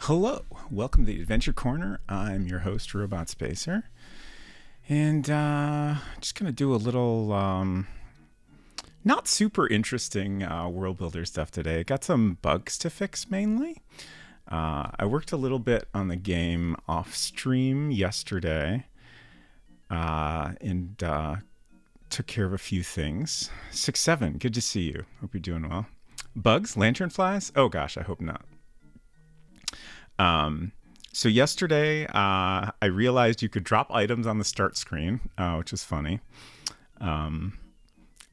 Hello, welcome to the Adventure Corner. I'm your host, Robot Spacer, and just gonna do a little not super interesting world builder stuff today. I got some bugs to fix mainly. I worked a little bit on the game off stream yesterday, and took care of a few things. 6-7, good to see you. Hope you're doing well. Bugs, lanternflies? Oh gosh, I hope not. So yesterday, I realized you could drop items on the start screen, which is funny. I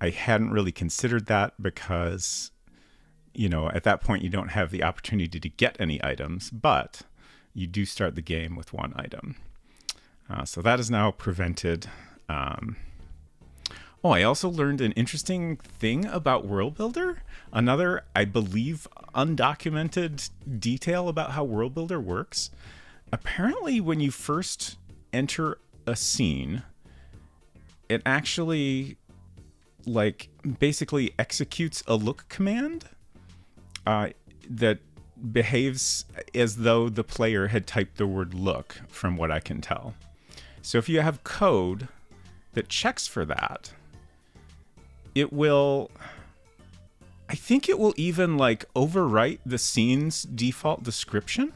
hadn't really considered that because, you know, at that point you don't have the opportunity to get any items, but you do start the game with one item. So that is now prevented. Oh, I also learned an interesting thing about World Builder. Another, I believe, undocumented detail about how World Builder works. Apparently, when you first enter a scene, it actually, like, basically executes a look command that behaves as though the player had typed the word look, from what I can tell. So if you have code that checks for that, it will, I think it will even like overwrite the scene's default description.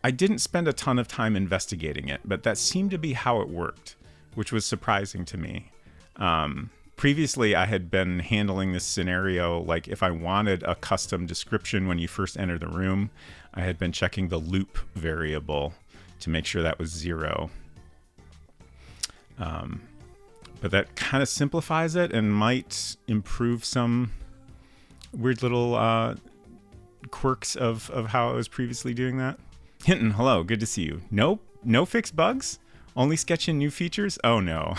I didn't spend a ton of time investigating it, but that seemed to be how it worked, which was surprising to me. Previously, I had been handling this scenario like if I wanted a custom description when you first enter the room, I had been checking the loop variable to make sure that was 0. But that kind of simplifies it and might improve some weird little quirks of how I was previously doing that. Hinton, hello, good to see you. Nope, no fixed bugs? Only sketching new features? Oh no.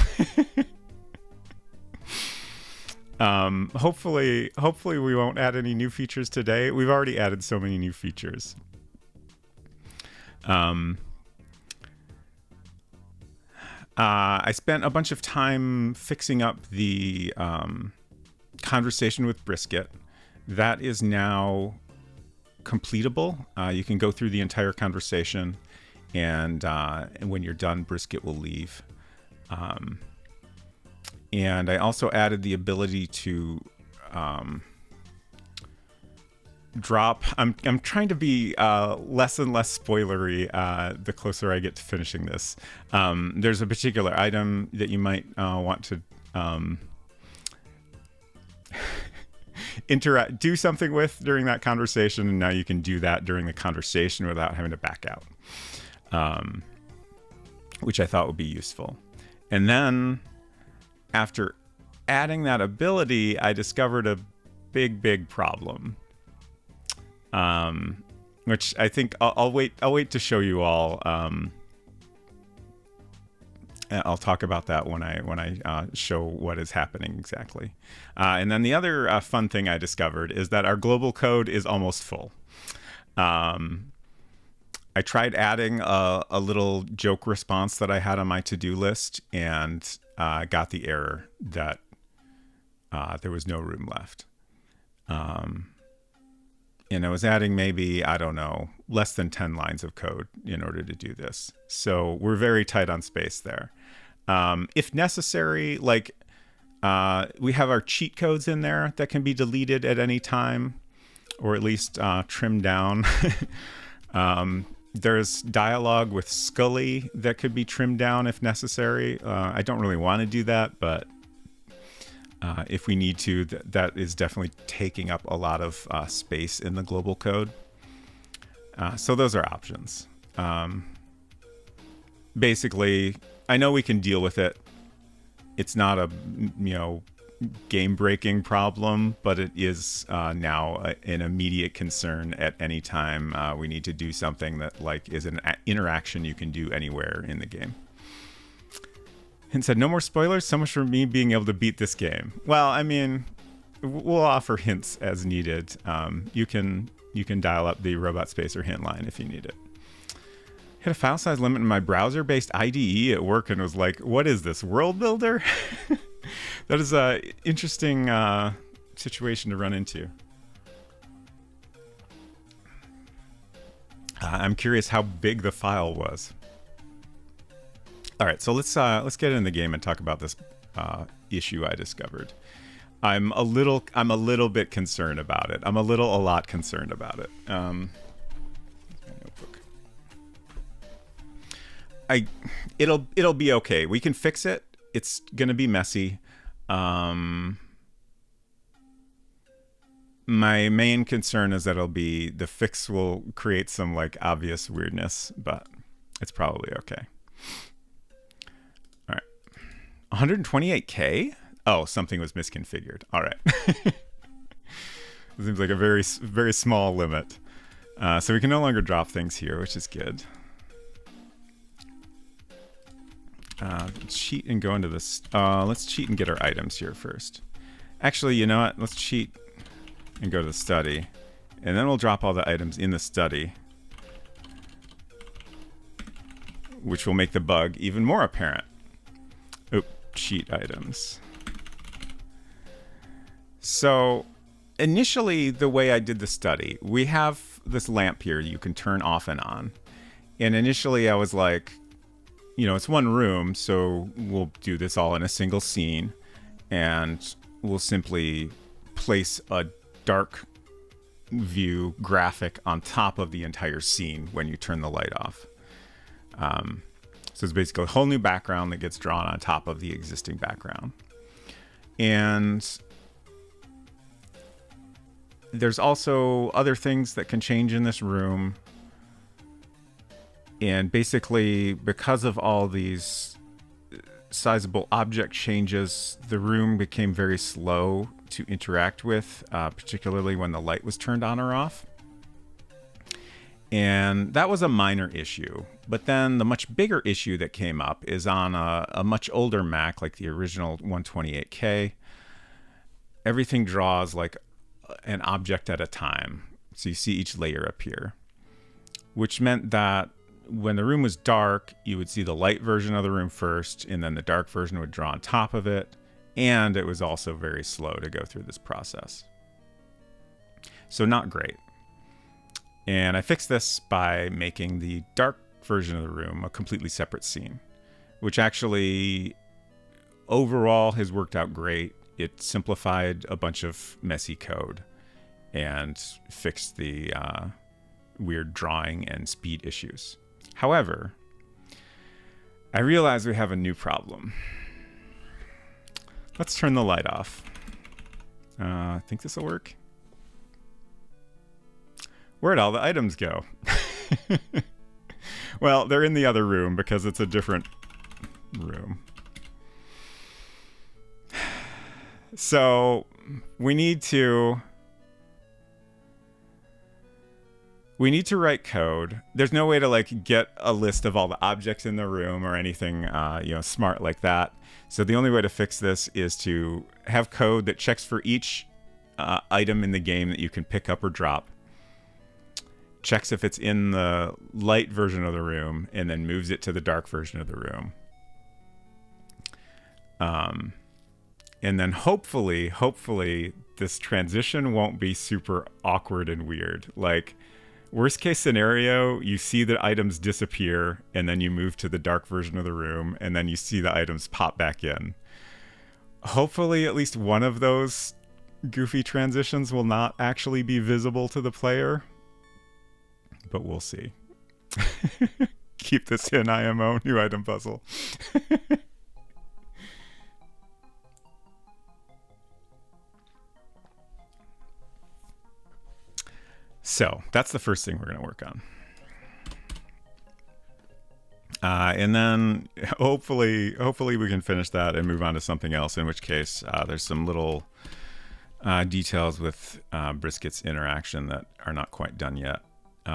Hopefully we won't add any new features today. We've already added so many new features. I spent a bunch of time fixing up the conversation with Brisket. That is now completable. You can go through the entire conversation, and when you're done, Brisket will leave. And I also added the ability to drop. I'm trying to be less and less spoilery the closer I get to finishing this. There's a particular item that you might want to do something with during that conversation, and now you can do that during the conversation without having to back out, which I thought would be useful. And then after adding that ability, I discovered a big problem. Which I think I'll wait to show you all. I'll talk about that when I show what is happening exactly. And then the other fun thing I discovered is that our global code is almost full. I tried adding a little joke response that I had on my to-do list and got the error that there was no room left. And I was adding maybe, I don't know, less than 10 lines of code in order to do this. So we're very tight on space there. If necessary, like we have our cheat codes in there that can be deleted at any time, or at least trimmed down. There's dialogue with Scully that could be trimmed down if necessary. I don't really want to do that, but if we need to, that is definitely taking up a lot of space in the global code. So those are options. Basically, I know we can deal with it. It's not a game-breaking problem, but it is now an immediate concern at any time we need to do something that like is an interaction you can do anywhere in the game. And said, no more spoilers, so much for me being able to beat this game. Well, I mean, we'll offer hints as needed. You can dial up the Robot Spacer hint line if you need it. Hit a file size limit in my browser-based IDE at work and was like, what is this, World Builder? That is an interesting situation to run into. I'm curious how big the file was. All right, so let's get in the game and talk about this issue I discovered. I'm a little bit concerned about it. A lot concerned about it. My notebook. It'll be okay. We can fix it. It's gonna be messy. My main concern is that the fix will create some like obvious weirdness, but it's probably okay. All right, 128K. Oh, something was misconfigured. All right. Seems like a very small limit. So we can no longer drop things here, which is good. Cheat and go into this. Let's cheat and get our items here first. Actually, you know what? Let's cheat and go to the study. And then we'll drop all the items in the study, which will make the bug even more apparent. Oop, cheat items. So initially, the way I did the study, we have this lamp here you can turn off and on. And initially I was like, you know, it's one room, so we'll do this all in a single scene. And we'll simply place a dark view graphic on top of the entire scene when you turn the light off. So it's basically a whole new background that gets drawn on top of the existing background. And there's also other things that can change in this room. And basically, because of all these sizable object changes, the room became very slow to interact with, particularly when the light was turned on or off. And that was a minor issue. But then the much bigger issue that came up is on a much older Mac, like the original 128K. Everything draws like an object at a time. So you see each layer appear, which meant that when the room was dark, you would see the light version of the room first, and then the dark version would draw on top of it. And it was also very slow to go through this process. So not great. And I fixed this by making the dark version of the room a completely separate scene, which actually overall has worked out great. It simplified a bunch of messy code and fixed the weird drawing and speed issues. However, I realize we have a new problem. Let's turn the light off. I think this will work. Where'd all the items go? Well, they're in the other room because it's a different room. So we need to write code. There's no way to like get a list of all the objects in the room or anything, smart like that. So the only way to fix this is to have code that checks for each item in the game that you can pick up or drop, checks if it's in the light version of the room, and then moves it to the dark version of the room. And then hopefully this transition won't be super awkward and weird. Like, worst case scenario, you see the items disappear, and then you move to the dark version of the room, and then you see the items pop back in. Hopefully at least one of those goofy transitions will not actually be visible to the player, but we'll see. Keep this in IMO, new item puzzle. So that's the first thing we're going to work on. And then hopefully we can finish that and move on to something else, in which case there's some little details with Brisket's interaction that are not quite done yet.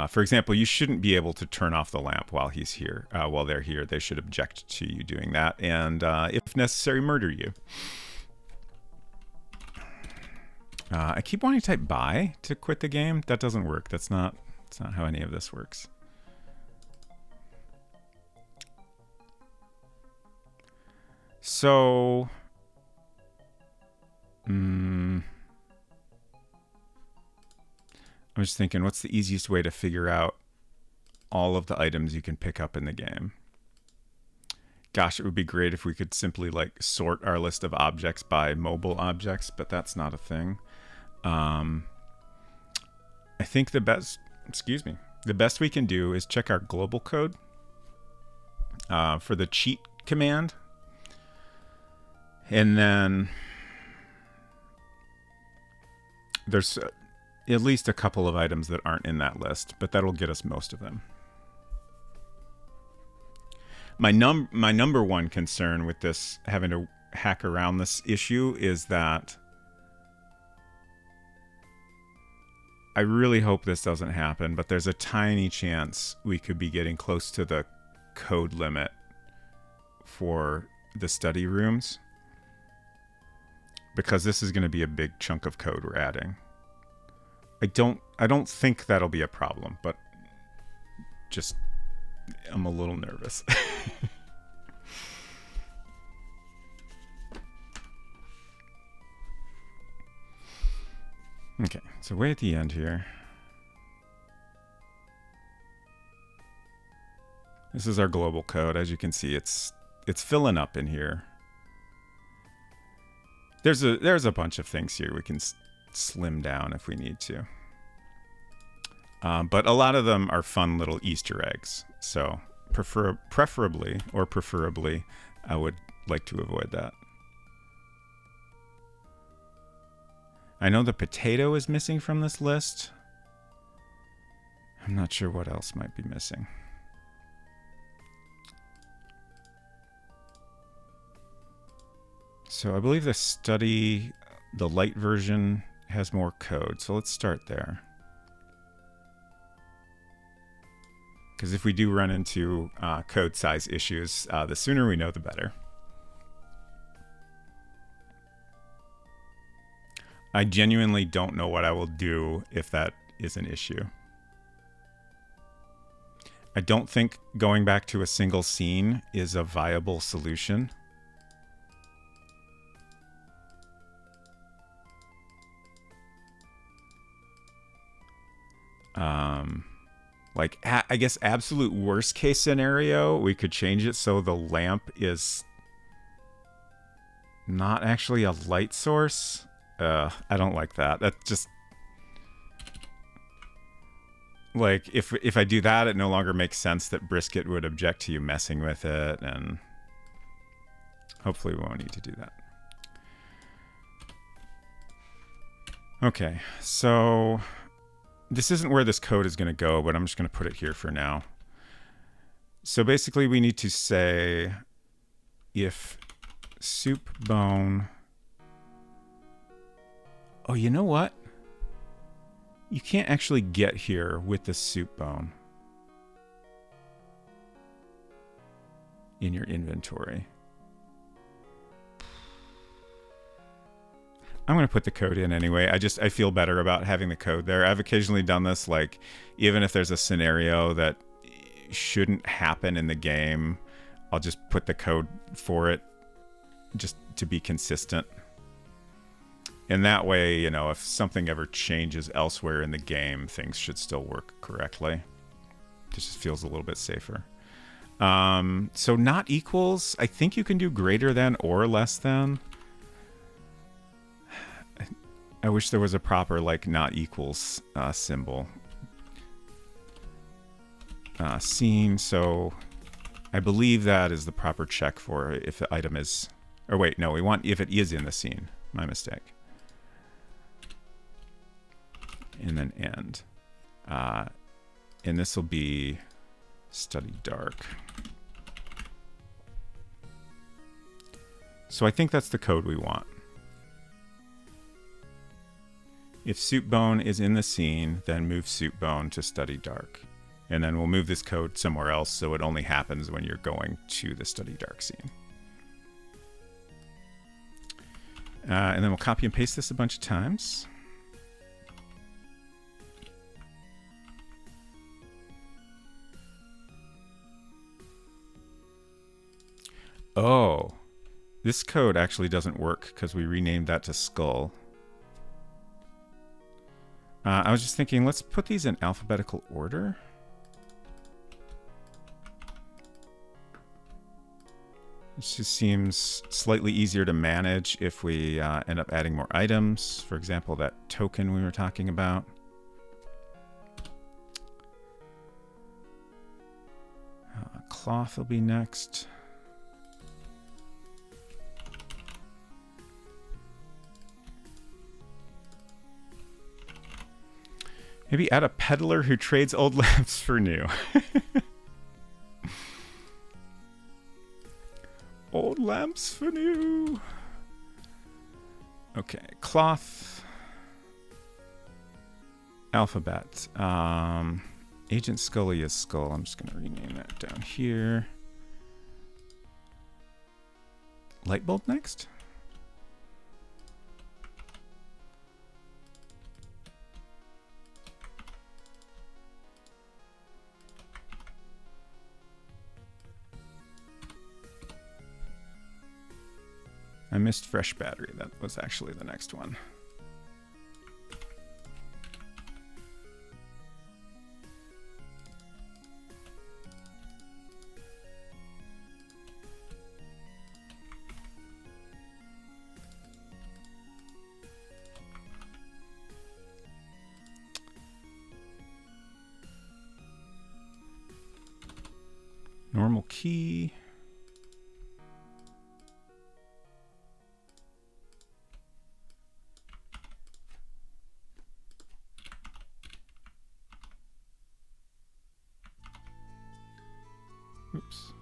For example, you shouldn't be able to turn off the lamp while he's here. While they're here, they should object to you doing that, and if necessary, murder you. I keep wanting to type bye to quit the game. That doesn't work. That's not how any of this works. So, I'm just thinking, what's the easiest way to figure out all of the items you can pick up in the game. Gosh, it would be great if we could simply like sort our list of objects by mobile objects, but that's not a thing. I think the best we can do is check our global code for the cheat command. And then there's at least a couple of items that aren't in that list, but that'll get us most of them. My number one concern with this, having to hack around this issue, is that I really hope this doesn't happen, but there's a tiny chance we could be getting close to the code limit for the study rooms, because this is going to be a big chunk of code we're adding. I don't think that'll be a problem, but just I'm a little nervous. Okay, so way at the end here. This is our global code. As you can see, it's filling up in here. There's a bunch of things here we can slim down if we need to. But a lot of them are fun little Easter eggs. So preferably, I would like to avoid that. I know the potato is missing from this list. I'm not sure what else might be missing. So I believe the light version has more code. So let's start there. Because if we do run into code size issues, the sooner we know, the better. I genuinely don't know what I will do if that is an issue. I don't think going back to a single scene is a viable solution. Like, I guess absolute worst case scenario, we could change it so the lamp is not actually a light source. I don't like that. That just, like, if I do that, it no longer makes sense that Brisket would object to you messing with it, and hopefully we won't need to do that. Okay, so this isn't where this code is going to go, but I'm just going to put it here for now. So basically we need to say if soup bone... Oh, you know what? You can't actually get here with the soup bone in your inventory. I'm going to put the code in anyway. I feel better about having the code there. I've occasionally done this, like, even if there's a scenario that shouldn't happen in the game, I'll just put the code for it just to be consistent. And that way, you know, if something ever changes elsewhere in the game, things should still work correctly. It just feels a little bit safer. So not equals, I think you can do greater than or less than. I wish there was a proper, like, not equals symbol. Scene, so I believe that is the proper check for if the item is... Or wait, no, we want if it is in the scene. My mistake. And then end. And this will be study dark. So I think that's the code we want. If soup bone is in the scene, then move soup bone to study dark. And then we'll move this code somewhere else so it only happens when you're going to the study dark scene. And then we'll copy and paste this a bunch of times. Oh, this code actually doesn't work because we renamed that to skull. I was just thinking, let's put these in alphabetical order. It just seems slightly easier to manage if we end up adding more items. For example, that token we were talking about. Cloth will be next. Maybe add a peddler who trades old lamps for new. Old lamps for new. Okay, cloth. Alphabet. Agent Scullia's skull. I'm just going to rename that down here. Light bulb next? I missed fresh battery. That was actually the next one. Normal key. Oops.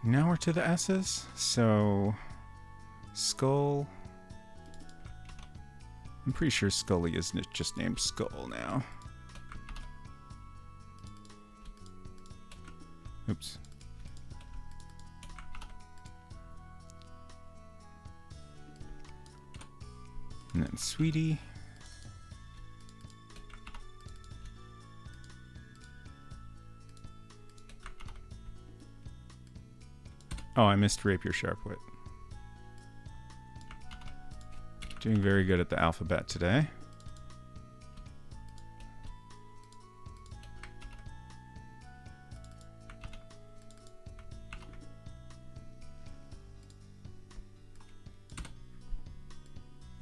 Now we're to the S's. So, Skull. I'm pretty sure Scully is just named Skull now. Oops. And then Sweetie. Oh, I missed Rapier Sharpwit. Doing very good at the alphabet today.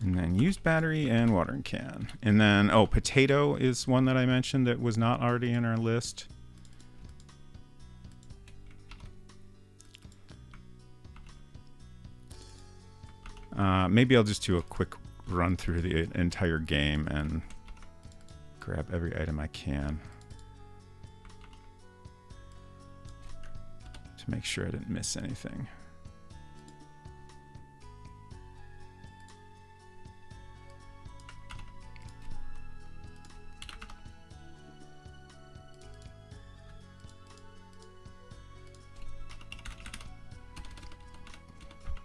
And then use battery and watering can. And then, oh, potato is one that I mentioned that was not already in our list. Maybe I'll just do a quick run through the entire game and grab every item I can to make sure I didn't miss anything.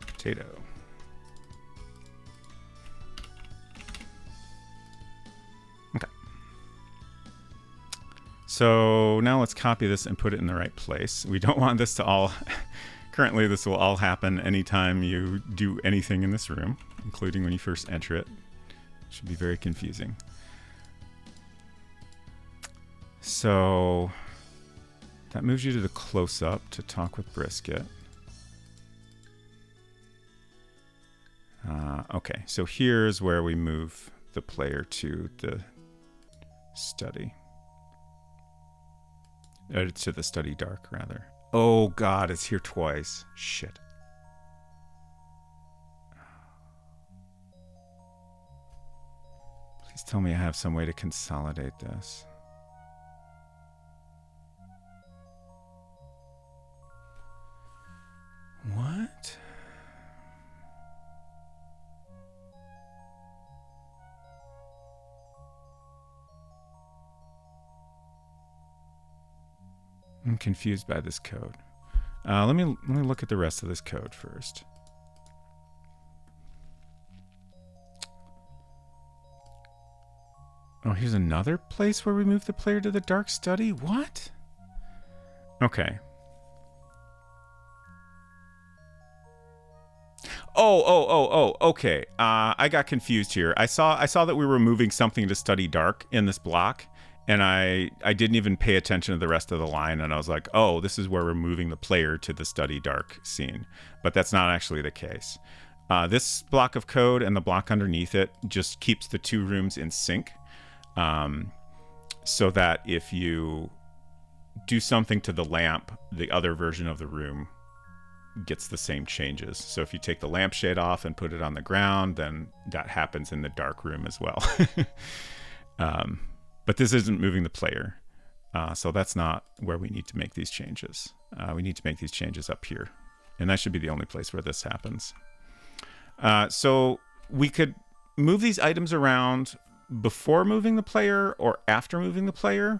Potato. Okay. So now let's copy this and put it in the right place. We don't want this to all... Currently, this will all happen anytime you do anything in this room, including when you first enter it. It should be very confusing. So that moves you to the close-up to talk with Brisket. Okay, so here's where we move the player to the study. To the study dark, rather. Oh god, it's here twice. Shit. Please tell me I have some way to consolidate this. What? I'm confused by this code. Let me look at the rest of this code first. Oh, here's another place where we move the player to the dark study? What? Okay. Okay. I got confused here. I saw that we were moving something to study dark in this block, and I didn't even pay attention to the rest of the line, and I was like, oh, this is where we're moving the player to the study dark scene. But that's not actually the case. This block of code and the block underneath it just keeps the two rooms in sync, so that if you do something to the lamp, the other version of the room gets the same changes. So if you take the lampshade off and put it on the ground, then that happens in the dark room as well. But this isn't moving the player. So that's not where we need to make these changes. We need to make these changes up here. And that should be the only place where this happens. So we could move these items around before moving the player or after moving the player.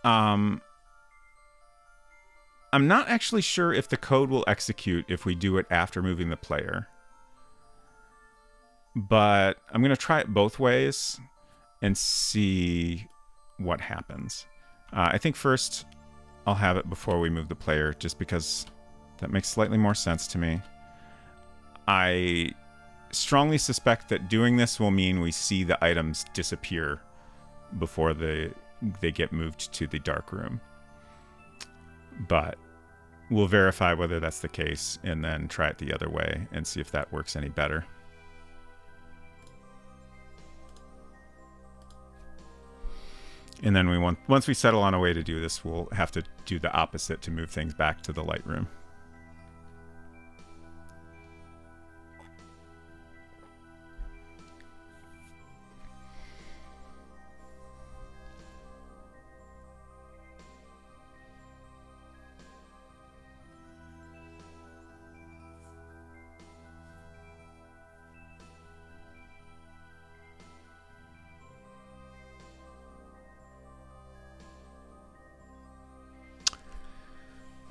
I'm not actually sure if the code will execute if we do it after moving the player. But I'm going to try it both ways and see what happens. I think first I'll have it before we move the player, just because that makes slightly more sense to me. I strongly suspect that doing this will mean we see the items disappear before they get moved to the dark room. But we'll verify whether that's the case and then try it the other way and see if that works any better. And then once we settle on a way to do this, we'll have to do the opposite to move things back to the light room.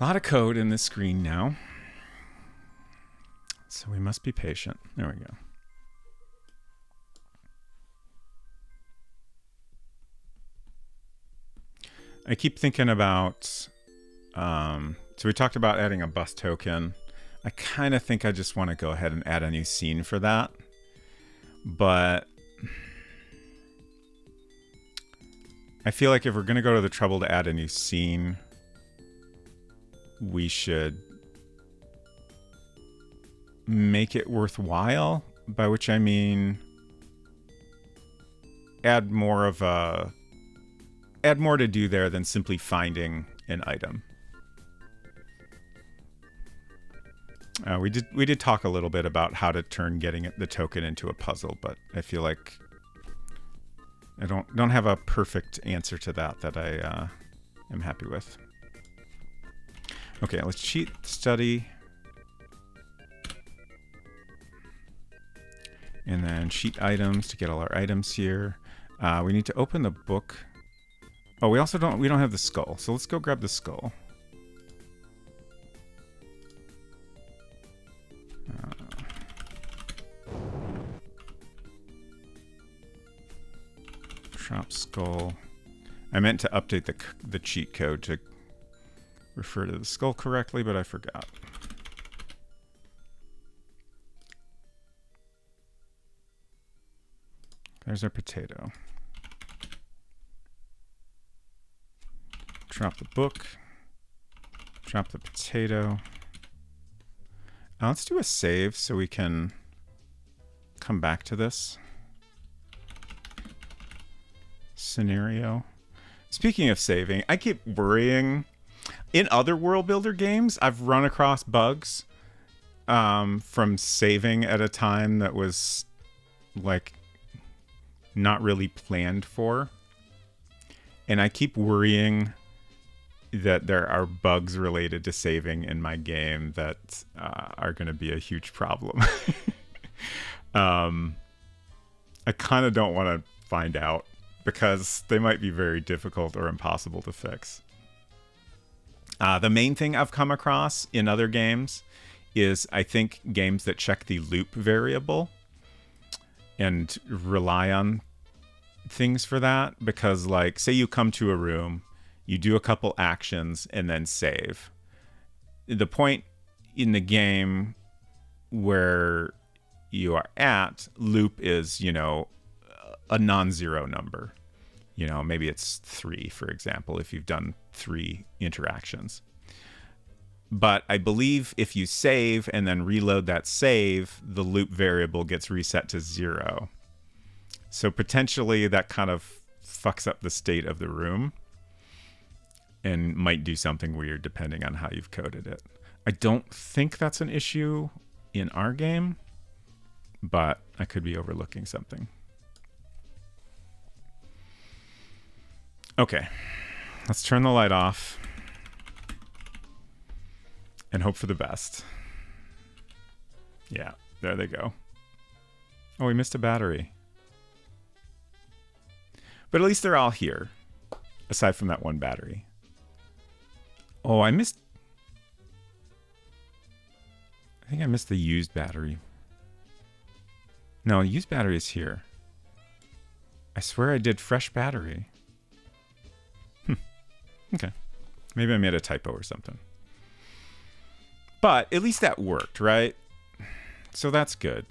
A lot of code in this screen now, so we must be patient. There we go. I keep thinking about, so we talked about adding a bus token. I kind of think I just want to go ahead and add a new scene for that, but I feel like if we're going to go to the trouble to add a new scene, we should make it worthwhile, by which I mean add more to do there than simply finding an item. We did talk a little bit about how to turn getting the token into a puzzle, but I feel like I don't have a perfect answer to that I am happy with. Okay, let's cheat study. And then cheat items to get all our items here. We need to open the book. Oh, we don't have the skull. So let's go grab the skull. Shop skull. I meant to update the cheat code to refer to the skull correctly, but I forgot. There's our potato. Drop the book. Drop the potato. Now let's do a save so we can come back to this scenario. Speaking of saving, I keep worrying. In other World Builder games, I've run across bugs from saving at a time that was like not really planned for. And I keep worrying that there are bugs related to saving in my game that are going to be a huge problem. I kind of don't want to find out because they might be very difficult or impossible to fix. The main thing I've come across in other games is, I think, games that check the loop variable and rely on things for that because, like, say you come to a room, you do a couple actions and then save. The point in the game where you are at loop is, a non-zero number. Maybe it's 3, for example, if you've done 3 interactions. But I believe if you save and then reload that save, the loop variable gets reset to 0. So potentially that kind of fucks up the state of the room and might do something weird depending on how you've coded it. I don't think that's an issue in our game, but I could be overlooking something. Okay, let's turn the light off and hope for the best. Yeah, there they go. Oh, we missed a battery. But at least they're all here, aside from that one battery. Oh, I think I missed the used battery. No, used battery is here. I swear I did fresh battery. Okay. Maybe I made a typo or something. But at least that worked, right? So that's good.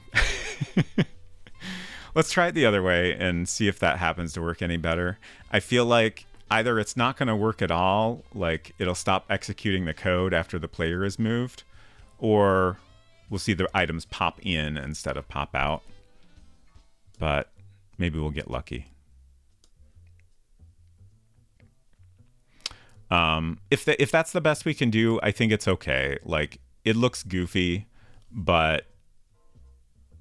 Let's try it the other way and see if that happens to work any better. I feel like either it's not going to work at all, like it'll stop executing the code after the player is moved, or we'll see the items pop in instead of pop out. But maybe we'll get lucky. If that's the best we can do, I think it's okay. Like, it looks goofy, but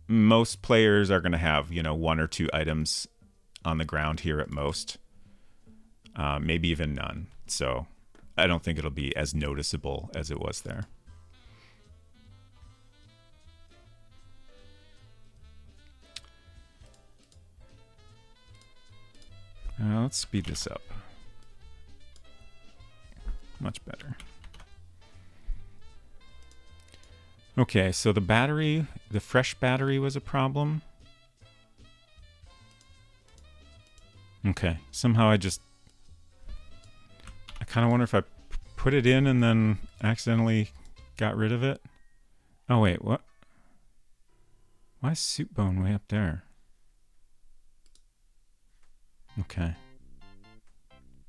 most players are going to have, 1 or 2 items on the ground here at most. Maybe even none. So I don't think it'll be as noticeable as it was there. Let's speed this up. Much better. Okay, so the fresh battery was a problem. Okay, somehow I kind of wonder if I put it in and then accidentally got rid of it. Oh wait, what? Why is soup bone way up there? Okay.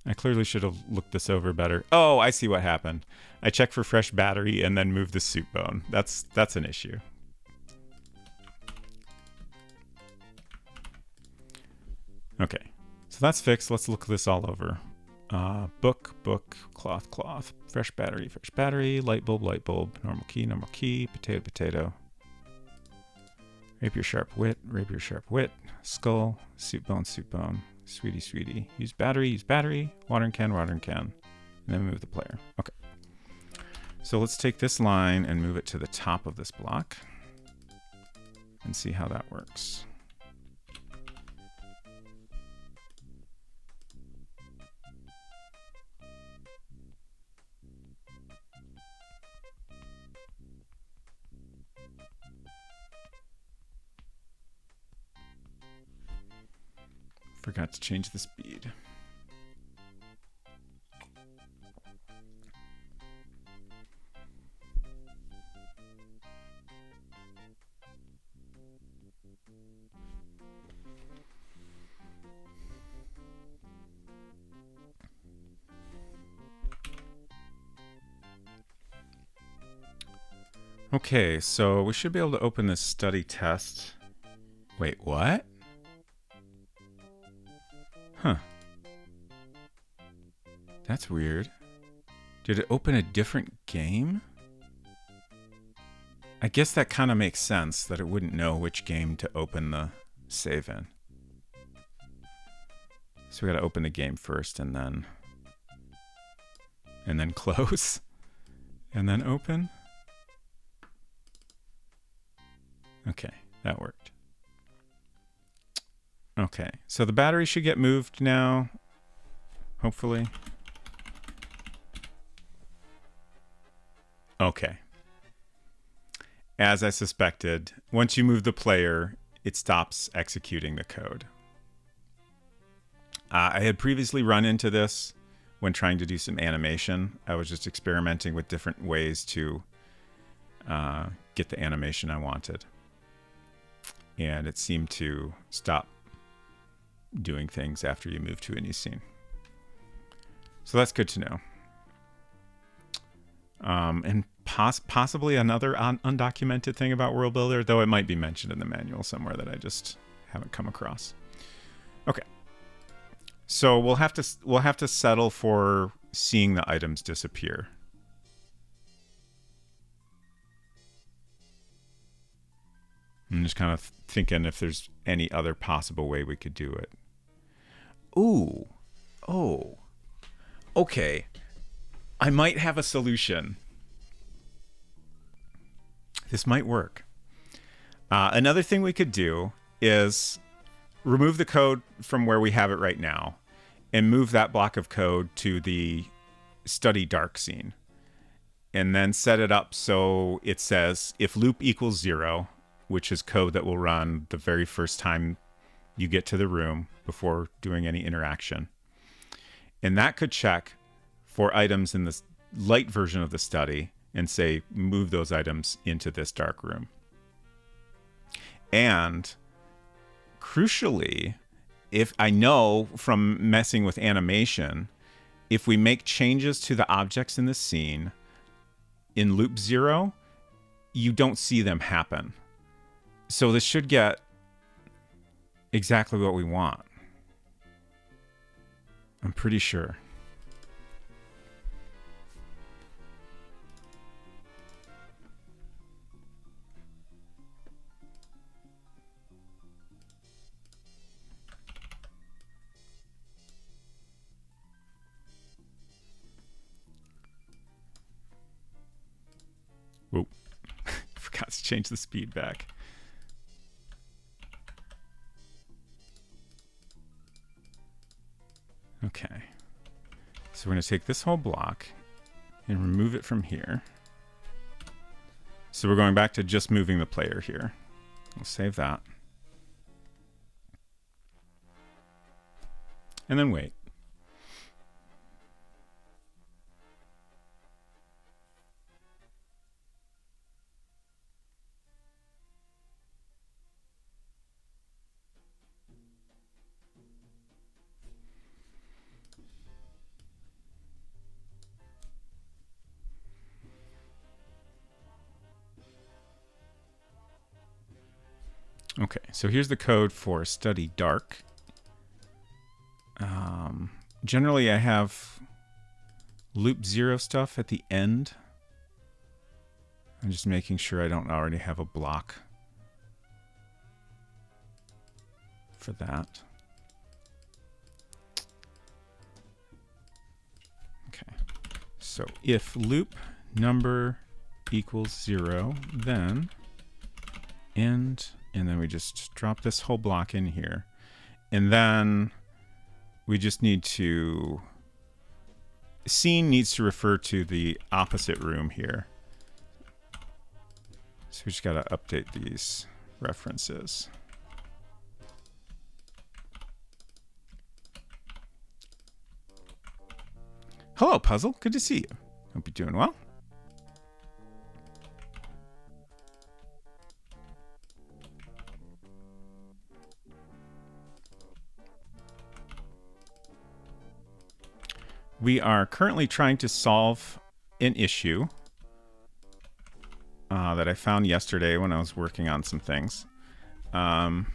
I clearly should have looked this over better. Oh, I see what happened. I checked for fresh battery and then moved the soup bone. That's an issue. Okay, so that's fixed. Let's look this all over. Book, cloth, fresh battery, light bulb, normal key, potato. Rapier sharp wit, skull, soup bone. Sweetie. Use battery, watering can, and then move the player. Okay. So let's take this line and move it to the top of this block and see how that works. Forgot to change the speed. Okay, so we should be able to open this study test. Wait, what? Huh. That's weird. Did it open a different game? I guess that kind of makes sense that it wouldn't know which game to open the save in. So we got to open the game first and then close and then open. Okay, that worked. Okay, so the battery should get moved now, hopefully. Okay. As I suspected, once you move the player, it stops executing the code. I had previously run into this when trying to do some animation. I was just experimenting with different ways to get the animation I wanted. And it seemed to stop doing things after you move to a new scene. So that's good to know. And possibly another undocumented thing about World Builder, though it might be mentioned in the manual somewhere that I just haven't come across. Okay. So we'll have to settle for seeing the items disappear. I'm just kind of thinking if there's any other possible way we could do it. Ooh. Oh. Okay. I might have a solution. This might work. Another thing we could do is remove the code from where we have it right now and move that block of code to the study dark scene. And then set it up so it says if loop equals 0, which is code that will run the very first time you get to the room before doing any interaction. And that could check for items in the light version of the study and say, move those items into this dark room. And crucially, if I know from messing with animation, if we make changes to the objects in the scene in loop 0, you don't see them happen. So this should get exactly what we want. I'm pretty sure. Whoa. Forgot to change the speed back. Okay. So we're going to take this whole block and remove it from here. So we're going back to just moving the player here. We'll save that. And then wait. Okay, so here's the code for study dark. Generally, I have loop 0 stuff at the end. I'm just making sure I don't already have a block for that. Okay, so if loop number equals 0, then end. And then we just drop this whole block in here. And then we just need to... Scene needs to refer to the opposite room here. So we just got to update these references. Hello, Puzzle. Good to see you. Hope you're doing well. We are currently trying to solve an issue that I found yesterday when I was working on some things. At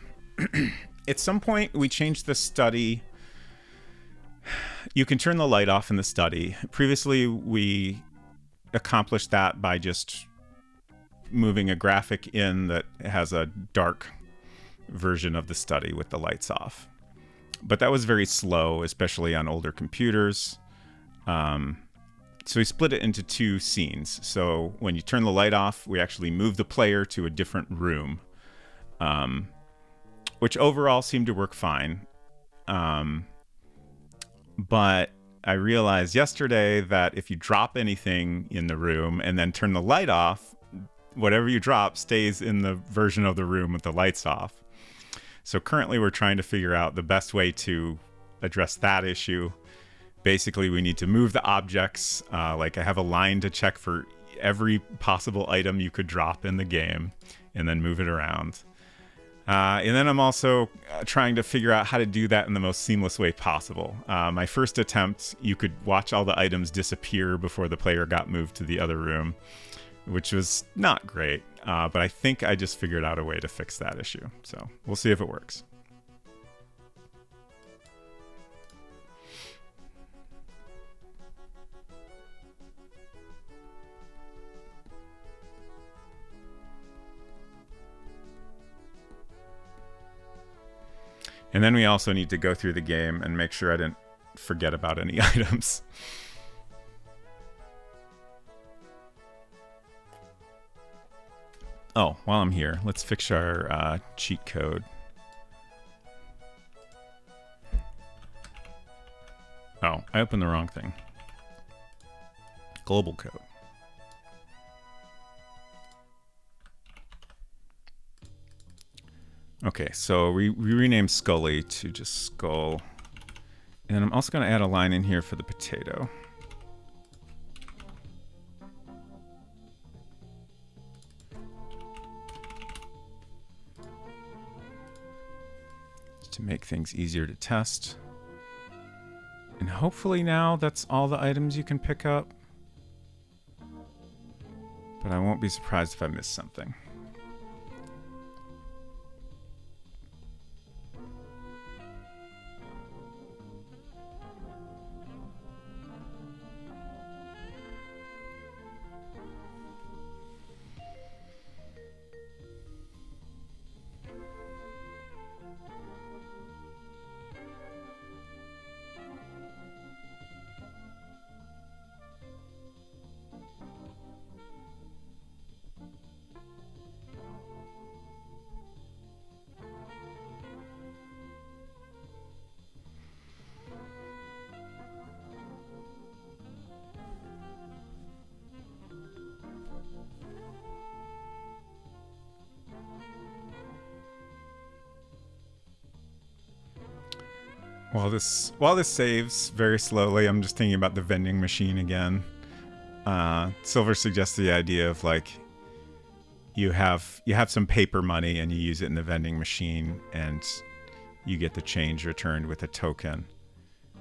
some point, we changed the study. You can turn the light off in the study. Previously, we accomplished that by just moving a graphic in that has a dark version of the study with the lights off. But that was very slow, especially on older computers. So we split it into two scenes. So when you turn the light off, we actually move the player to a different room, which overall seemed to work fine. But I realized yesterday that if you drop anything in the room and then turn the light off, whatever you drop stays in the version of the room with the lights off. So currently we're trying to figure out the best way to address that issue. Basically, we need to move the objects. Like I have a line to check for every possible item you could drop in the game and then move it around. And then I'm also trying to figure out how to do that in the most seamless way possible. My first attempt, you could watch all the items disappear before the player got moved to the other room, which was not great. But I think I just figured out a way to fix that issue. So we'll see if it works. And then we also need to go through the game and make sure I didn't forget about any items. Oh, while I'm here, let's fix our cheat code. Oh, I opened the wrong thing. Global code. Okay, so we renamed Scully to just Skull. And I'm also going to add a line in here for the potato. Just to make things easier to test. And hopefully now that's all the items you can pick up. But I won't be surprised if I miss something. While this saves very slowly, I'm just thinking about the vending machine again. Silver suggests the idea of like you have some paper money and you use it in the vending machine and you get the change returned with a token,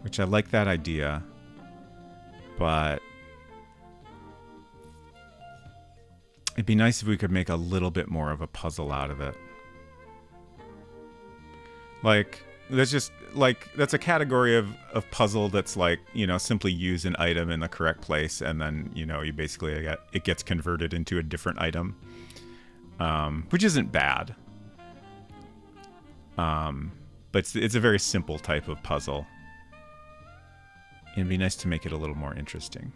which I like that idea, but it'd be nice if we could make a little bit more of a puzzle out of it. Like, that's a category of puzzle that's like, simply use an item in the correct place and then, you basically it gets converted into a different item, which isn't bad. But it's a very simple type of puzzle. It'd be nice to make it a little more interesting.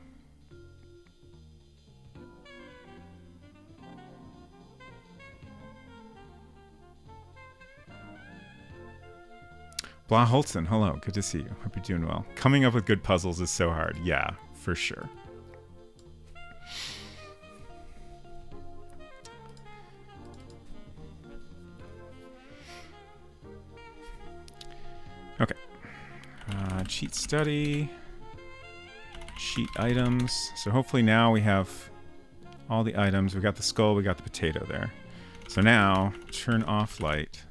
Blah Holtzen, hello, good to see you. Hope you're doing well. Coming up with good puzzles is so hard. Yeah, for sure. Okay. Cheat study. Cheat items. So hopefully now we have all the items. We got the skull, we got the potato there. So now, turn off light.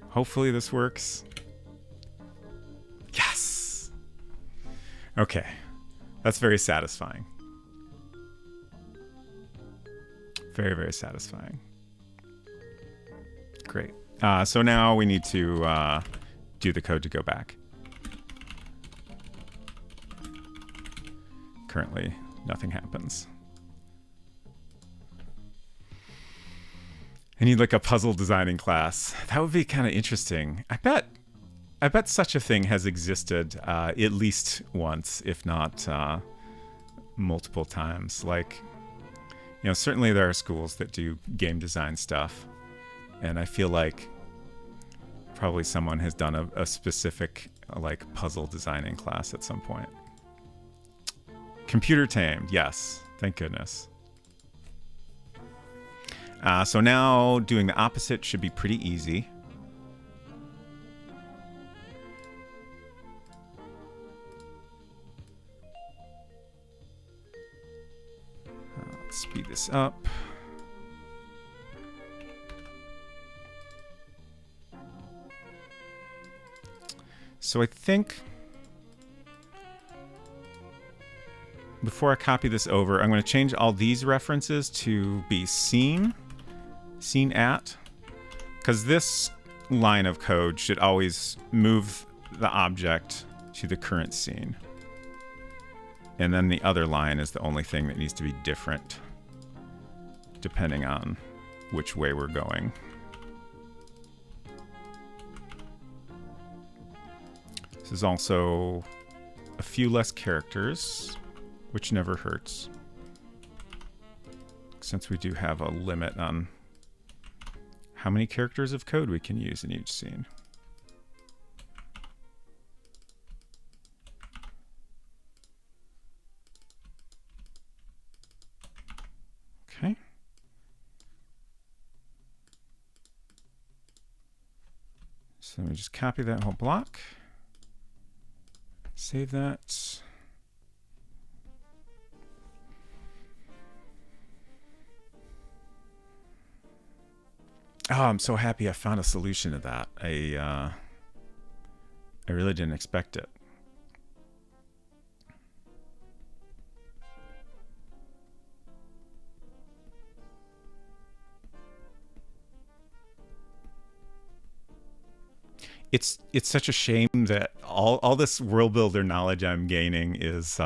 Hopefully this works. Yes! Okay. That's very satisfying. Very, very satisfying. Great. So now we need to do the code to go back. Currently, nothing happens. I need like a puzzle designing class. That would be kind of interesting. I bet such a thing has existed at least once, if not multiple times. Like, certainly there are schools that do game design stuff, and I feel like probably someone has done a specific like puzzle designing class at some point. Computer tamed, yes, thank goodness. So now doing the opposite should be pretty easy. Speed this up. So I think before I copy this over, I'm going to change all these references to be seen at, because this line of code should always move the object to the current scene. And then the other line is the only thing that needs to be different depending on which way we're going. This is also a few less characters, which never hurts, since we do have a limit on how many characters of code we can use in each scene. Okay. So let me just copy that whole block. Save that. Oh, I'm so happy I found a solution to that. I really didn't expect it. It's such a shame that all this world builder knowledge I'm gaining is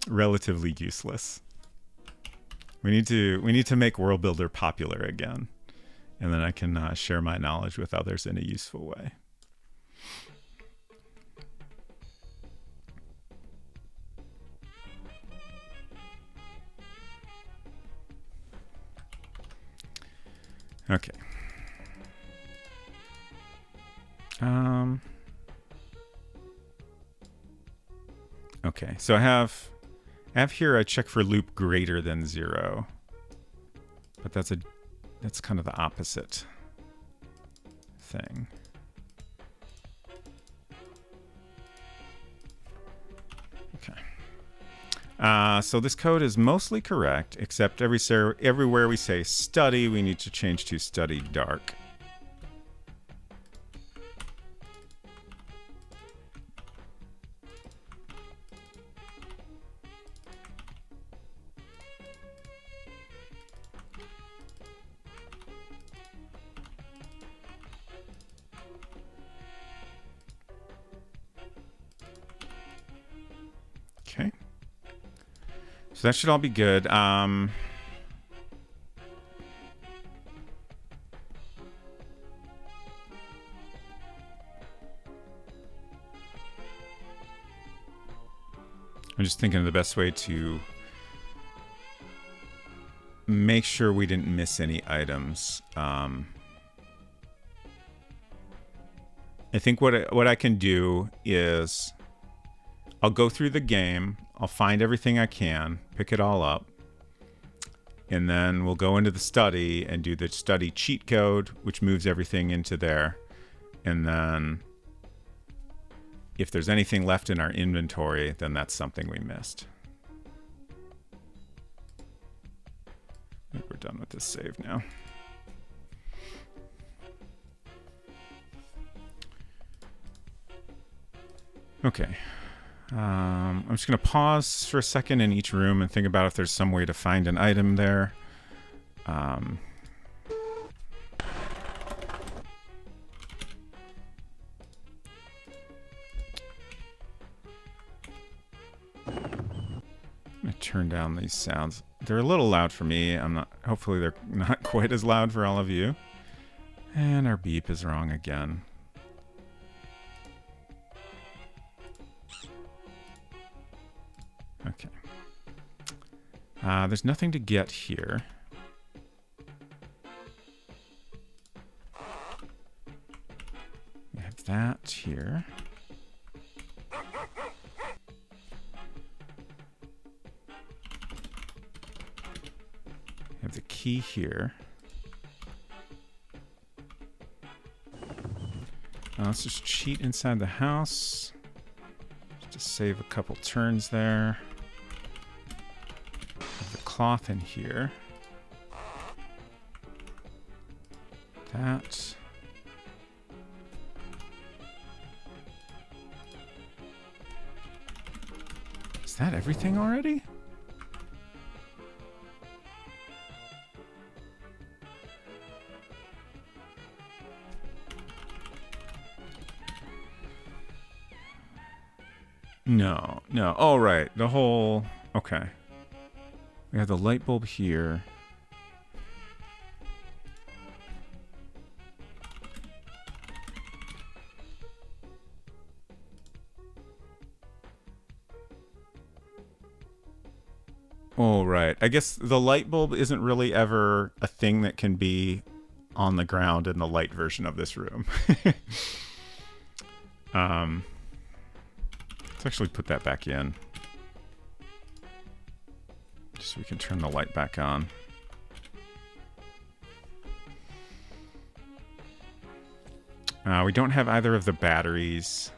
relatively useless. We need to make world builder popular again, and then I can share my knowledge with others in a useful way. Okay. Okay, so I have here I check for loop greater than 0, but that's kind of the opposite thing. Okay. So this code is mostly correct, except everywhere we say study, we need to change to study dark. Okay. So that should all be good. I'm just thinking of the best way to make sure we didn't miss any items. I think what I can do is I'll go through the game, I'll find everything I can, pick it all up, and then we'll go into the study and do the study cheat code, which moves everything into there. And then if there's anything left in our inventory, then that's something we missed. I think we're done with this save now. Okay. I'm just going to pause for a second in each room and think about if there's some way to find an item there. I'm going to turn down these sounds. They're a little loud for me. Hopefully they're not quite as loud for all of you. And our beep is wrong again. Okay. There's nothing to get here. We have that here. We have the key here. Let's just cheat inside the house. Just to save a couple turns there. cloth in here. That. Is that everything already? No, no. Oh, right. The whole... Okay. We have the light bulb here. Oh, right. I guess the light bulb isn't really ever a thing that can be on the ground in the light version of this room. Let's actually put that back in. Just so we can turn the light back on. We don't have either of the batteries.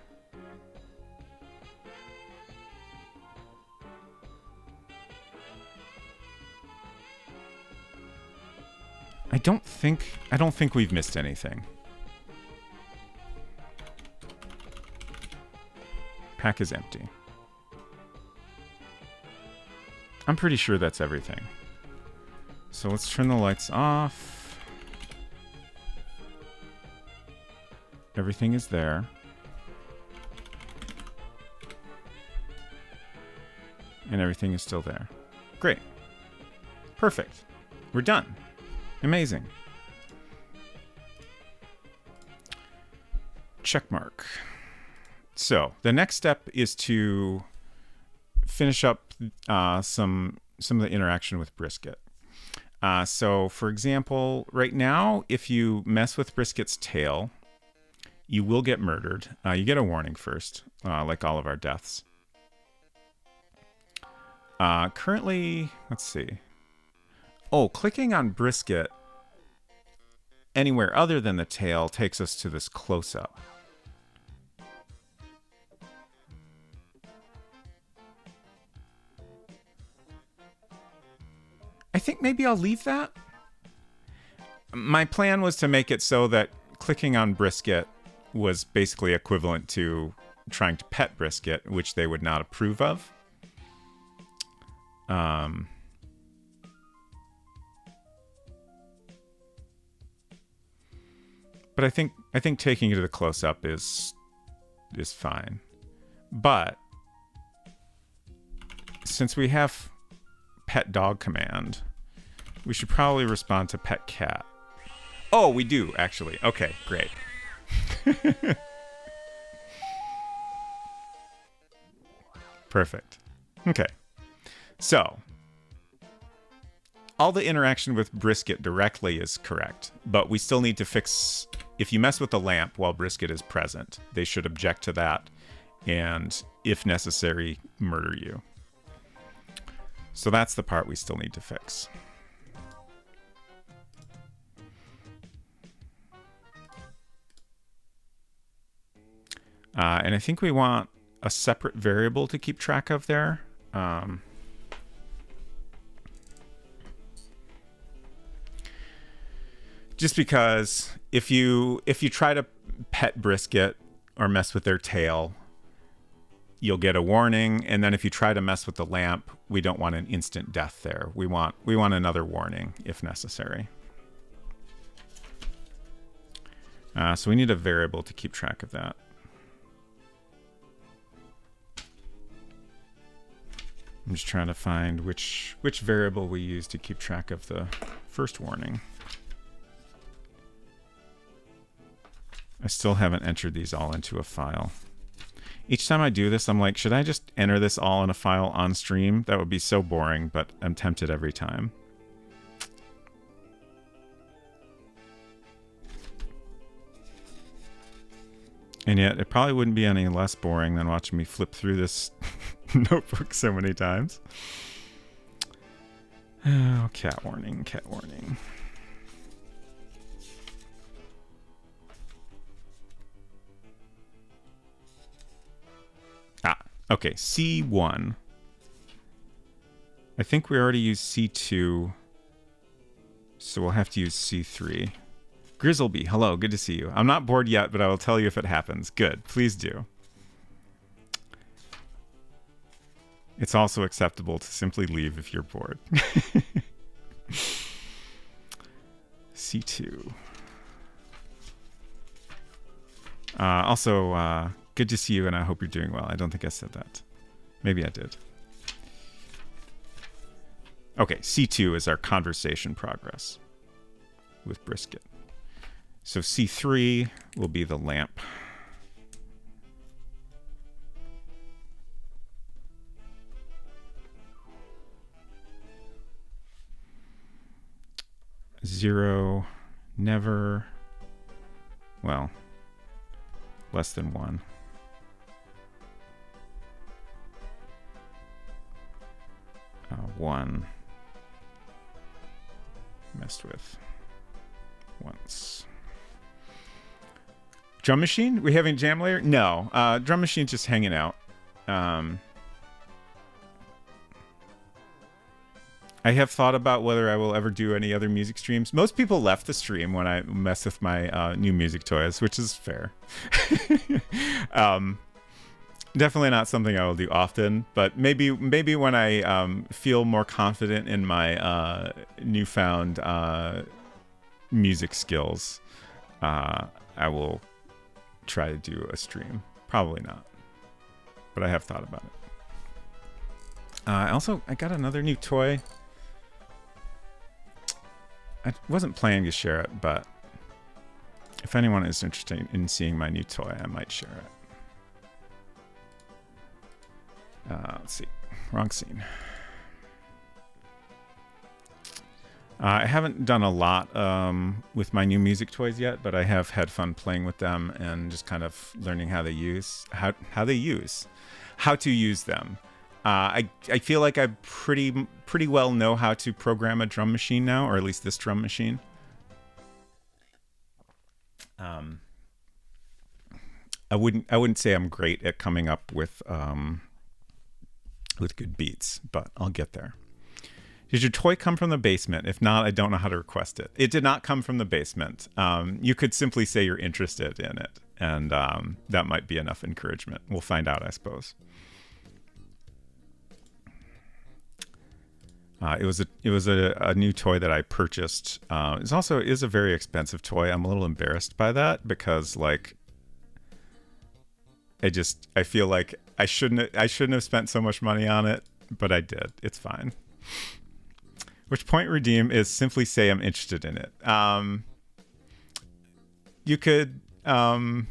I don't think we've missed anything. Pack is empty. I'm pretty sure that's everything. So let's turn the lights off. Everything is there. And everything is still there. Great. Perfect. We're done. Amazing. Check mark. So the next step is to finish up some of the interaction with Brisket. So for example, right now, if you mess with Brisket's tail, you will get murdered. You get a warning first, like all of our deaths. Currently, let's see. Oh, clicking on Brisket anywhere other than the tail takes us to this close-up. I think maybe I'll leave that. My plan was to make it so that clicking on Brisket was basically equivalent to trying to pet Brisket, which they would not approve of. But I think taking it to the close-up is fine. But since we have pet dog command, we should probably respond to pet cat. Oh, we do, actually. Okay, great. Perfect. Okay. So, all the interaction with Brisket directly is correct, but we still need to fix... If you mess with the lamp while Brisket is present, they should object to that and, if necessary, murder you. So that's the part we still need to fix. And I think we want a separate variable to keep track of there. Just because if you try to pet Brisket or mess with their tail, you'll get a warning, and then if you try to mess with the lamp, we don't want an instant death there. We want another warning if necessary. So we need a variable to keep track of that. I'm just trying to find which variable we use to keep track of the first warning. I still haven't entered these all into a file. Each time I do this, I'm like, should I just enter this all in a file on stream? That would be so boring, but I'm tempted every time. And yet, it probably wouldn't be any less boring than watching me flip through this notebook so many times. Oh, cat warning, cat warning. Okay, C1. I think we already used C2, so we'll have to use C3. Grizzleby, hello, good to see you. I'm not bored yet, but I will tell you if it happens. Good, please do. It's also acceptable to simply leave if you're bored. C2. Also, good to see you, and I hope you're doing well. I don't think I said that. Maybe I did. Okay, C2 is our conversation progress with Brisket. So C3 will be the lamp. Zero, never, well, less than one. One, messed with once. Drum machine? We having jam layer? No, drum machine just hanging out. I have thought about whether I will ever do any other music streams. Most people left the stream when I mess with my new music toys, which is fair. Definitely not something I will do often, but maybe when I feel more confident in my newfound music skills, I will try to do a stream. Probably not, but I have thought about it. I got another new toy. I wasn't planning to share it, but if anyone is interested in seeing my new toy, I might share it. Let's see. Wrong scene. I haven't done a lot with my new music toys yet, but I have had fun playing with them and just kind of learning how to use them. I feel like I pretty well know how to program a drum machine now, or at least this drum machine. I wouldn't say I'm great at coming up with good beats, but I'll get there. Did your toy come from the basement? If not, I don't know how to request it. It did not come from the basement. You could simply say you're interested in it, and that might be enough encouragement. We'll find out, I suppose. It was a new toy that I purchased. It is a very expensive toy. I'm a little embarrassed by that because I feel like I shouldn't have spent so much money on it, but I did. It's fine. Which point redeem is simply say I'm interested in it. You could I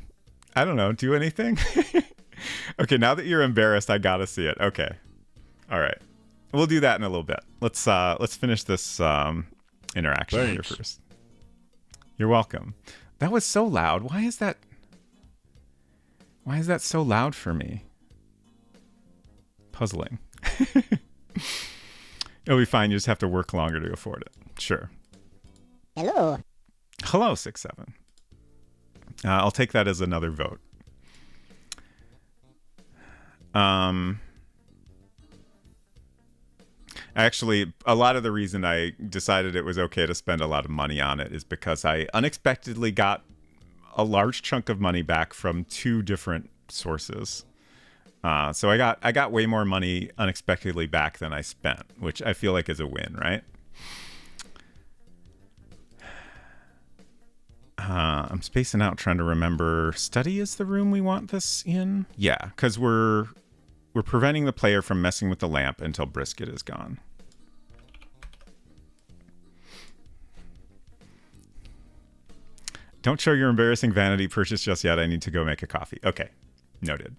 don't know, do anything. Okay, now that you're embarrassed, I gotta see it. Okay, all right. We'll do that in a little bit. Let's finish this interaction here first. You're welcome. That was so loud. Why is that so loud for me? Puzzling. It'll be fine. You just have to work longer to afford it. Sure. Hello. Hello, 6-7. I'll take that as another vote. Actually, a lot of the reason I decided it was okay to spend a lot of money on it is because I unexpectedly got a large chunk of money back from two different sources. So I got way more money unexpectedly back than I spent, which I feel like is a win, right? I'm spacing out trying to remember. Study is the room we want this in? Yeah, because we're preventing the player from messing with the lamp until Brisket is gone. Don't show your embarrassing vanity purchase just yet. I need to go make a coffee. Okay, noted.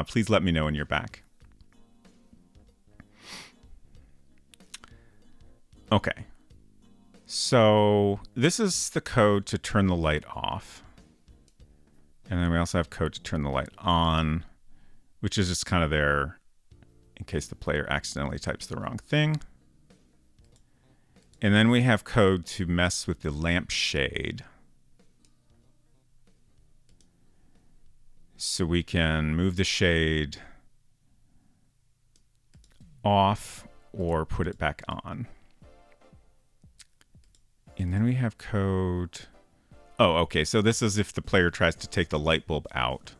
Please let me know when you're back. Okay. So this is the code to turn the light off. And then we also have code to turn the light on, which is just kind of there in case the player accidentally types the wrong thing. And then we have code to mess with the lamp shade. So we can move the shade off or put it back on. And then we have code. Oh, okay. So this is if the player tries to take the light bulb out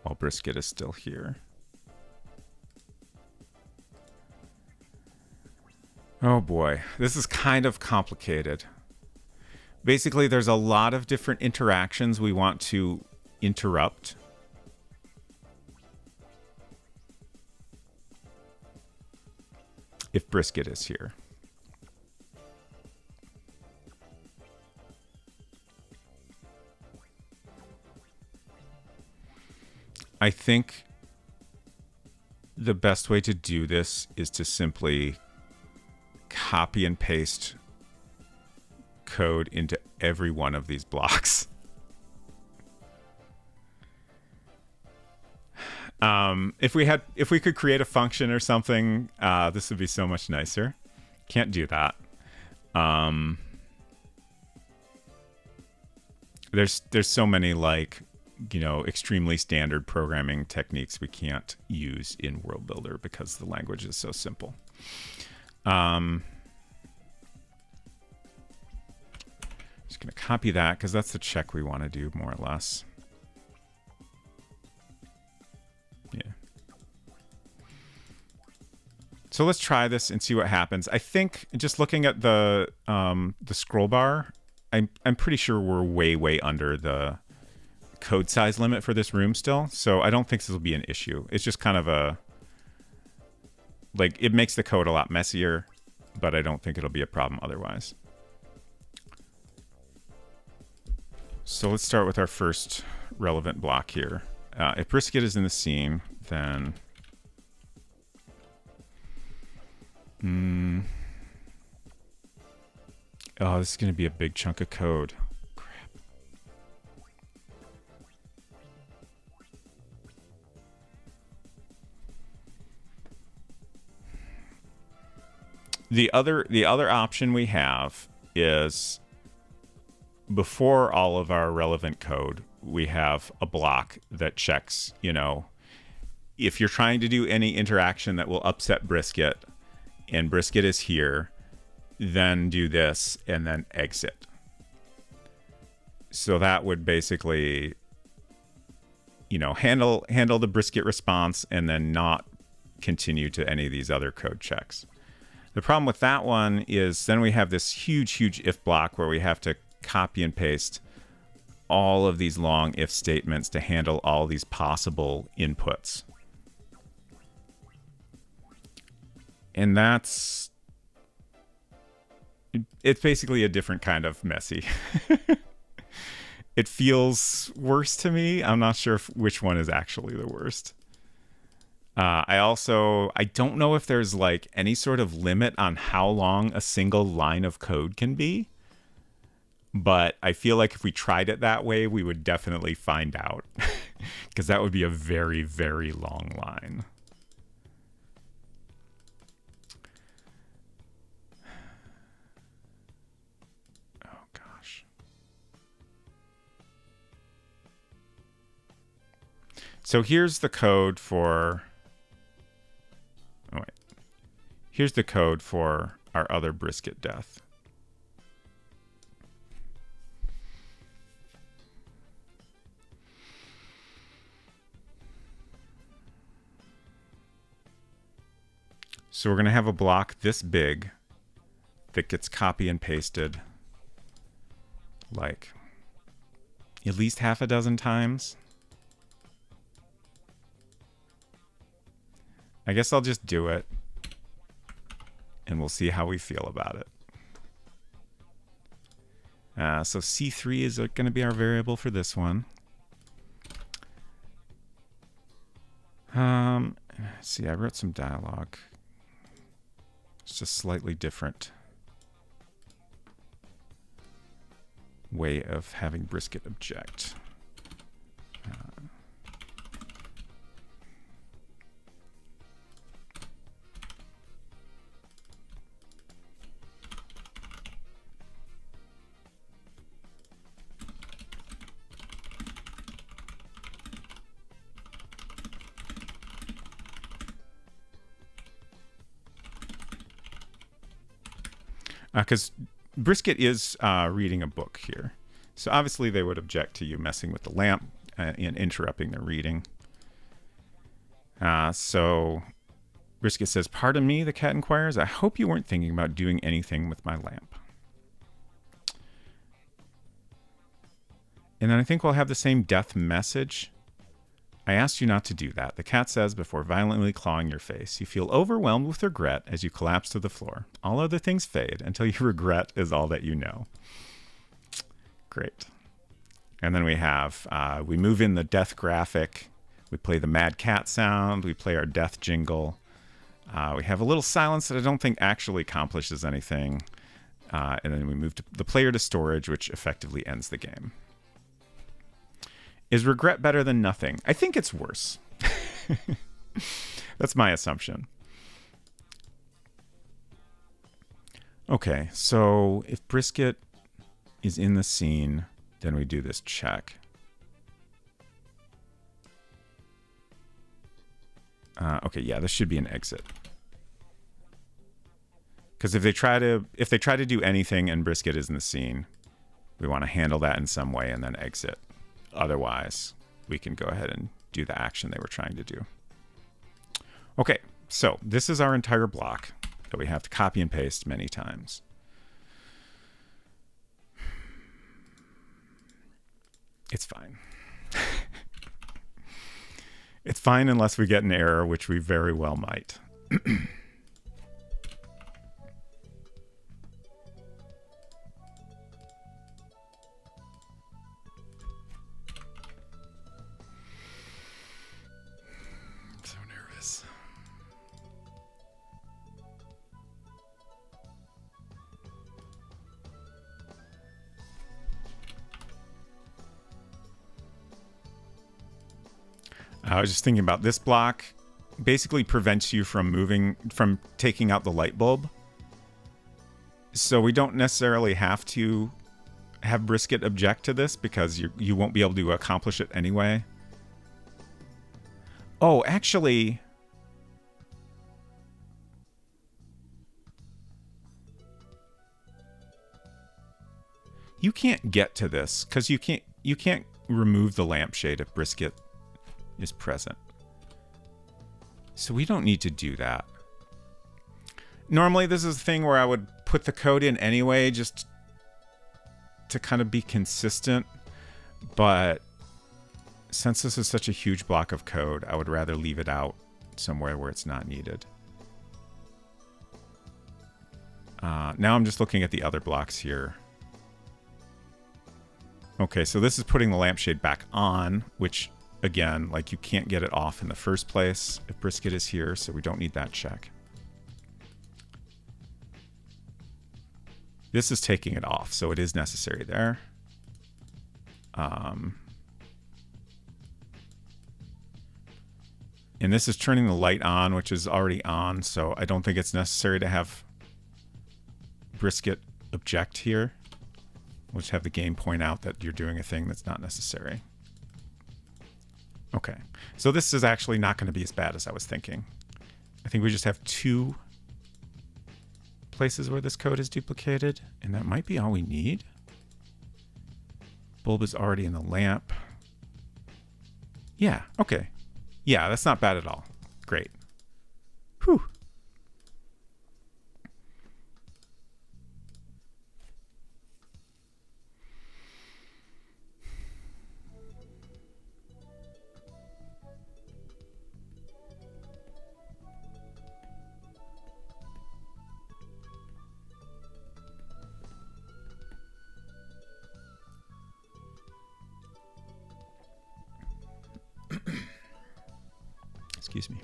while Brisket is still here. Oh boy, this is kind of complicated. Basically, there's a lot of different interactions we want to interrupt. If Brisket is here. I think the best way to do this is to simply copy and paste code into every one of these blocks. If we could create a function or something, this would be so much nicer. Can't do that. There's so many, like, extremely standard programming techniques we can't use in World Builder because the language is so simple. Just going to copy that because that's the check we want to do, more or less. Yeah. So let's try this and see what happens. I think just looking at the scroll bar, I'm pretty sure we're way under the code size limit for this room still. So I don't think this will be an issue. It's just kind of it makes the code a lot messier, but I don't think it'll be a problem otherwise. So let's start with our first relevant block here. If Brisket is in the scene, then oh, this is going to be a big chunk of code. Crap. The other option we have is, before all of our relevant code, we have a block that checks, if you're trying to do any interaction that will upset Brisket and Brisket is here, then do this and then exit. So that would basically, handle the Brisket response and then not continue to any of these other code checks. The problem with that one is then we have this huge if block where we have to copy and paste all of these long if statements to handle all these possible inputs. And it's basically a different kind of messy. It feels worse to me. I'm not sure which one is actually the worst. I don't know if there's like any sort of limit on how long a single line of code can be. But I feel like if we tried it that way, we would definitely find out. Because that would be a very, very long line. Oh, gosh. So here's the code for... Oh, wait. Here's the code for our other Brisket death. So we're going to have a block this big that gets copy and pasted like at least half a dozen times. I guess I'll just do it and we'll see how we feel about it. So C3 is going to be our variable for this one. Let's see, I wrote some dialogue. It's just slightly different way of having Brisket object. Because Brisket is reading a book here. So obviously they would object to you messing with the lamp and interrupting their reading. So Brisket says, "Pardon me," the cat inquires. "I hope you weren't thinking about doing anything with my lamp." And then I think we'll have the same death message. "I asked you not to do that," the cat says before violently clawing your face. "You feel overwhelmed with regret as you collapse to the floor. All other things fade until your regret is all that you know." Great. And then we have, we move in the death graphic. We play the mad cat sound. We play our death jingle. We have a little silence that I don't think actually accomplishes anything. And then we move the player to storage, which effectively ends the game. Is regret better than nothing? I think it's worse. That's my assumption. Okay, so if Brisket is in the scene, then we do this check. Okay, yeah, this should be an exit. Because if they try to do anything and Brisket is in the scene, we want to handle that in some way and then exit. Otherwise, we can go ahead and do the action they were trying to do. Okay, so this is our entire block that we have to copy and paste many times. It's fine. It's fine unless we get an error, which we very well might. I was just thinking about this block basically prevents you from taking out the light bulb. So we don't necessarily have to have Brisket object to this because you won't be able to accomplish it anyway. Oh, actually, you can't get to this because you can't remove the lampshade if Brisket is present. So we don't need to do that. Normally this is a thing where I would put the code in anyway just to kind of be consistent, but since this is such a huge block of code, I would rather leave it out somewhere where it's not needed. Now I'm just looking at the other blocks here. Okay, so this is putting the lampshade back on, which again, like you can't get it off in the first place if Brisket is here, so we don't need that check. This is taking it off, so it is necessary there. And this is turning the light on, which is already on, so I don't think it's necessary to have Brisket object here. We'll just have the game point out that you're doing a thing that's not necessary. Okay, so this is actually not going to be as bad as I was thinking. I think we just have 2 places where this code is duplicated, and that might be all we need. Bulb is already in the lamp. Yeah, okay. Yeah, that's not bad at all. Great. Whew. Excuse me.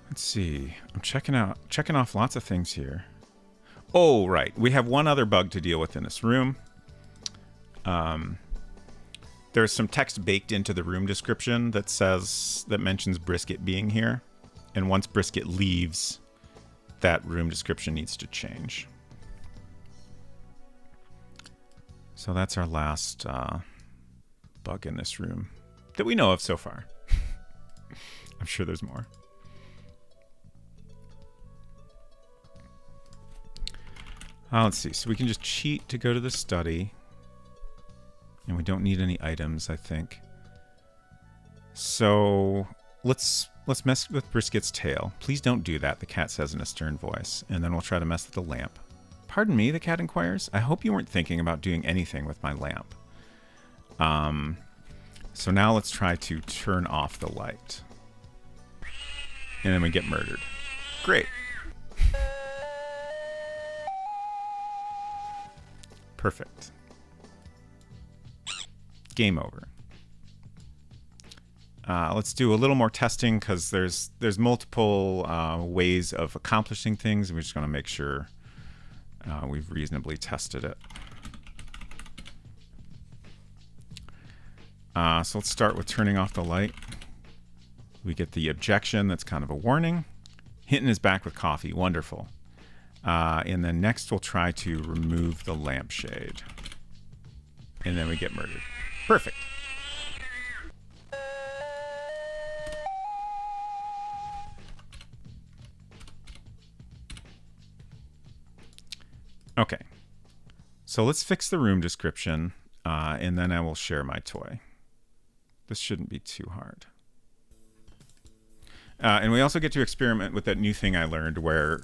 Let's see. I'm checking off lots of things here. Oh, right. We have one other bug to deal with in this room. There's some text baked into the room description that mentions Brisket being here. And once Brisket leaves, that room description needs to change. So that's our last bug in this room that we know of so far. I'm sure there's more. Let's see. So we can just cheat to go to the study. And we don't need any items, I think. So let's mess with Brisket's tail. Please don't do that, the cat says in a stern voice. And then we'll try to mess with the lamp. Pardon me, the cat inquires. I hope you weren't thinking about doing anything with my lamp. So now let's try to turn off the light. And then we get murdered. Great. Perfect. Game over. Let's do a little more testing because there's multiple ways of accomplishing things. We're just going to make sure we've reasonably tested it. So let's start with turning off the light. We get the objection. That's kind of a warning. Hinton is back with coffee. Wonderful. And then next we'll try to remove the lampshade. And then we get murdered. Perfect. Okay. So let's fix the room description, and then I will share my toy. This shouldn't be too hard. And we also get to experiment with that new thing I learned where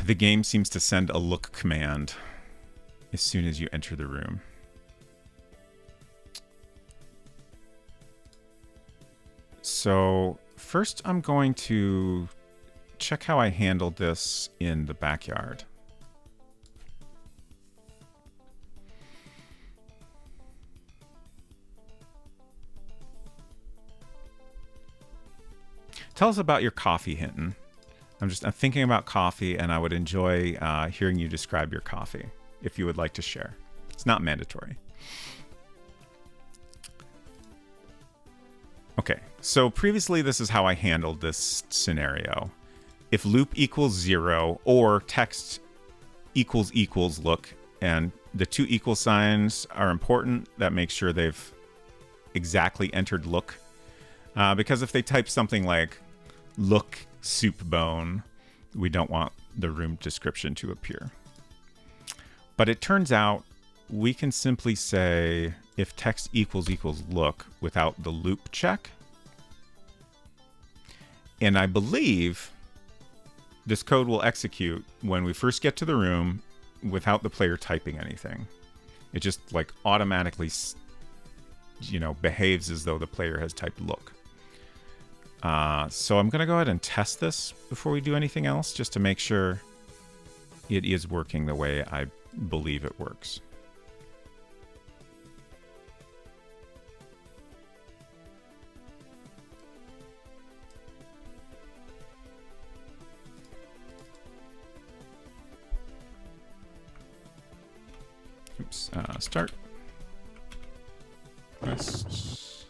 the game seems to send a look command as soon as you enter the room. So first I'm going to check how I handled this in the backyard. Tell us about your coffee, Hinton. I'm thinking about coffee, and I would enjoy hearing you describe your coffee, if you would like to share. It's not mandatory. Okay, so previously this is how I handled this scenario. If loop equals 0 or text equals look, and the two equal signs are important, that makes sure they've exactly entered look. Because if they type something like look soup bone, we don't want the room description to appear. But it turns out we can simply say if text equals look without the loop check. And I believe this code will execute when we first get to the room without the player typing anything. It just like automatically, behaves as though the player has typed look. So I'm going to go ahead and test this before we do anything else, just to make sure it is working the way I believe it works. Oops, start. Rest.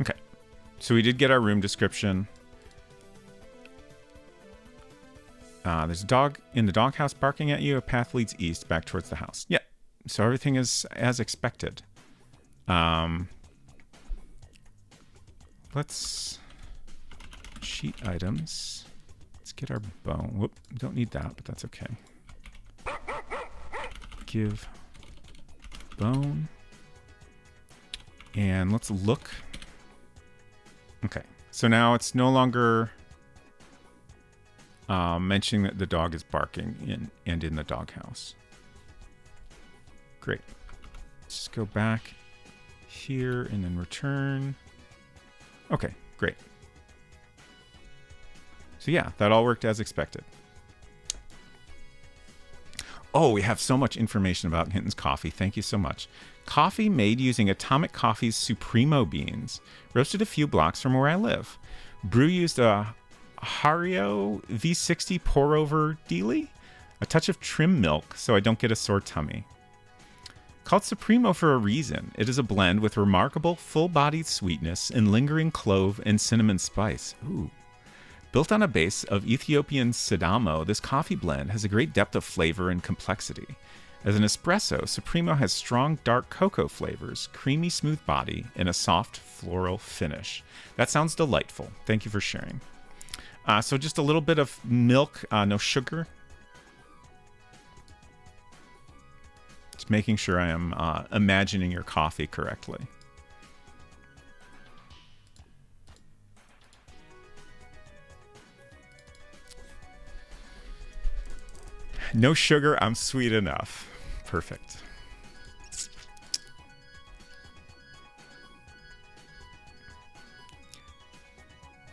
Okay, so we did get our room description. There's a dog in the doghouse barking at you. A path leads east back towards the house. Yeah, so everything is as expected. Let's cheat items. Let's get our bone. Whoop, don't need that, but that's okay. Give bone. And let's look. Okay, so now it's no longer mentioning that the dog is barking in the doghouse. Great. Let's just go back here and then return. Okay, great. So yeah, that all worked as expected. Oh, we have so much information about Hinton's coffee. Thank you so much. Coffee made using Atomic Coffee's Supremo beans, roasted a few blocks from where I live. Brew used a Hario V60 pour-over dealie, a touch of trim milk so I don't get a sore tummy. Called Supremo for a reason. It is a blend with remarkable full-bodied sweetness and lingering clove and cinnamon spice. Ooh. Built on a base of Ethiopian Sidamo, this coffee blend has a great depth of flavor and complexity. As an espresso, Supremo has strong dark cocoa flavors, creamy smooth body, and a soft floral finish. That sounds delightful. Thank you for sharing. So just a little bit of milk, no sugar. Just making sure I am imagining your coffee correctly. No sugar, I'm sweet enough. Perfect.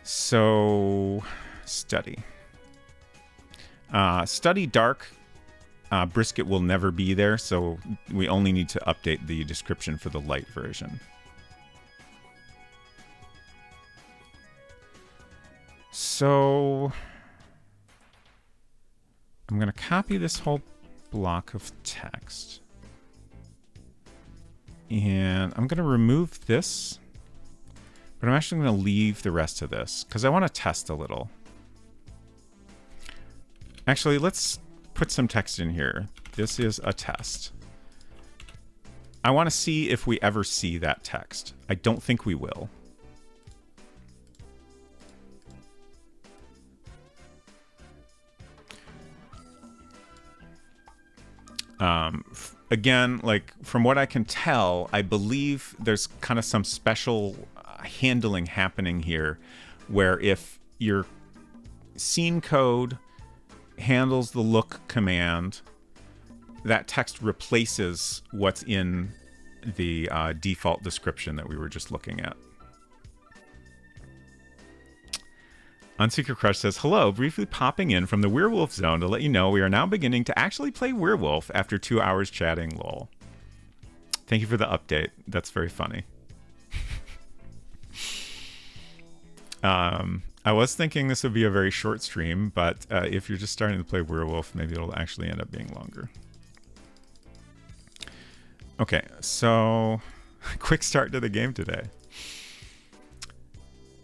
So, study. Study dark. Brisket will never be there, so we only need to update the description for the light version. So, I'm going to copy this whole block of text. And I'm going to remove this. But I'm actually going to leave the rest of this because I want to test a little. Actually, let's put some text in here. This is a test. I want to see if we ever see that text. I don't think we will. Again, like from what I can tell, I believe there's kind of some special handling happening here where if your scene code handles the look command, that text replaces what's in the default description that we were just looking at. Unseeker Crush says, hello, briefly popping in from the Werewolf Zone to let you know we are now beginning to actually play Werewolf after 2 hours chatting, lol. Thank you for the update. That's very funny. I was thinking this would be a very short stream, but if you're just starting to play Werewolf, maybe it'll actually end up being longer. Okay, so quick start to the game today.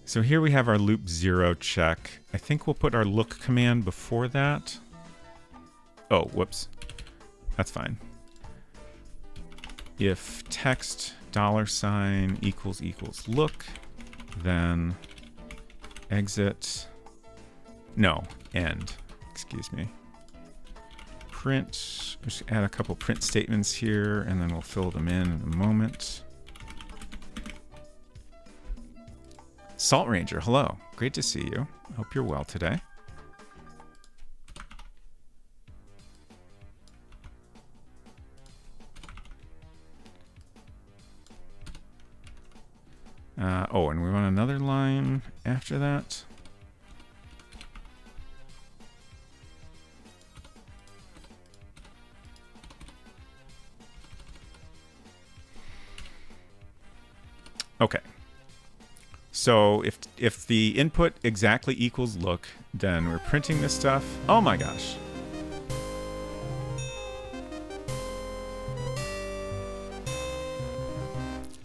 So here we have our loop 0 check. I think we'll put our look command before that. Oh, whoops. That's fine. If text $ equals look, then exit, no, end, excuse me. Print, just add a couple print statements here, and then we'll fill them in a moment. Salt Ranger, hello. Great to see you. Hope you're well today. Oh, and we want another line after that. Okay. So if the input exactly equals look, then we're printing this stuff. Oh my gosh.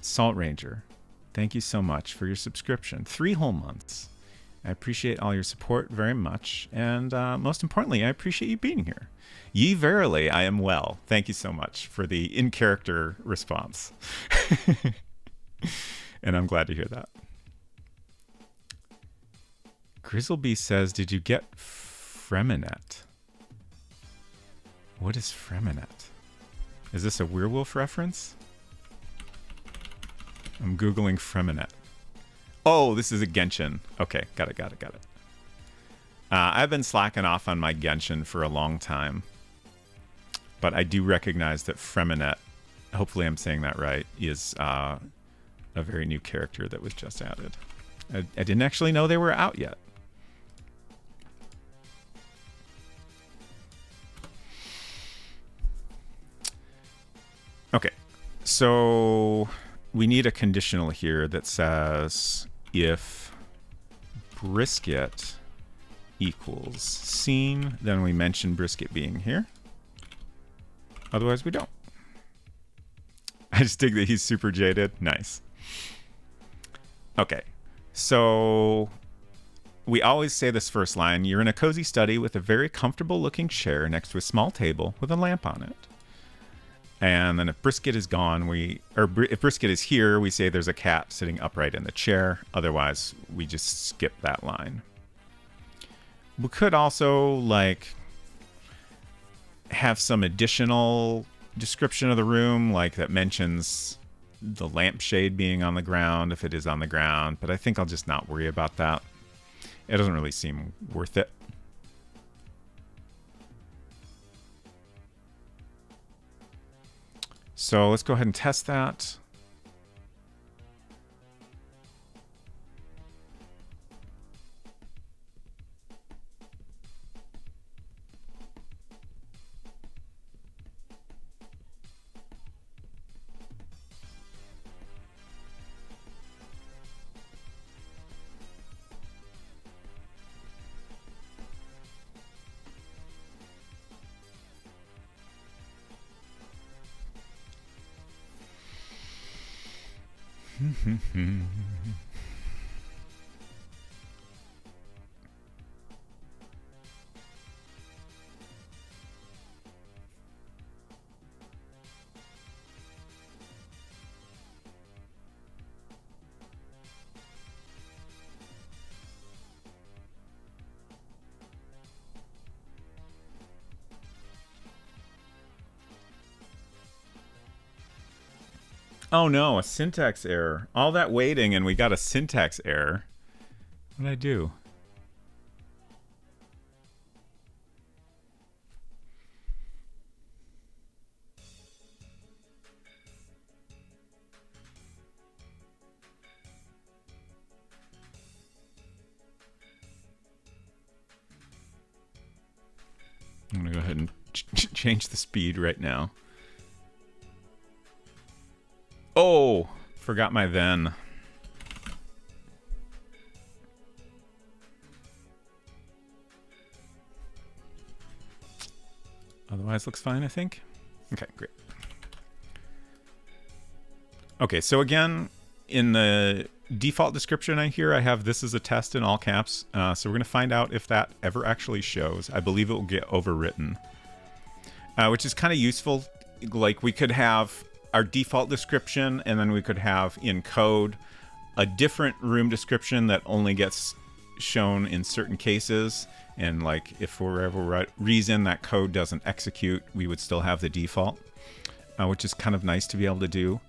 Salt Ranger, thank you so much for your subscription. 3 whole months. I appreciate all your support very much. And most importantly, I appreciate you being here. Ye verily, I am well. Thank you so much for the in-character response. And I'm glad to hear that. Grizzleby says, did you get Freminet? What is Freminet? Is this a werewolf reference? I'm Googling Freminet. Oh, this is a Genshin. Okay, got it. I've been slacking off on my Genshin for a long time. But I do recognize that Freminet, hopefully I'm saying that right, is a very new character that was just added. I didn't actually know they were out yet. Okay, so we need a conditional here that says if brisket equals scene, then we mention brisket being here. Otherwise, we don't. I just dig that he's super jaded. Nice. Okay, so we always say this first line. You're in a cozy study with a very comfortable looking chair next to a small table with a lamp on it. And then if Brisket is gone, if Brisket is here, we say there's a cat sitting upright in the chair. Otherwise, we just skip that line. We could also like have some additional description of the room, like that mentions the lampshade being on the ground if it is on the ground, but I think I'll just not worry about that. It doesn't really seem worth it. So let's go ahead and test that. Oh no, a syntax error. All that waiting and we got a syntax error. What did I do? I'm going to go ahead and change the speed right now. Oh, forgot my then. Otherwise looks fine, I think. Okay, great. Okay, so again, in the default description I have this is a test in all caps. So we're going to find out if that ever actually shows. I believe it will get overwritten, which is kind of useful. Like we could have our default description, and then we could have in code a different room description that only gets shown in certain cases. And like if for whatever reason that code doesn't execute, we would still have the default, which is kind of nice to be able to do.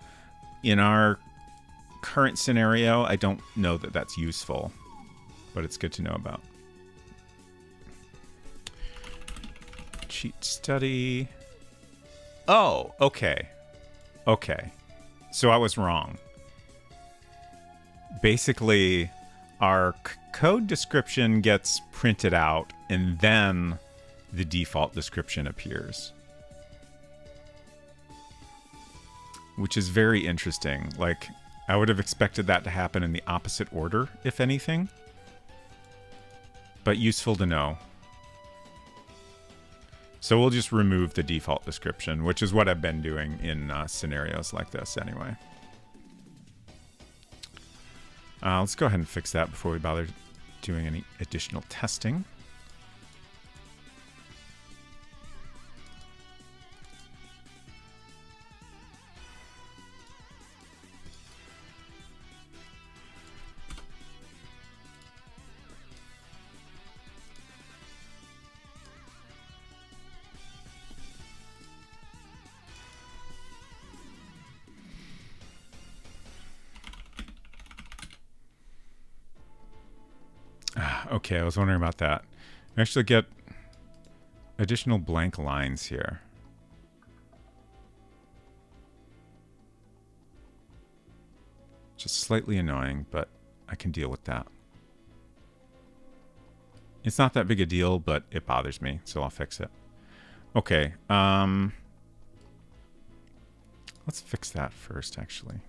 In our current scenario, I don't know that that's useful, but it's good to know about. Cheat study. Oh, okay. Okay. So I was wrong. Basically, our code description gets printed out and then the default description appears, which is very interesting. Like, I would have expected that to happen in the opposite order, if anything, but useful to know. So we'll just remove the default description, which is what I've been doing in scenarios like this anyway. Let's go ahead and fix that before we bother doing any additional testing. Okay, I was wondering about that. We actually get additional blank lines here. Just slightly annoying, but I can deal with that. It's not that big a deal, but it bothers me, so I'll fix it. Okay, let's fix that first, actually.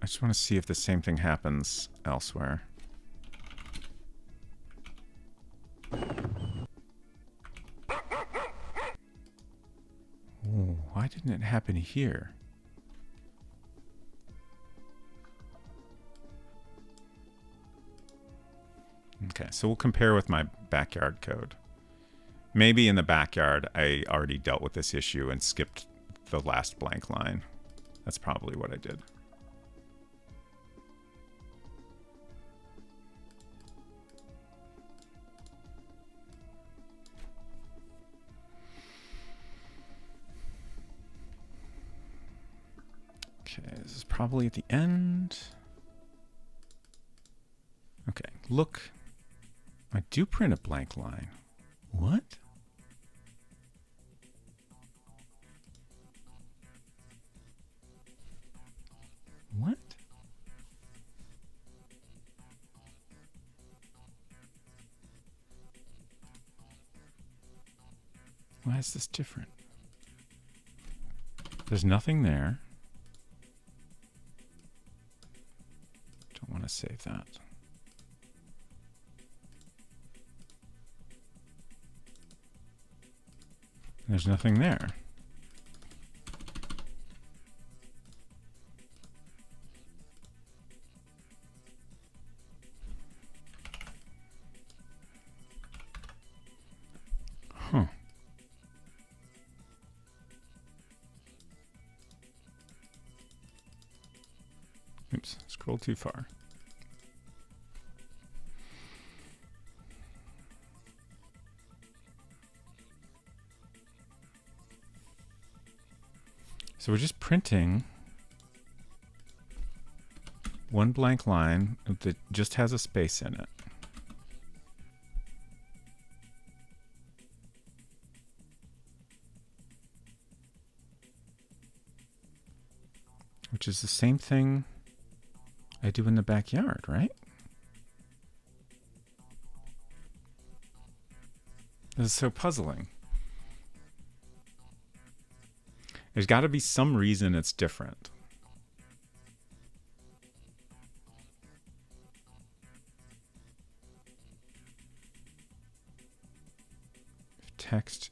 I just want to see if the same thing happens elsewhere. Oh, why didn't it happen here? Okay, so we'll compare with my backyard code. Maybe in the backyard, I already dealt with this issue and skipped the last blank line. That's probably what I did. Okay, this is probably at the end. Okay, look. I do print a blank line. What? What? Why is this different? There's nothing there. Don't want to save that. There's nothing there. Huh. Oops, scroll too far. So we're just printing one blank line that just has a space in it. Which is the same thing I do in the backyard, right? This is so puzzling. There's got to be some reason it's different. If text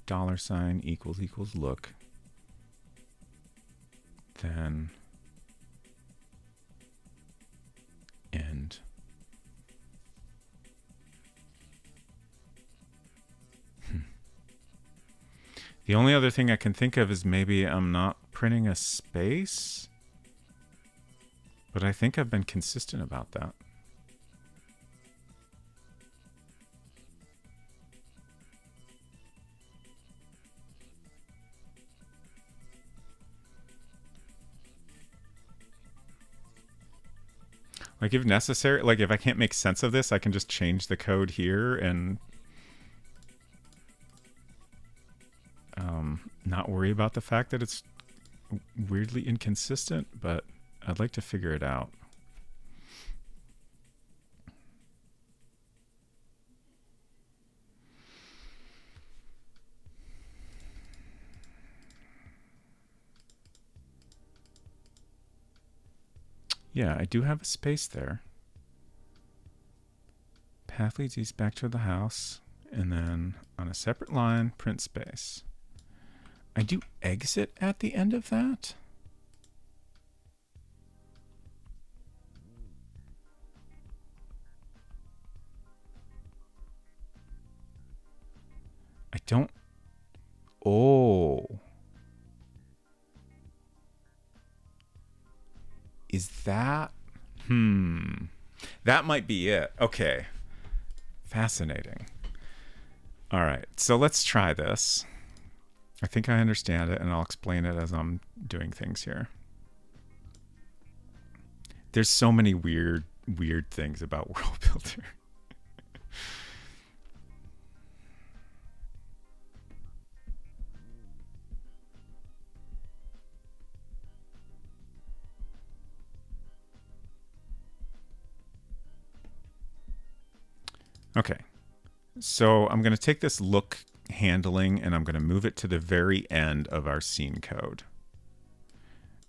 $$ equals look, then end. The only other thing I can think of is maybe I'm not printing a space, but I think I've been consistent about that. Like if necessary, like if I can't make sense of this, I can just change the code here and not worry about the fact that it's weirdly inconsistent, but I'd like to figure it out. Yeah, I do have a space there. Path leads east back to the house, and then on a separate line, print space. I do exit at the end of that. I don't. Oh. Is that? That might be it. Okay. Fascinating. All right. So let's try this. I think I understand it, and I'll explain it as I'm doing things here. There's so many weird things about World Builder. Okay, so I'm going to take this look handling and I'm going to move it to the very end of our scene code.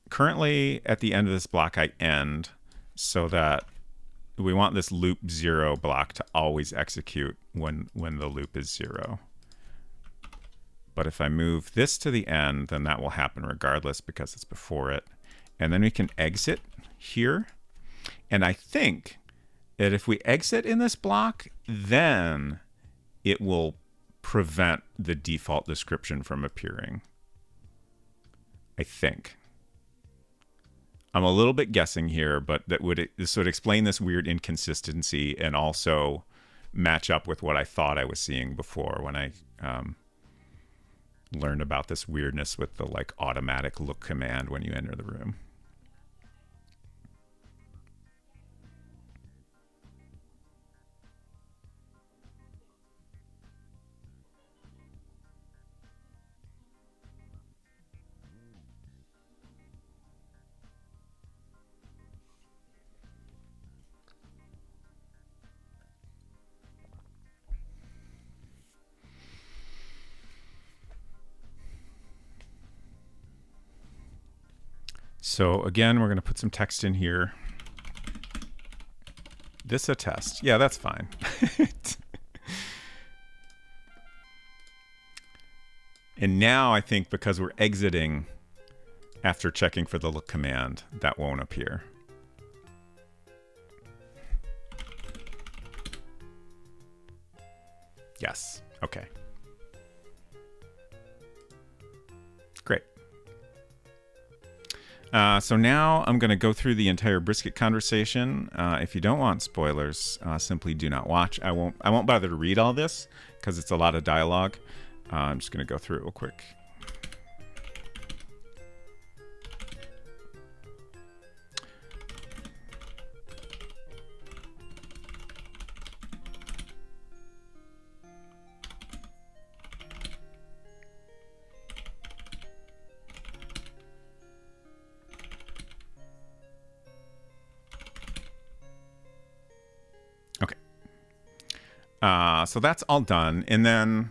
Currently, at the end of this block, I end so that we want this loop 0 block to always execute when the loop is 0. But if I move this to the end, then that will happen regardless because it's before it. And then we can exit here. And I think that if we exit in this block, then it will prevent the default description from appearing. I think. I'm a little bit guessing here, but this would explain this weird inconsistency and also match up with what I thought I was seeing before when I learned about this weirdness with the like automatic look command when you enter the room. So again, we're going to put some text in here. This a test. Yeah, that's fine. And now I think because we're exiting after checking for the look command, that won't appear. Yes. Okay. Great. So now I'm going to go through the entire brisket conversation. If you don't want spoilers, simply do not watch. I won't bother to read all this because it's a lot of dialogue. I'm just going to go through it real quick. So that's all done. And then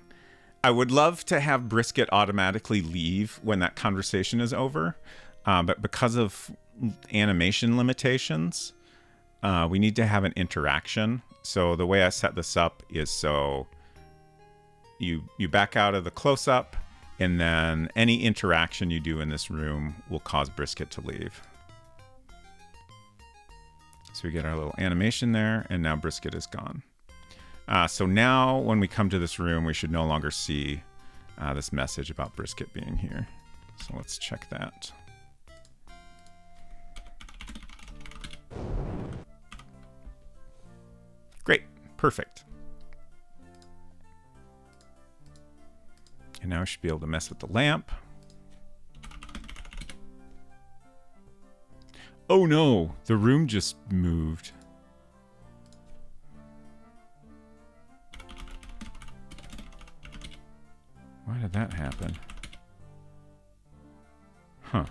I would love to have brisket automatically leave when that conversation is over. But because of animation limitations, we need to have an interaction. So the way I set this up is so you back out of the close-up, and then any interaction you do in this room will cause brisket to leave. So we get our little animation there, and now brisket is gone. So now when we come to this room, we should no longer see this message about brisket being here. So let's check that. Great. Perfect. And now we should be able to mess with the lamp. Oh no, the room just moved. Why did that happen? Huh.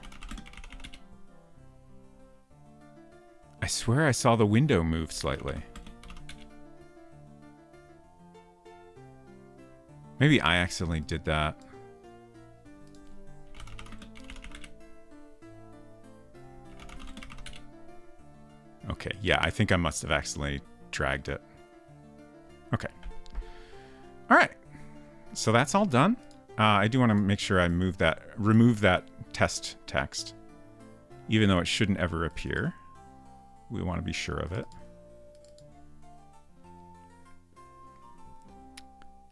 I swear I saw the window move slightly. Maybe I accidentally did that. Okay, yeah, I think I must have accidentally dragged it. Okay. All right. So that's all done. I do want to make sure I remove that test text, even though it shouldn't ever appear. We want to be sure of it.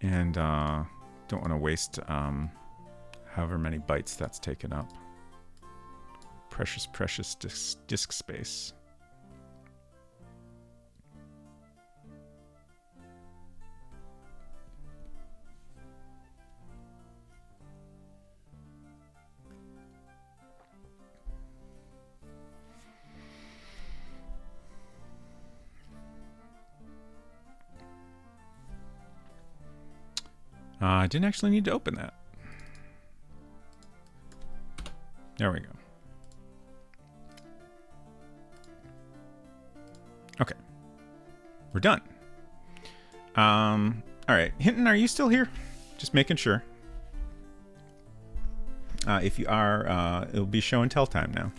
And don't want to waste however many bytes that's taken up. Precious, precious disk space. I didn't actually need to open that. There we go. Okay. We're done. All right. Hinton, are you still here? Just making sure. If you are, it'll be show and tell time now.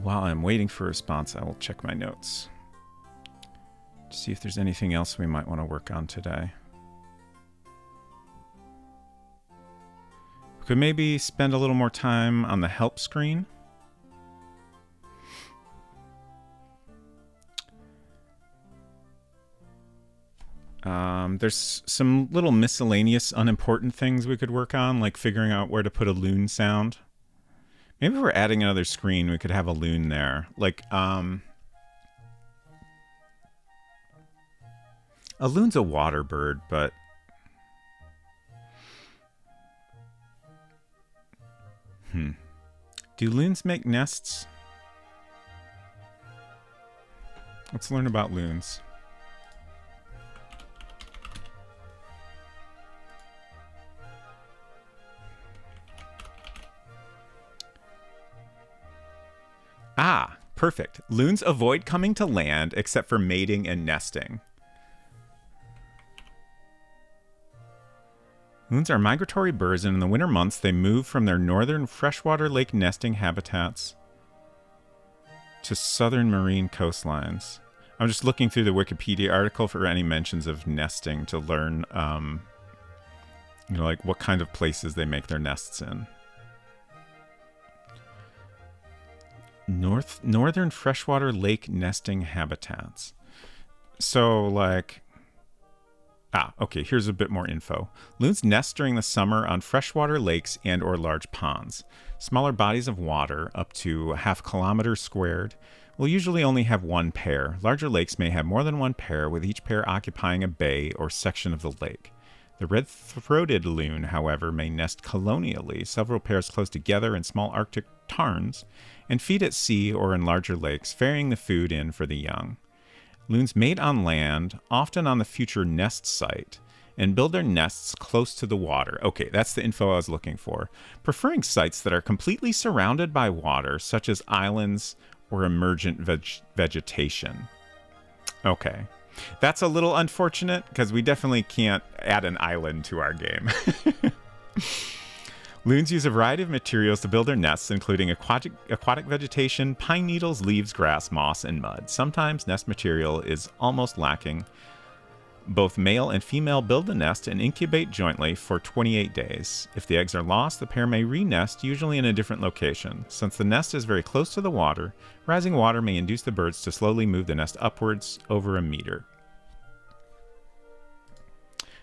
While I'm waiting for a response, I will check my notes to see if there's anything else we might want to work on today. Could maybe spend a little more time on the help screen. There's some little miscellaneous unimportant things we could work on, like figuring out where to put a loon sound. Maybe if we're adding another screen, we could have a loon there. Like, a loon's a water bird, but... Do loons make nests? Let's learn about loons. Ah, perfect. Loons avoid coming to land except for mating and nesting. Loons are migratory birds, and in the winter months, they move from their northern freshwater lake nesting habitats to southern marine coastlines. I'm just looking through the Wikipedia article for any mentions of nesting to learn, like what kind of places they make their nests in. Northern freshwater lake nesting habitats. So, like... okay, here's a bit more info. Loons nest during the summer on freshwater lakes and or large ponds. Smaller bodies of water, up to ½ kilometer squared, will usually only have one pair. Larger lakes may have more than one pair, with each pair occupying a bay or section of the lake. The red-throated loon, however, may nest colonially, several pairs close together in small Arctic tarns, and feed at sea or in larger lakes, ferrying the food in for the young. Loons mate on land, often on the future nest site, and build their nests close to the water. Okay, that's the info I was looking for. Preferring sites that are completely surrounded by water, such as islands or emergent vegetation. Okay. That's a little unfortunate, because we definitely can't add an island to our game. Loons use a variety of materials to build their nests, including aquatic vegetation, pine needles, leaves, grass, moss, and mud. Sometimes nest material is almost lacking. Both male and female build the nest and incubate jointly for 28 days. If the eggs are lost, the pair may re-nest, usually in a different location. Since the nest is very close to the water, rising water may induce the birds to slowly move the nest upwards over a meter.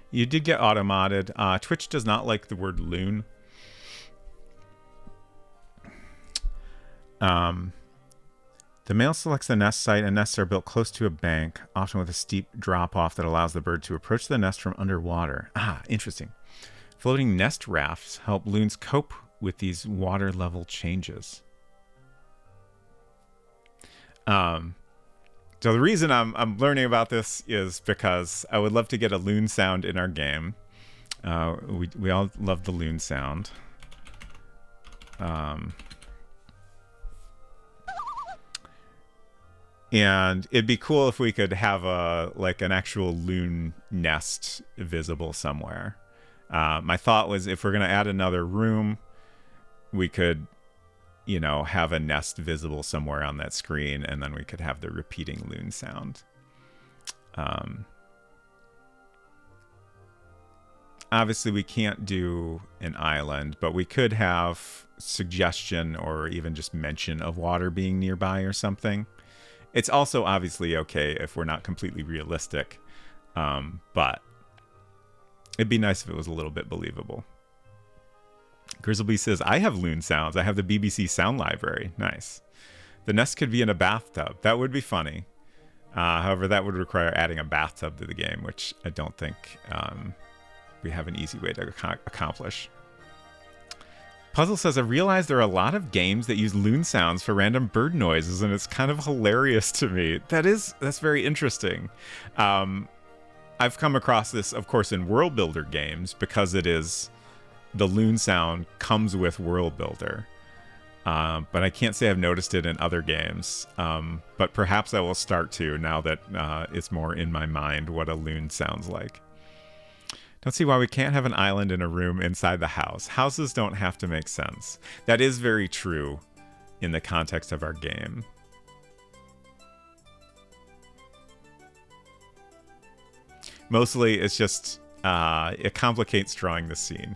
You did get auto-modded. Twitch does not like the word loon. The male selects the nest site, and nests are built close to a bank, often with a steep drop-off that allows the bird to approach the nest from underwater. Interesting. Floating nest rafts help loons cope with these water level changes. So the reason I'm learning about this is because I would love to get a loon sound in our game. We all love the loon sound. And it'd be cool if we could have an actual loon nest visible somewhere. My thought was, if we're going to add another room, we could, have a nest visible somewhere on that screen, and then we could have the repeating loon sound. Obviously, we can't do an island, but we could have suggestion or even just mention of water being nearby or something. It's also obviously okay if we're not completely realistic, but it'd be nice if it was a little bit believable. Grizzleby says, I have loon sounds. I have the BBC sound library. Nice. The nest could be in a bathtub. That would be funny. However, that would require adding a bathtub to the game, which I don't think we have an easy way to accomplish. Puzzle says, I realized there are a lot of games that use loon sounds for random bird noises, and it's kind of hilarious to me. That's very interesting. I've come across this, of course, in World Builder games, because the loon sound comes with World Builder. But I can't say I've noticed it in other games. But perhaps I will start to, now that it's more in my mind what a loon sounds like. Don't see why we can't have an island in a room inside the house. Houses don't have to make sense. That is very true in the context of our game. Mostly, it's just, it complicates drawing the scene.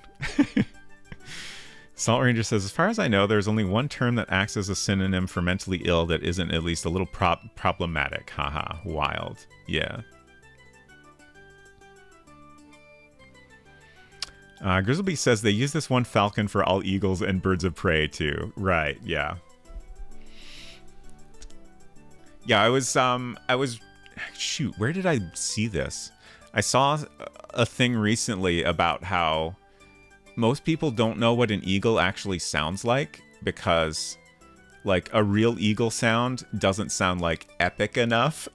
Salt Ranger says, as far as I know, there's only one term that acts as a synonym for mentally ill that isn't at least a little problematic. Haha, wild. Yeah. Grizzleby says they use this one falcon for all eagles and birds of prey too. Right, yeah. Yeah, I was, shoot, where did I see this? I saw a thing recently about how most people don't know what an eagle actually sounds like because, like, a real eagle sound doesn't sound, like, epic enough.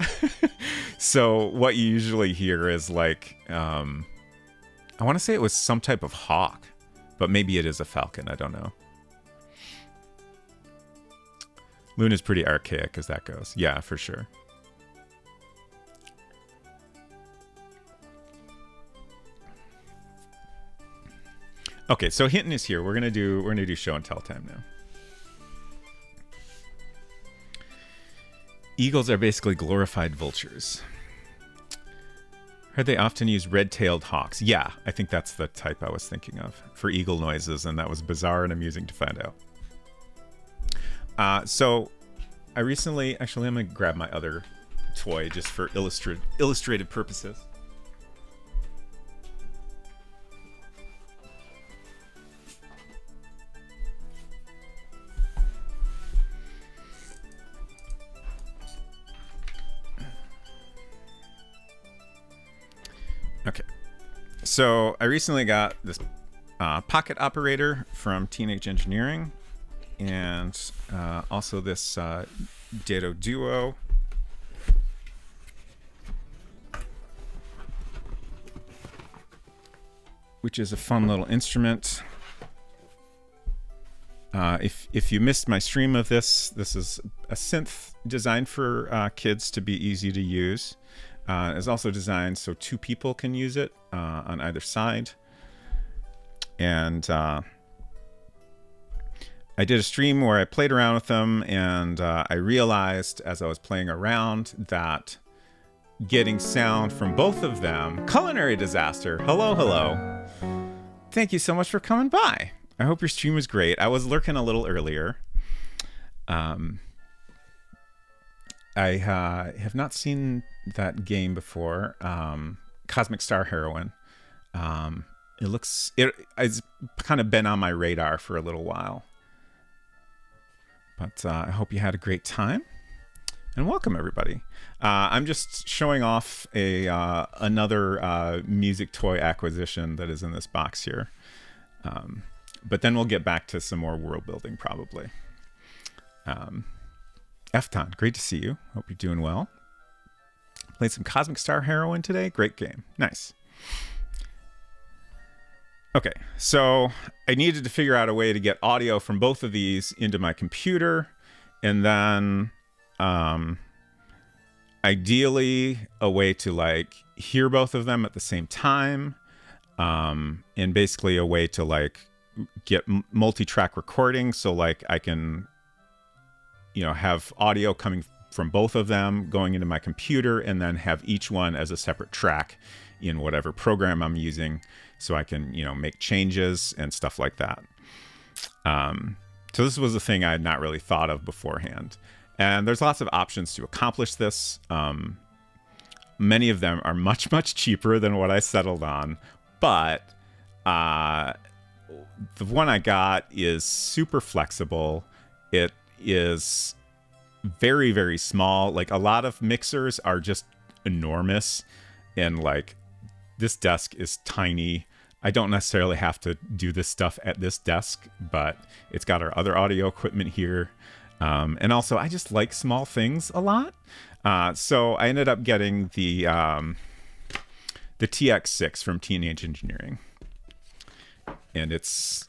So what you usually hear is, like, I want to say it was some type of hawk, but maybe it is a falcon. I don't know. Luna's pretty archaic as that goes. Yeah, for sure. Okay, so Hinton is here. We're gonna do show and tell time now. Eagles are basically glorified vultures. Heard they often use red-tailed hawks. Yeah, I think that's the type I was thinking of for eagle noises, and that was bizarre and amusing to find out. So I recently, actually, I'm gonna grab my other toy just for illustrative purposes. Okay, so I recently got this pocket operator from Teenage Engineering, and also this Dado Duo. Which is a fun little instrument. If you missed my stream of this is a synth designed for kids to be easy to use. It's also designed so two people can use it on either side. And I did a stream where I played around with them, and I realized as I was playing around that getting sound from both of them, culinary disaster. Hello, hello. Thank you so much for coming by. I hope your stream was great. I was lurking a little earlier. I have not seen that game before. Cosmic Star Heroine. It's kind of been on my radar for a little while. But I hope you had a great time. And welcome, everybody. I'm just showing off another music toy acquisition that is in this box here. But then we'll get back to some more world building, probably. Efton, great to see you. Hope you're doing well. Played some Cosmic Star Heroine today. Great game. Nice. Okay, so I needed to figure out a way to get audio from both of these into my computer, and then ideally a way to like hear both of them at the same time, and basically a way to like get multi-track recording, so like I can, you know, have audio coming from both of them going into my computer, and then have each one as a separate track in whatever program I'm using, so I can, you know, make changes and stuff like that. So this was a thing I had not really thought of beforehand. And there's lots of options to accomplish this. Many of them are much, much cheaper than what I settled on. But the one I got is super flexible. It is very, very small. Like, a lot of mixers are just enormous. And, like, this desk is tiny. I don't necessarily have to do this stuff at this desk, but it's got our other audio equipment here. And also, I just like small things a lot. So I ended up getting the TX6 from Teenage Engineering. And it's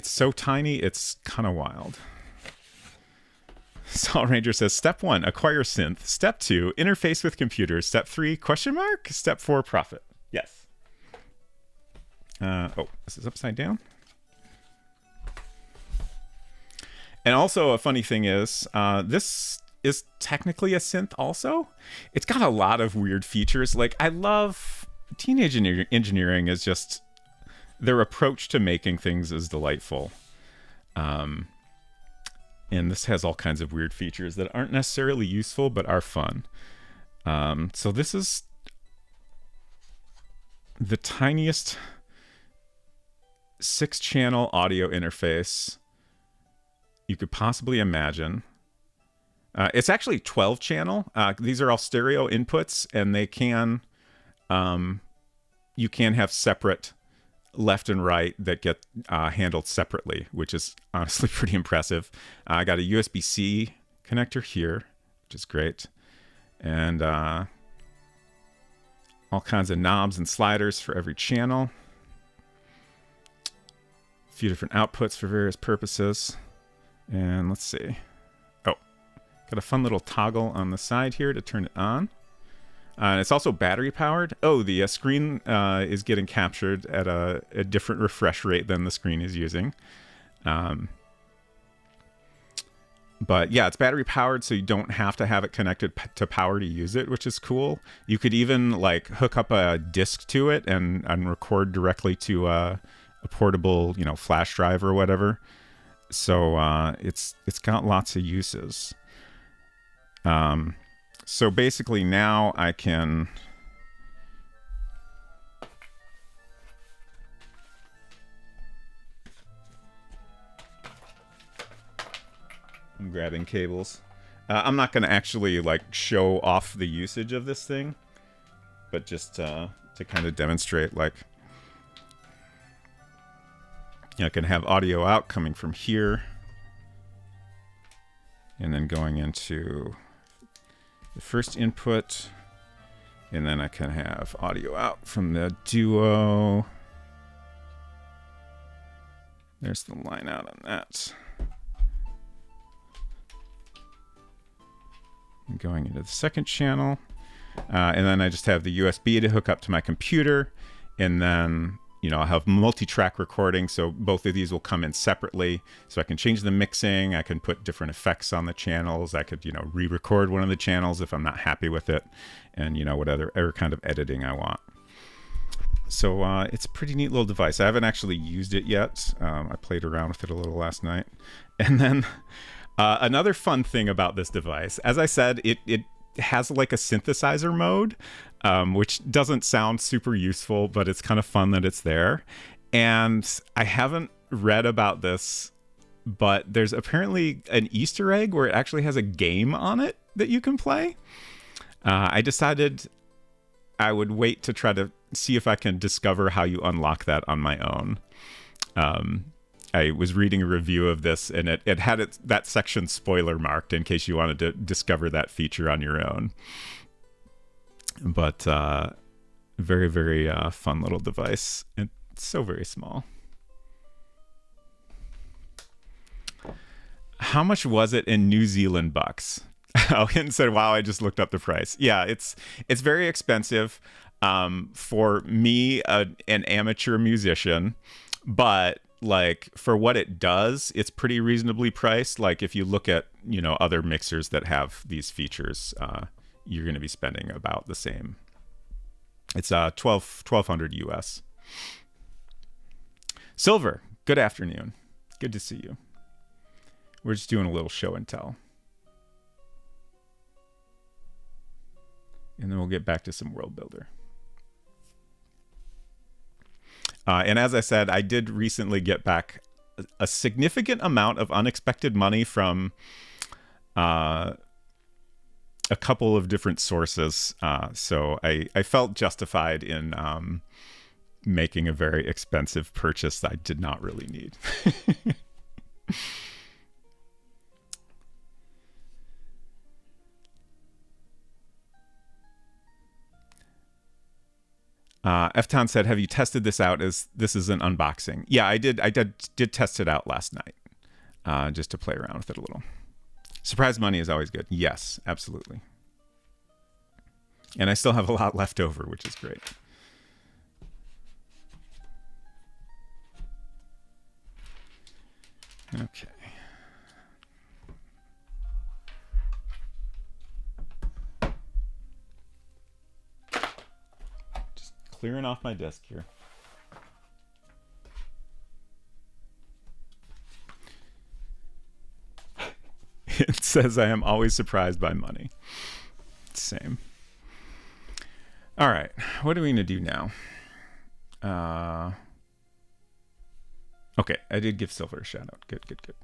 so tiny, it's kind of wild. Salt Ranger says, Step 1, acquire synth. Step 2, interface with computers. Step 3, question mark? Step 4, profit. Yes. Oh, this is upside down. And also a funny thing is, this is technically a synth also. It's got a lot of weird features. Like, I love Teenage Engineering is just, their approach to making things is delightful. And this has all kinds of weird features that aren't necessarily useful, but are fun. So this is the tiniest 6-channel audio interface you could possibly imagine. It's actually 12-channel. These are all stereo inputs, and they can, you can have separate left and right that get handled separately, which is honestly pretty impressive. I got a USB-C connector here, which is great. And all kinds of knobs and sliders for every channel. A few different outputs for various purposes. And let's see. Oh, got a fun little toggle on the side here to turn it on. It's also battery powered. Oh, the screen is getting captured at a different refresh rate than the screen is using. But yeah, it's battery powered, so you don't have to have it connected to power to use it, which is cool. You could even like hook up a disc to it and record directly to a portable, flash drive or whatever. So it's got lots of uses. So basically now I can I'm grabbing cables. I'm not going to actually like show off the usage of this thing, but just to kind of demonstrate, like, I can have audio out coming from here and then going into the first input, and then I can have audio out from the Duo. There's the line out on that. I'm going into the second channel, and then I just have the USB to hook up to my computer, and then I'll have multi-track recording, so both of these will come in separately, so I can change the mixing, I can put different effects on the channels, I could re-record one of the channels if I'm not happy with it, and whatever kind of editing I want. So it's a pretty neat little device. I haven't actually used it yet. I played around with it a little last night. And then another fun thing about this device, as I said, it has like a synthesizer mode, which doesn't sound super useful, but it's kind of fun that it's there. And I haven't read about this, but there's apparently an Easter egg where it actually has a game on it that you can play. I decided I would wait to try to see if I can discover how you unlock that on my own. I was reading a review of this, and it had that section spoiler marked in case you wanted to discover that feature on your own. But very, very fun little device. And it's so very small. How much was it in New Zealand bucks? Oh, Hinton said, wow, I just looked up the price. Yeah, it's very expensive for me, an amateur musician, but like for what it does, it's pretty reasonably priced. Like if you look at other mixers that have these features, you're going to be spending about the same. It's $1,200 US. Silver, good afternoon. Good to see you. We're just doing a little show and tell, and then we'll get back to some World Builder. And as I said, I did recently get back a significant amount of unexpected money from a couple of different sources. So I felt justified in making a very expensive purchase that I did not really need. F-Town said, have you tested this out? As this is an unboxing. Yeah, I did test it out last night, just to play around with it a little. Surprise money is always good. Yes, absolutely. And I still have a lot left over, which is great. Okay. Clearing off my desk here. says, I am always surprised by money. Same. All right. What are we going to do now? Okay. I did give Silver a shout out. Good, good, good.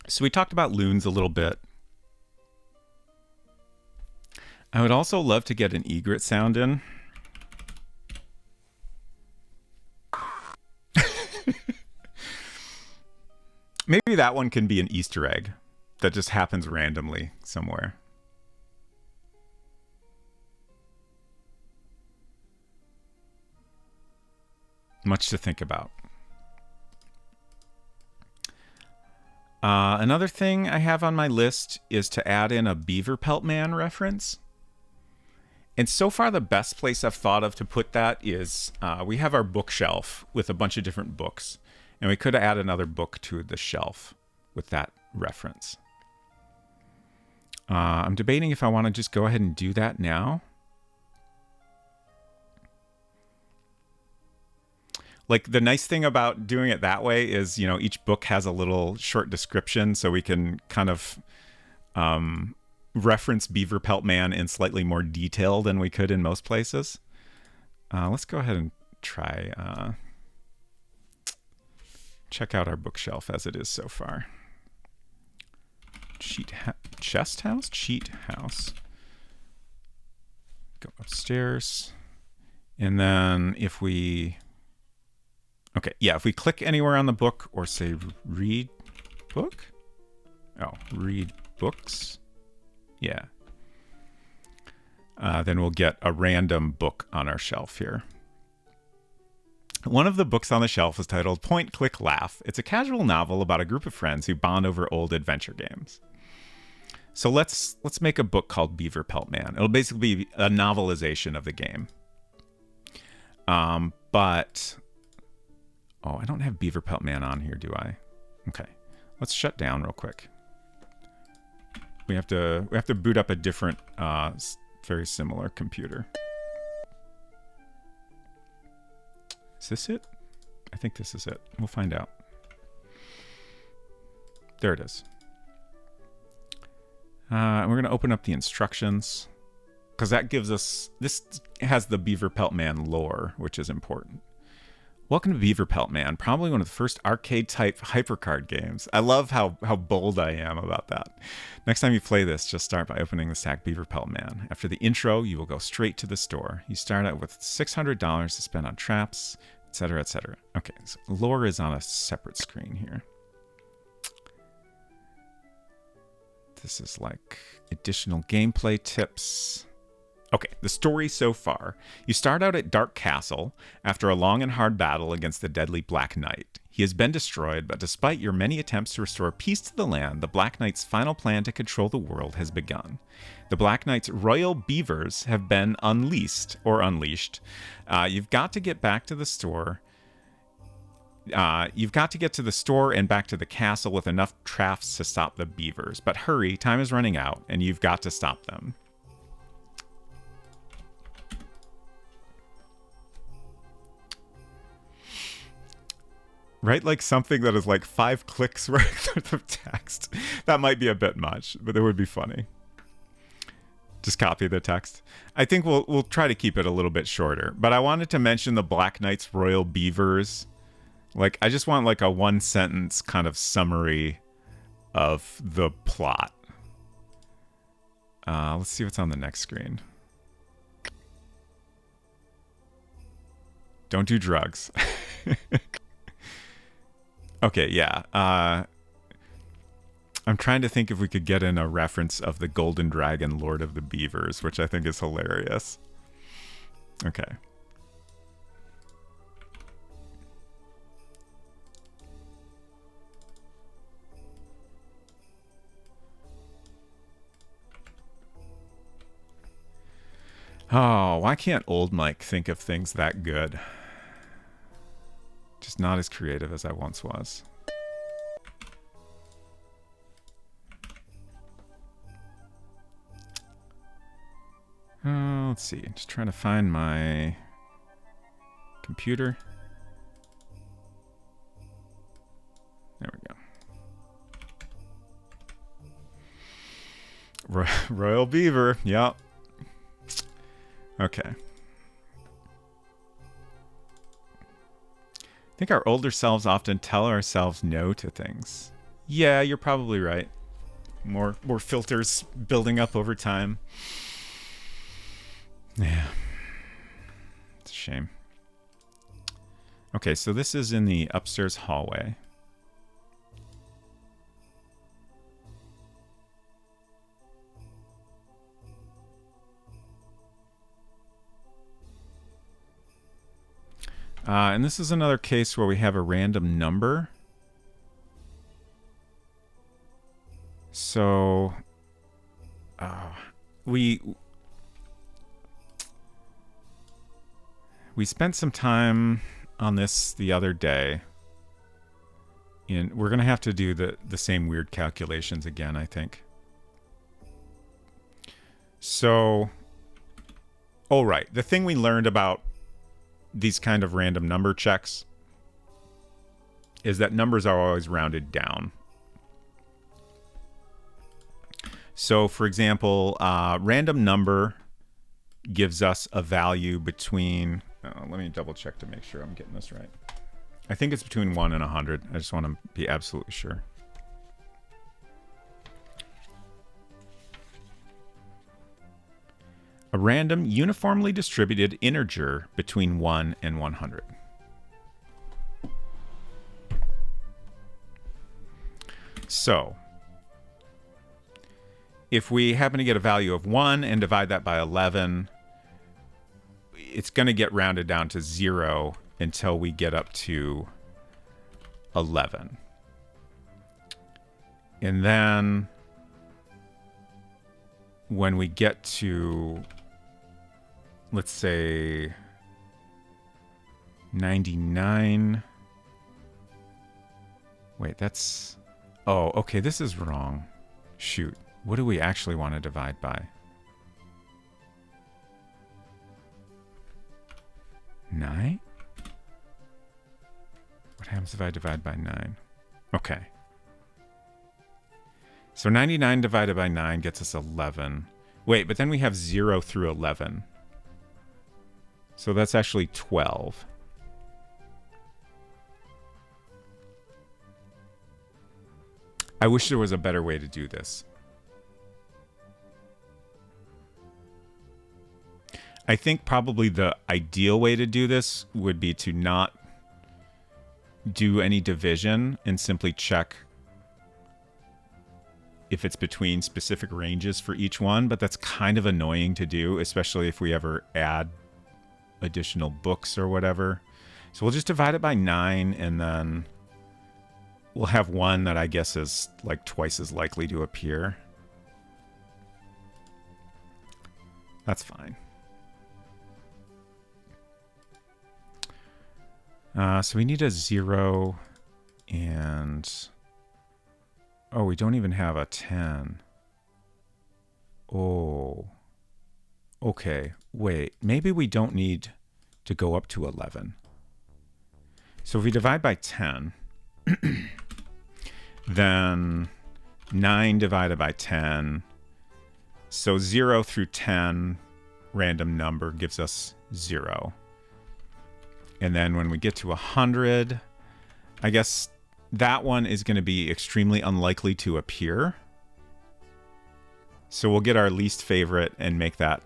So we talked about loons a little bit. I would also love to get an egret sound in. Maybe that one can be an Easter egg that just happens randomly somewhere. Much to think about. Another thing I have on my list is to add in a Beaver Pelt Man reference. And so far, the best place I've thought of to put that is we have our bookshelf with a bunch of different books. And we could add another book to the shelf with that reference. I'm debating if I want to just go ahead and do that now. Like, the nice thing about doing it that way is, you know, each book has a little short description, so we can kind of reference Beaver Pelt Man in slightly more detail than we could in most places. Let's go ahead and try... check out our bookshelf as it is so far. Chest house? Cheat house. Go upstairs. And then if we... Okay, yeah, if we click anywhere on the book or say read book? Oh, read books? Yeah. Then we'll get a random book on our shelf here. One of the books on the shelf is titled Point, Click, Laugh. It's a casual novel about a group of friends who bond over old adventure games. So let's make a book called Beaver Pelt Man. It'll basically be a novelization of the game. But... Oh, I don't have Beaver Pelt Man on here, do I? Okay. Let's shut down real quick. We have to boot up a different, very similar computer. Is this it? I think this is it. We'll find out. There it is. We're going to open up the instructions because that gives us... This has the Beaver Pelt Man lore, which is important. Welcome to Beaver Pelt Man, probably one of the first arcade-type HyperCard games. I love how bold I am about that. Next time you play this, just start by opening the stack Beaver Pelt Man. After the intro, you will go straight to the store. You start out with $600 to spend on traps, etc., etc. Okay, so lore is on a separate screen here. This is like additional gameplay tips. Okay, the story so far. You start out at Dark Castle after a long and hard battle against the deadly Black Knight. He has been destroyed, but despite your many attempts to restore peace to the land, the Black Knight's final plan to control the world has begun. The Black Knight's royal beavers have been unleashed. You've got to get back to the store. You've got to get to the store and back to the castle with enough traps to stop the beavers. But hurry, time is running out, and you've got to stop them. Write like something that is like 5 clicks worth of text. That might be a bit much, but it would be funny. Just copy the text. I think we'll try to keep it a little bit shorter. But I wanted to mention the Black Knight's royal beavers. Like, I just want like a 1-sentence kind of summary of the plot. Let's see what's on the next screen. Don't do drugs. Okay, yeah. I'm trying to think if we could get in a reference of the Golden Dragon, Lord of the Beavers, which I think is hilarious. Okay. Oh, why can't old Mike think of things that good? Just not as creative as I once was. Let's see. Just trying to find my computer. There we go. Royal Beaver. Yep. Okay. I think our older selves often tell ourselves no to things. Yeah, you're probably right. More filters building up over time. Yeah. It's a shame. Okay, so this is in the upstairs hallway. And this is another case where we have a random number. So we spent some time on this the other day. And we're going to have to do the same weird calculations again, I think. So, oh, right. The thing we learned about these kind of random number checks is that numbers are always rounded down. So, for example, random number gives us a value between... let me double check to make sure I'm getting this right. I think it's between 1 and 100. I just want to be absolutely sure. A random, uniformly distributed integer between 1 and 100. So, if we happen to get a value of 1 and divide that by 11, it's going to get rounded down to 0 until we get up to 11. And then when we get to, let's say, 99. Wait, that's... Oh, okay, this is wrong. Shoot. What do we actually want to divide by? 9? What happens if I divide by 9? Okay. So 99 divided by 9 gets us 11. Wait, but then we have 0 through 11. So that's actually 12. I wish there was a better way to do this. I think probably the ideal way to do this would be to not do any division and simply check if it's between specific ranges for each one, but that's kind of annoying to do, especially if we ever add additional books or whatever. So we'll just divide it by 9, and then we'll have one that I guess is like twice as likely to appear. That's fine. So we need a 0 and... Oh, we don't even have a 10. Oh. Okay, wait. Maybe we don't need to go up to 11. So if we divide by 10, then 9 divided by 10. So 0 through 10, random number, gives us 0. And then when we get to 100, I guess that one is going to be extremely unlikely to appear. So we'll get our least favorite and make that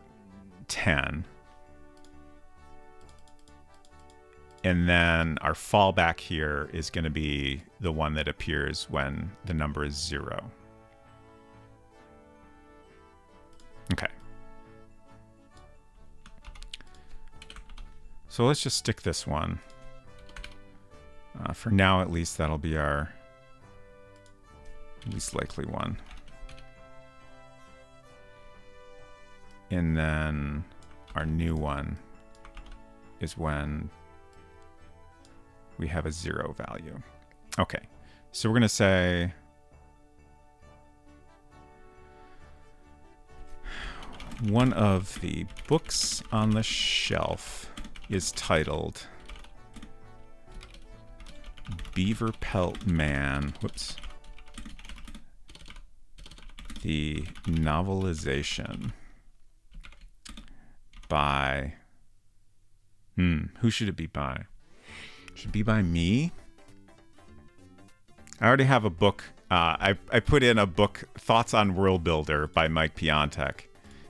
10. And then our fallback here is going to be the one that appears when the number is 0. Okay. So let's just stick this one. For now, at least, that'll be our least likely one. And then our new one is when we have a 0 value. Okay, so we're going to say one of the books on the shelf is titled Beaver Pelt Man. Whoops. The novelization by... who should it be by? Should it be by me? I already have a book. I put in a book, Thoughts on World Builder by Mike Piontek.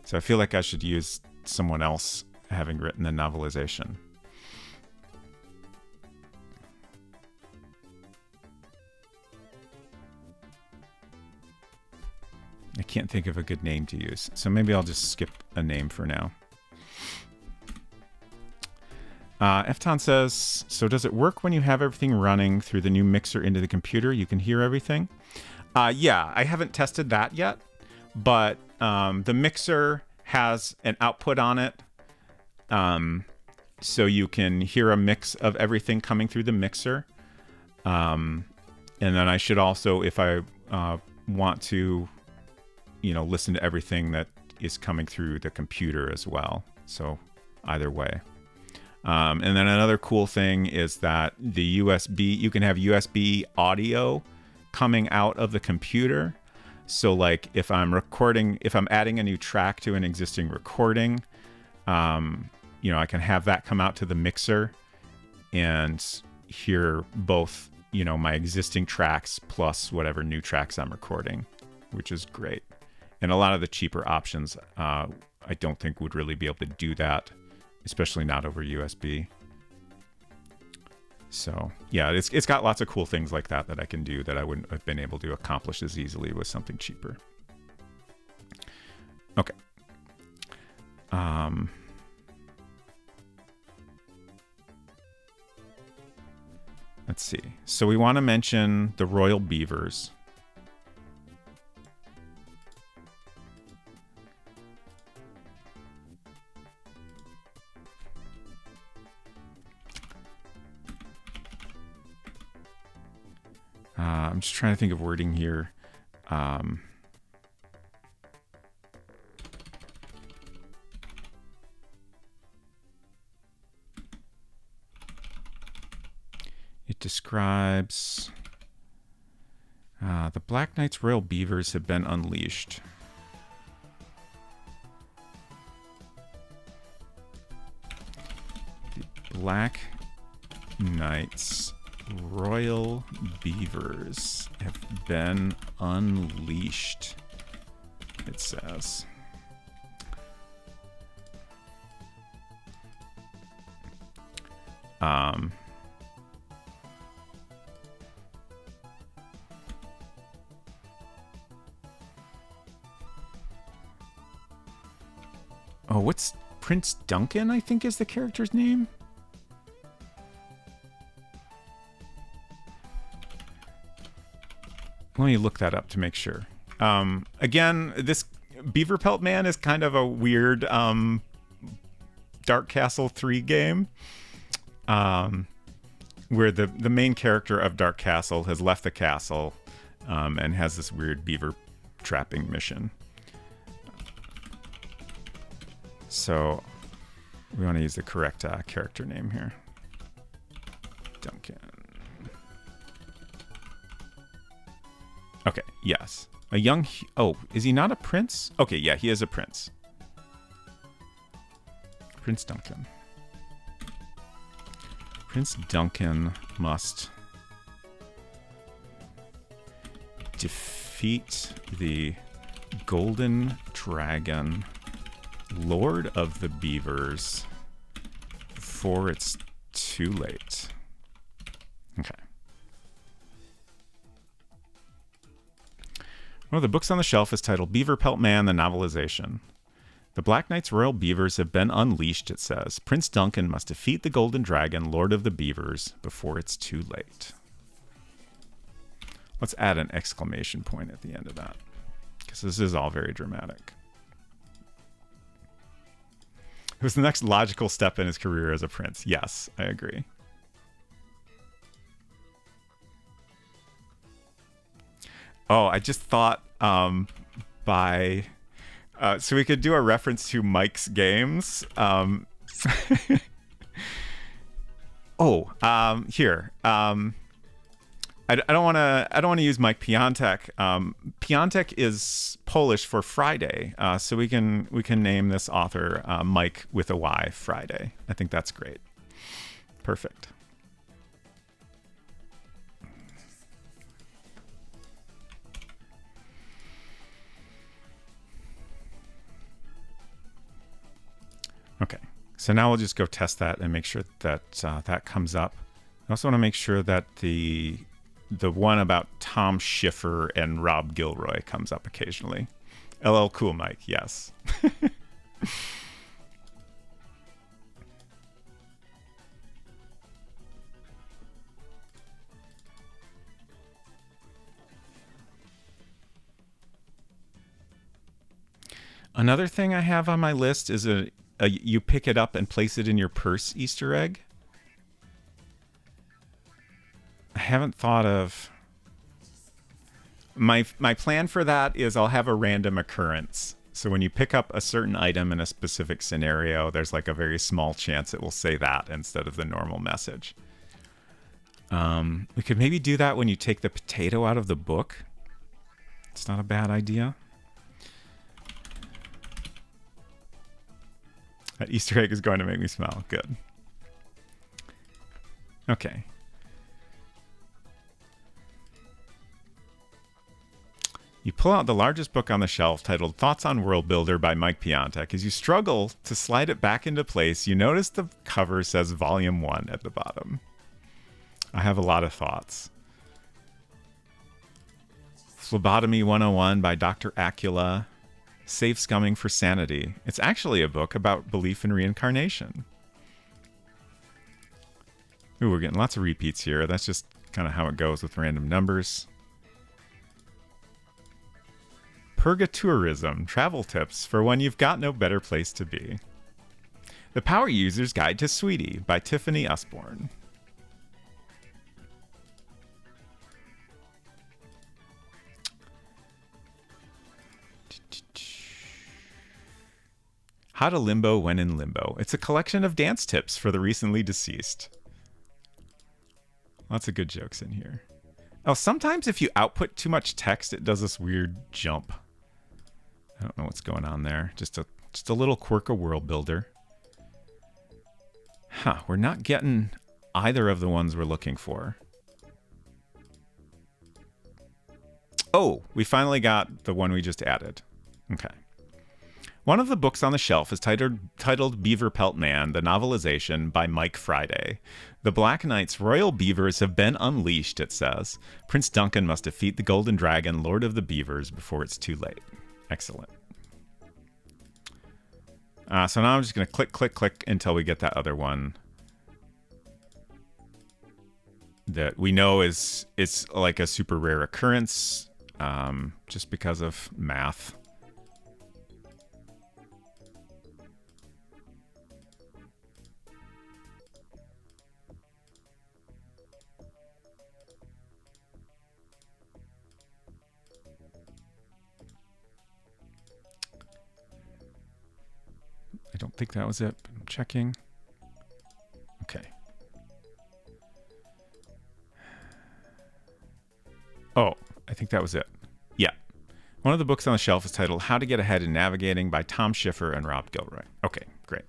So I feel like I should use someone else having written the novelization. I can't think of a good name to use, so maybe I'll just skip a name for now. Efton says, so does it work when you have everything running through the new mixer into the computer? You can hear everything? Yeah, I haven't tested that yet, but the mixer has an output on it, so you can hear a mix of everything coming through the mixer. And then I should also, if I want to, listen to everything that is coming through the computer as well. So either way. And then another cool thing is that the USB, you can have USB audio coming out of the computer. So like if I'm adding a new track to an existing recording, I can have that come out to the mixer and hear both, my existing tracks plus whatever new tracks I'm recording, which is great. And a lot of the cheaper options, I don't think would really be able to do that, especially not over USB. So yeah, it's got lots of cool things like that I can do that I wouldn't have been able to accomplish as easily with something cheaper. Okay. Let's see. So we want to mention the Royal Beavers. I'm just trying to think of wording here. It describes the Black Knight's Royal Beavers have been unleashed. The Black Knight's Royal Beavers have been unleashed, it says. Oh, what's Prince Duncan, I think is the character's name? Let me look that up to make sure. Again, this Beaver Pelt Man is kind of a weird Dark Castle 3 game, where the main character of Dark Castle has left the castle and has this weird beaver trapping mission. So we want to use the correct character name here. Duncan. Okay, yes. A young... Oh, is he not a prince? Okay, yeah, he is a prince. Prince Duncan. Prince Duncan must defeat the Golden Dragon, Lord of the Beavers, before it's too late. Okay. One of the books on the shelf is titled Beaver Pelt Man, the novelization. The Black Knight's Royal Beavers have been unleashed, it says. Prince Duncan must defeat the Golden Dragon, Lord of the Beavers, before it's too late. Let's add an exclamation point at the end of that, because this is all very dramatic. It was the next logical step in his career as a prince. Yes, I agree. Oh, I just thought so we could do a reference to Mike's games. Here. I don't want to. I don't want to use Mike Piątek. Piątek is Polish for Friday, so we can name this author Mike with a Y Friday. I think that's great. Perfect. Okay, so now we'll just go test that and make sure that that comes up. I also want to make sure that the one about Tom Schiffer and Rob Gilroy comes up occasionally. LL Cool Mike, yes. Another thing I have on my list is a you pick it up and place it in your purse Easter egg. I haven't thought of my plan for that is I'll have a random occurrence. So when you pick up a certain item in a specific scenario, there's like a very small chance it will say that instead of the normal message. We could maybe do that when you take the potato out of the book. It's not a bad idea. That Easter egg is going to make me smile. Good. Okay. You pull out the largest book on the shelf titled Thoughts on World Builder by Mike Piątek. As you struggle to slide it back into place, you notice the cover says Volume 1 at the bottom. I have a lot of thoughts. Phlebotomy 101 by Dr. Acula. Safe Scumming for Sanity. It's actually a book about belief in reincarnation. Ooh, we're getting lots of repeats here. That's just kind of how it goes with random numbers. Purgatourism, travel tips for when you've got no better place to be. The Power User's Guide to Sweetie by Tiffany Usborne. How to Limbo When in Limbo. It's a collection of dance tips for the recently deceased. Lots of good jokes in here. Oh, sometimes if you output too much text, it does this weird jump. I don't know what's going on there. Just a little quirk of World Builder. Huh, we're not getting either of the ones we're looking for. Oh, we finally got the one we just added. Okay. One of the books on the shelf is titled Beaver Pelt Man, the novelization by Mike Friday. The Black Knight's royal beavers have been unleashed, it says. Prince Duncan must defeat the Golden Dragon, Lord of the Beavers, before it's too late. Excellent. So now I'm just going to click until we get that other one that we know is like a super rare occurrence, just because of math. I don't think that was it. I'm checking. Okay. Oh, I think that was it. Yeah. One of the books on the shelf is titled How to Get Ahead in Navigating by Tom Schiffer and Rob Gilroy. Okay, great.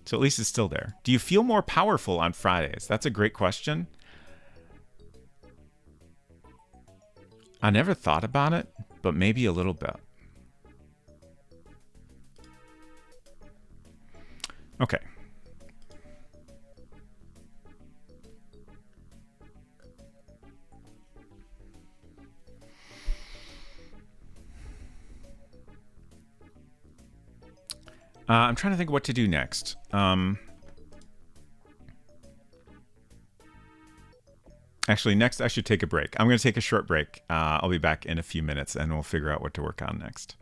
So at least it's still there. Do you feel more powerful on Fridays? That's a great question. I never thought about it, but maybe a little bit. Okay. I'm trying to think what to do next. Actually, next I should take a break. I'm going to take a short break. I'll be back in a few minutes and we'll figure out what to work on next.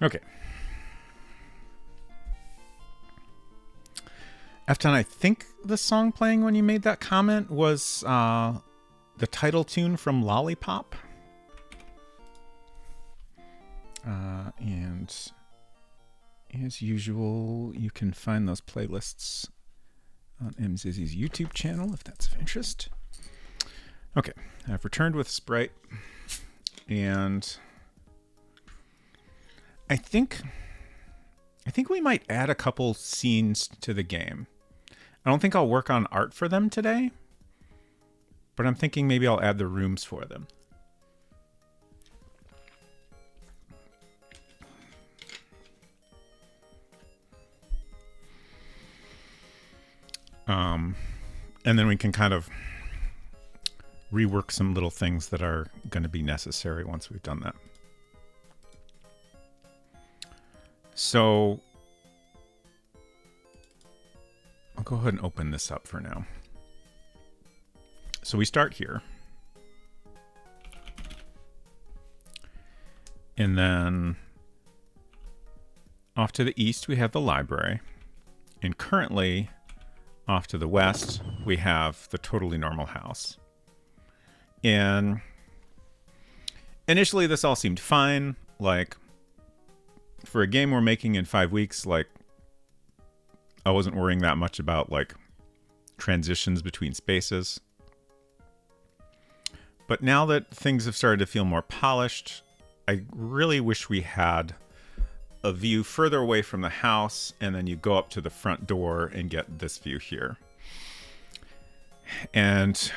Okay. Efton, I think the song playing when you made that comment was the title tune from Lollipop. And as usual, you can find those playlists on MZizzy's YouTube channel if that's of interest. Okay, I've returned with Sprite, and I think we might add a couple scenes to the game. I don't think I'll work on art for them today, but I'm thinking maybe I'll add the rooms for them. And then we can kind of rework some little things that are going to be necessary once we've done that. So I'll go ahead and open this up for now. So we start here. And then off to the east, we have the library. And currently, off to the west, we have the totally normal house. And initially, this all seemed fine. Like, for a game we're making in 5 weeks, like, I wasn't worrying that much about, like, transitions between spaces. But now that things have started to feel more polished, I really wish we had a view further away from the house, and then you go up to the front door and get this view here. And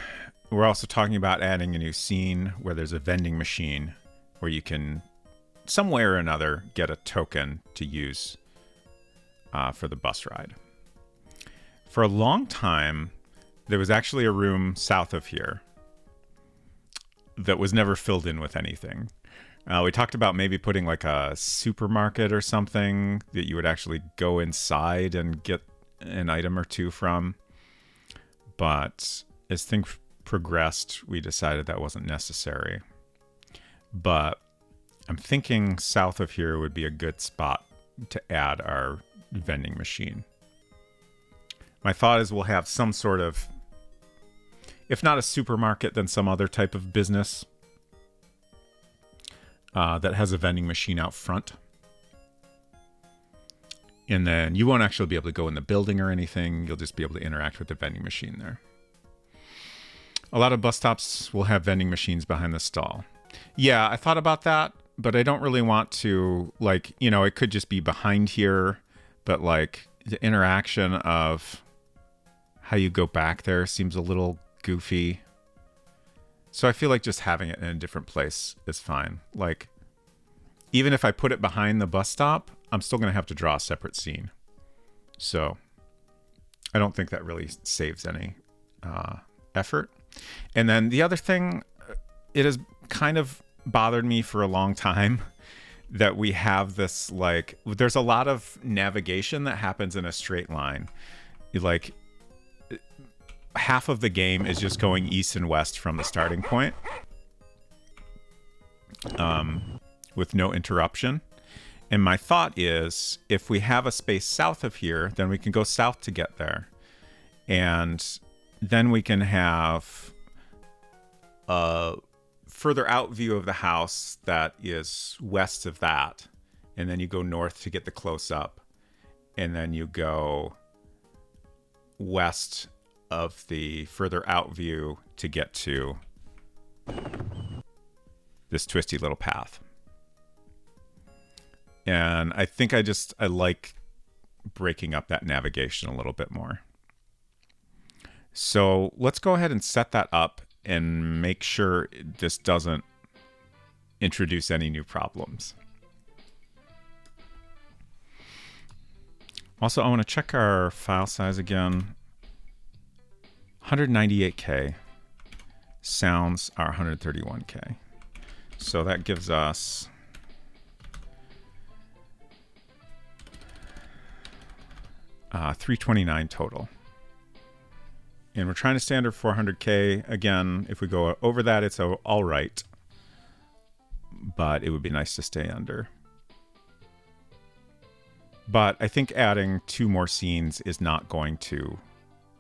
we're also talking about adding a new scene where there's a vending machine where you can, some way or another, get a token to use for the bus ride. For a long time, there was actually a room south of here that was never filled in with anything. We talked about maybe putting like a supermarket or something that you would actually go inside and get an item or two from. But as things progressed, we decided that wasn't necessary. But I'm thinking south of here would be a good spot to add our vending machine. My thought is we'll have some sort of, if not a supermarket, then some other type of business that has a vending machine out front. And then you won't actually be able to go in the building or anything. You'll just be able to interact with the vending machine there. A lot of bus stops will have vending machines behind the stall. Yeah, I thought about that, but I don't really want to, like, you know, it could just be behind here, but like the interaction of how you go back there seems a little goofy. So I feel like just having it in a different place is fine. Like, even if I put it behind the bus stop, I'm still going to have to draw a separate scene. So I don't think that really saves any effort. And then the other thing, it has kind of bothered me for a long time that we have this, like, there's a lot of navigation that happens in a straight line. Like, half of the game is just going east and west from the starting point with no interruption. And my thought is, if we have a space south of here, then we can go south to get there. And then we can have a further out view of the house that is west of that. And then you go north to get the close up. And then you go west of the further out view to get to this twisty little path. And I think I like breaking up that navigation a little bit more. So let's go ahead and set that up and make sure this doesn't introduce any new problems. Also, I want to check our file size again. 198K. Sounds are 131K. So that gives us $329 total. And we're trying to stay under 400K. Again, if we go over that, it's all right. But it would be nice to stay under. But I think adding 2 more scenes is not going to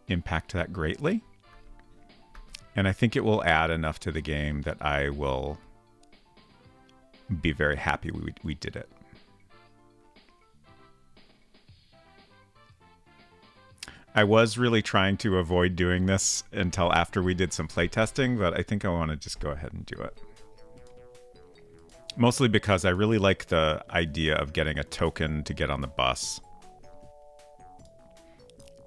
impact that greatly. And I think it will add enough to the game that I will be very happy we did it. I was really trying to avoid doing this until after we did some playtesting, but I think I want to just go ahead and do it. Mostly because I really like the idea of getting a token to get on the bus.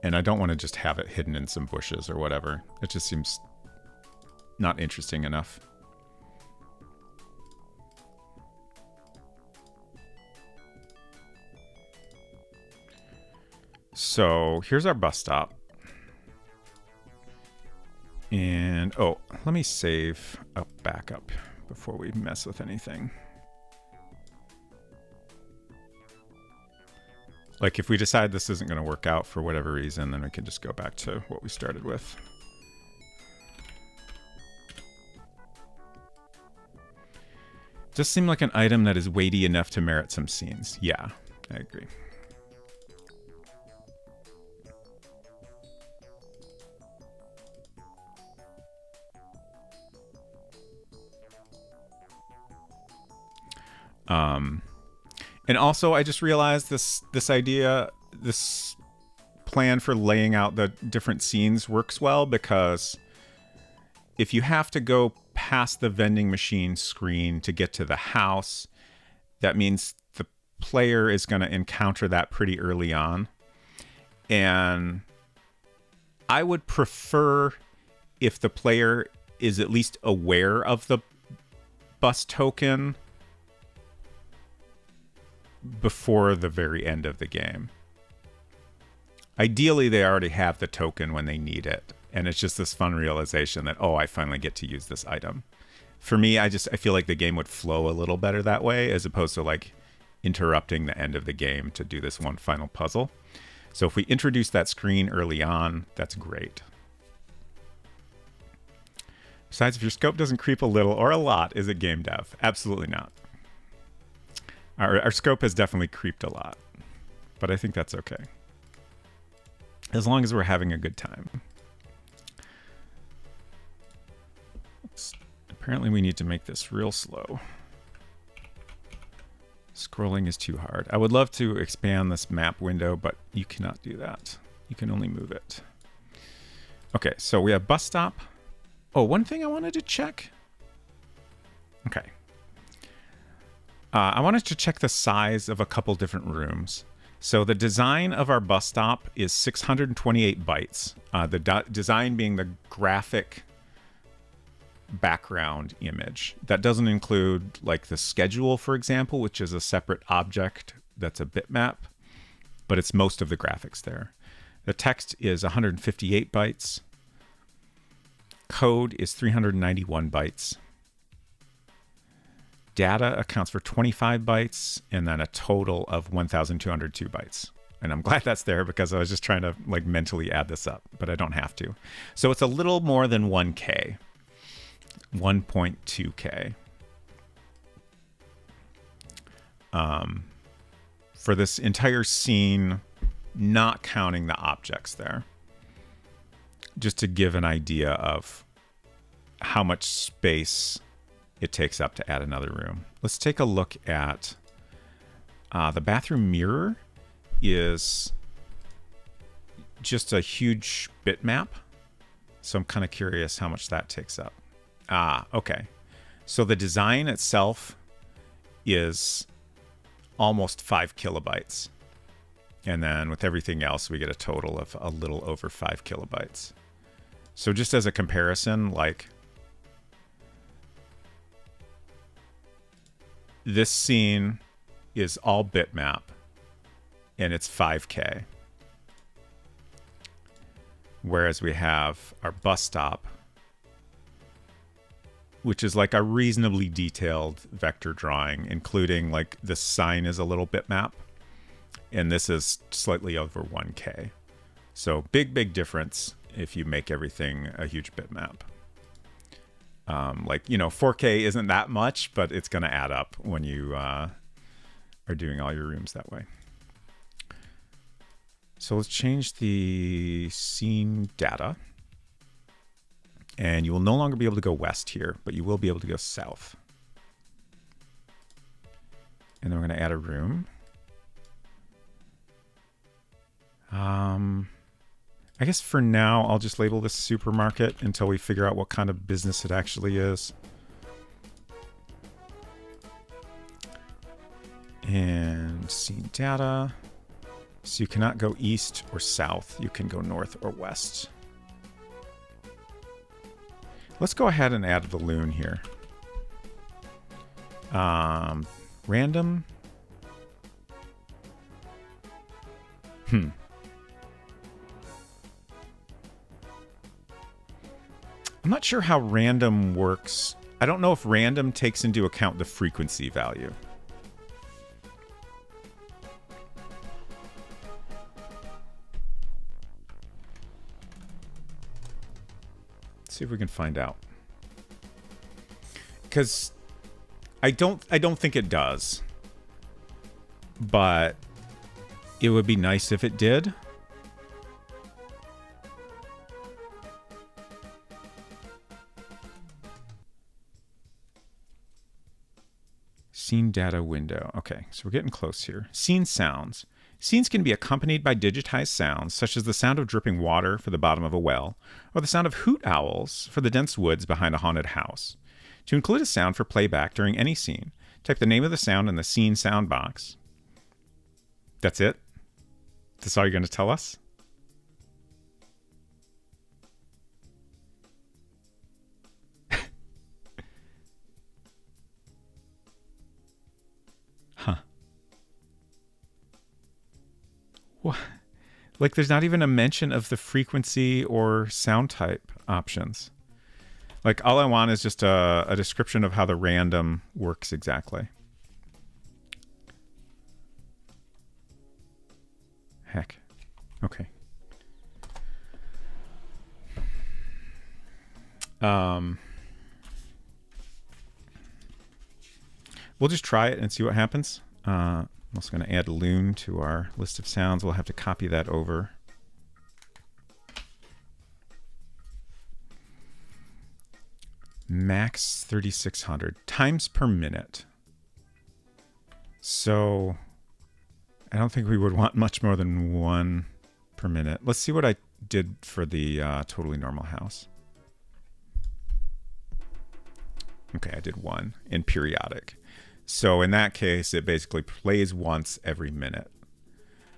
And I don't want to just have it hidden in some bushes or whatever. It just seems not interesting enough. So here's our bus stop. And, oh, let me save a backup before we mess with anything. Like if we decide this isn't going to work out for whatever reason, then we can just go back to what we started with. Just seem like an item that is weighty enough to merit some scenes. Yeah, I agree. And also I just realized this plan for laying out the different scenes works well, because if you have to go past the vending machine screen to get to the house, that means the player is going to encounter that pretty early on. And I would prefer if the player is at least aware of the bus token before the very end of the game. Ideally, they already have the token when they need it, and it's just this fun realization that, oh, I finally get to use this item. For me, I feel like the game would flow a little better that way, as opposed to like interrupting the end of the game to do this one final puzzle. So if we introduce that screen early on, that's great. Besides, if your scope doesn't creep a little or a lot, is it game dev? Absolutely not. Our scope has definitely creeped a lot, but I think that's okay. As long as we're having a good time. Apparently we need to make this real slow. Scrolling is too hard. I would love to expand this map window, but you cannot do that. You can only move it. Okay, so we have bus stop. Oh, one thing I wanted to check. Okay. I wanted to check the size of a couple different rooms. So the design of our bus stop is 628 bytes. The design being the graphic background image. That doesn't include like the schedule, for example, which is a separate object that's a bitmap, but it's most of the graphics there. The text is 158 bytes. Code is 391 bytes. Data accounts for 25 bytes, and then a total of 1,202 bytes. And I'm glad that's there, because I was just trying to like mentally add this up, but I don't have to. So it's a little more than 1K. 1.2K. For this entire scene, not counting the objects there. Just to give an idea of how much space it takes up to add another room. Let's take a look at the bathroom mirror is just a huge bitmap. So I'm kind of curious how much that takes up. Okay. So the design itself is almost 5 kilobytes. And then with everything else, we get a total of a little over 5 kilobytes. So just as a comparison, like this scene is all bitmap and it's 5K. Whereas we have our bus stop, which is like a reasonably detailed vector drawing, including like the sign is a little bitmap, and this is slightly over 1K. So big difference if you make everything a huge bitmap. Like, 4K isn't that much, but it's going to add up when you are doing all your rooms that way. So let's change the scene data. And you will no longer be able to go west here, but you will be able to go south. And then we're going to add a room. I guess for now, I'll just label this supermarket until we figure out what kind of business it actually is. And scene data. So you cannot go east or south. You can go north or west. Let's go ahead and add a balloon here. Random. I'm not sure how random works. I don't know if random takes into account the frequency value. Let's see if we can find out. Because I don't think it does. But it would be nice if it did. Scene data window. Okay, so we're getting close here. Scene sounds. Scenes can be accompanied by digitized sounds, such as the sound of dripping water for the bottom of a well, or the sound of hoot owls for the dense woods behind a haunted house. To include a sound for playback during any scene, type the name of the sound in the scene sound box. That's it? That's all you're going to tell us? Huh. What? Like, there's not even a mention of the frequency or sound type options. Like, all I want is just a description of how the random works exactly. Heck. Okay. We'll just try it and see what happens. I'm also going to add loon to our list of sounds. We'll have to copy that over. Max 3600 times per minute. So I don't think we would want much more than 1 per minute. Let's see what I did for the totally normal house. Okay, I did 1 in periodic. So in that case, it basically plays once every minute.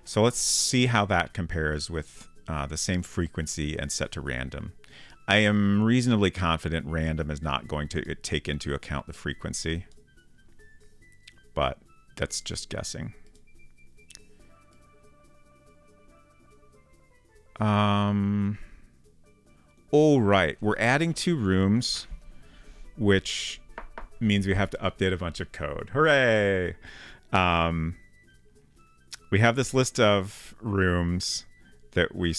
So let's see how that compares with the same frequency and set to random. I am reasonably confident random is not going to take into account the frequency, but that's just guessing. Oh, right. We're adding 2 rooms, which means we have to update a bunch of code. Hooray! We have this list of rooms that we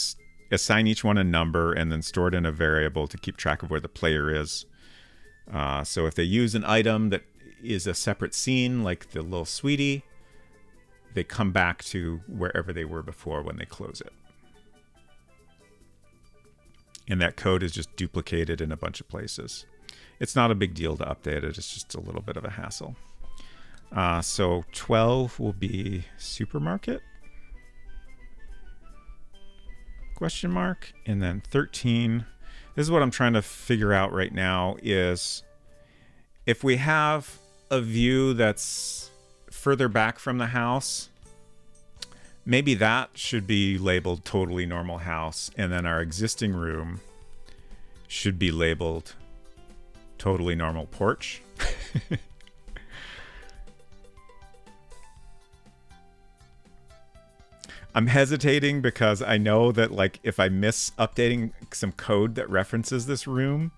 assign each one a number and then store it in a variable to keep track of where the player is. So if they use an item that is a separate scene, like the little sweetie, they come back to wherever they were before when they close it. And that code is just duplicated in a bunch of places. It's not a big deal to update it. It's just a little bit of a hassle. So 12 will be supermarket. Question mark. And then 13. This is what I'm trying to figure out right now is if we have a view that's further back from the house, maybe that should be labeled totally normal house. And then our existing room should be labeled totally normal porch. I'm hesitating because I know that, like, if I miss updating some code that references this room,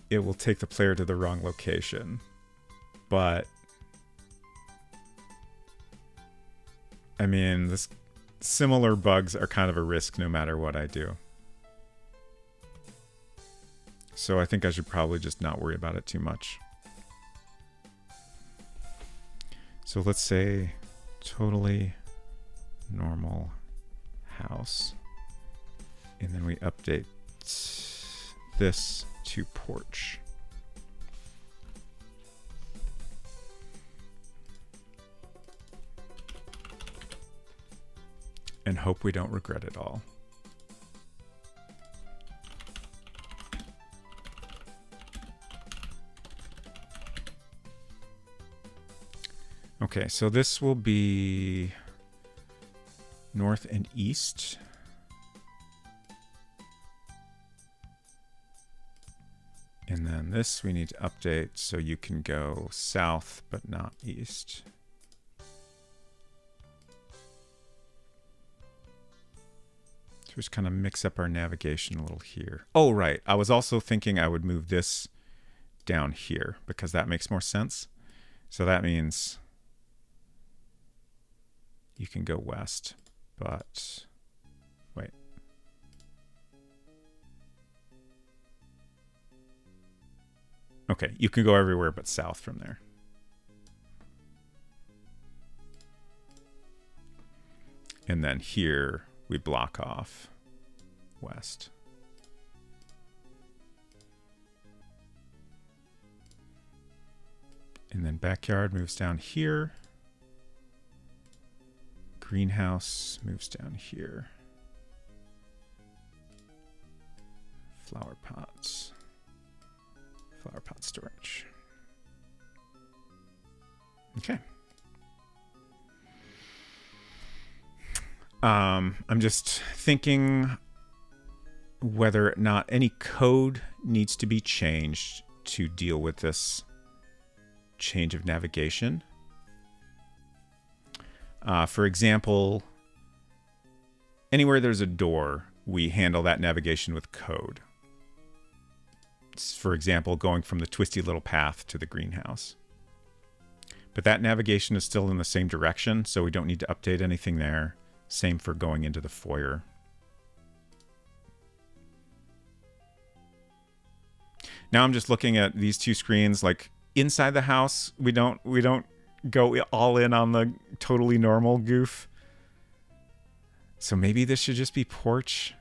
it will take the player to the wrong location. But I mean, this similar bugs are kind of a risk no matter what I do. So I think I should probably just not worry about it too much. So let's say totally normal house. And then we update this to porch. And hope we don't regret it all. Okay, so this will be north and east. And then this we need to update so you can go south but not east. So just kind of mix up our navigation a little here. Oh, right. I was also thinking I would move this down here because that makes more sense. So that means you can go west, but wait. Okay, you can go everywhere but south from there. And then here we block off west. And then backyard moves down here. Greenhouse moves down here. Flower pots. Flower pot storage. Okay. I'm just thinking whether or not any code needs to be changed to deal with this change of navigation. For example, anywhere there's a door, we handle that navigation with code. It's, for example, going from the twisty little path to the greenhouse. But that navigation is still in the same direction, so we don't need to update anything there. Same for going into the foyer. Now I'm just looking at these two screens. Like inside the house, we don't go all in on the totally normal goof. So maybe this should just be porch.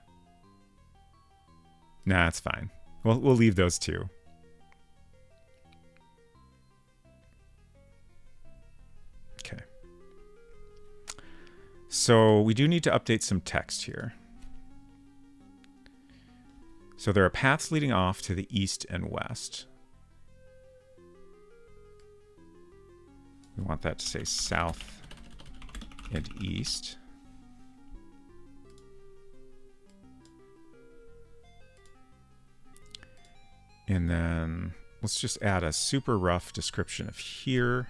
Nah, it's fine. We'll leave those two. Okay. So we do need to update some text here. So there are paths leading off to the east and west. We want that to say south and east. And then let's just add a super rough description of here.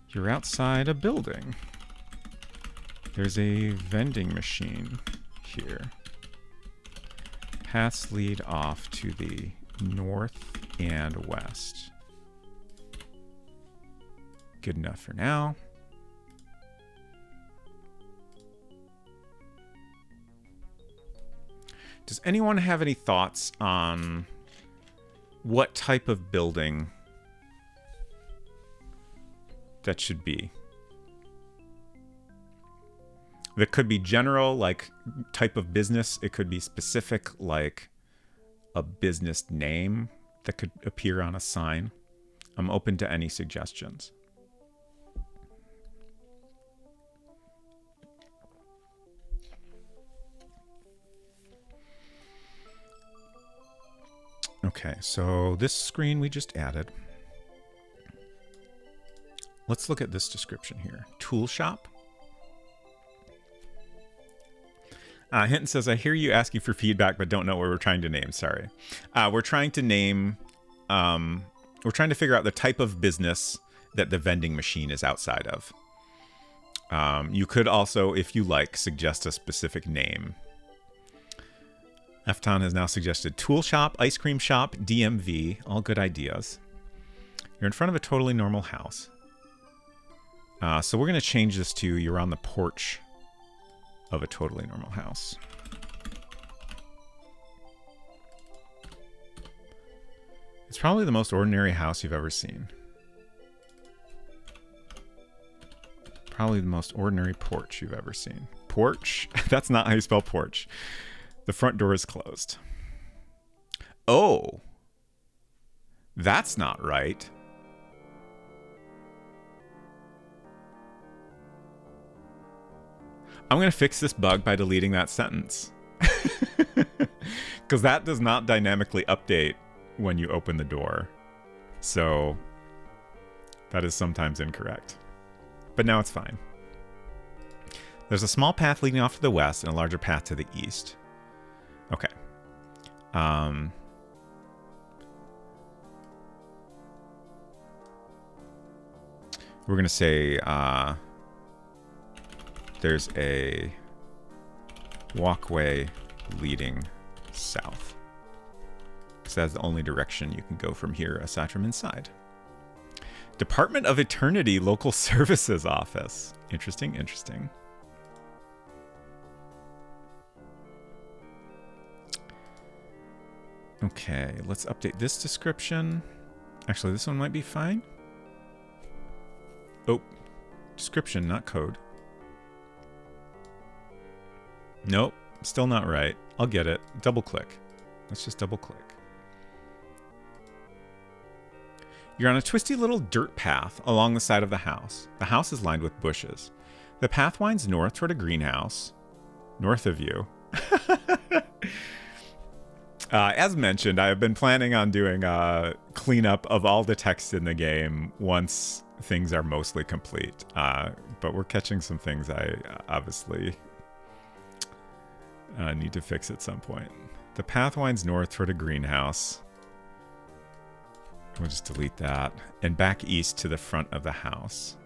You're outside a building. There's a vending machine here. Paths lead off to the north and west. Good enough for now. Does anyone have any thoughts on what type of building that should be? That could be general, like type of business. It could be specific, like a business name that could appear on a sign. I'm open to any suggestions. Okay, so this screen we just added. Let's look at this description here. Tool shop. Hinton says, I hear you asking for feedback, but don't know what we're trying to name. Sorry. We're trying to name, we're trying to figure out the type of business that the vending machine is outside of. You could also, if you like, suggest a specific name. Efton has now suggested tool shop, ice cream shop, DMV, all good ideas. You're in front of a totally normal house. So we're going to change this to you're on the porch of a totally normal house. It's probably the most ordinary house you've ever seen. Probably the most ordinary porch you've ever seen. Porch? That's not how you spell porch. The front door is closed. Oh. That's not right. I'm going to fix this bug by deleting that sentence. Because that does not dynamically update when you open the door. So that is sometimes incorrect. But now it's fine. There's a small path leading off to the west and a larger path to the east. Okay. We're going to say there's a walkway leading south. Because that's the only direction you can go from here aside from inside. Department of Eternity Local Services Office. Interesting, interesting. Okay, let's update this description. Actually, this one might be fine. Oh, description, not code. Nope, still not right. I'll get it. Double click. Let's just double click. You're on a twisty little dirt path along the side of the house. The house is lined with bushes. The path winds north toward a greenhouse. North of you. As mentioned, I have been planning on doing a cleanup of all the text in the game once things are mostly complete. But we're catching some things I obviously need to fix at some point. The path winds north toward a greenhouse. We'll just delete that. And back east to the front of the house.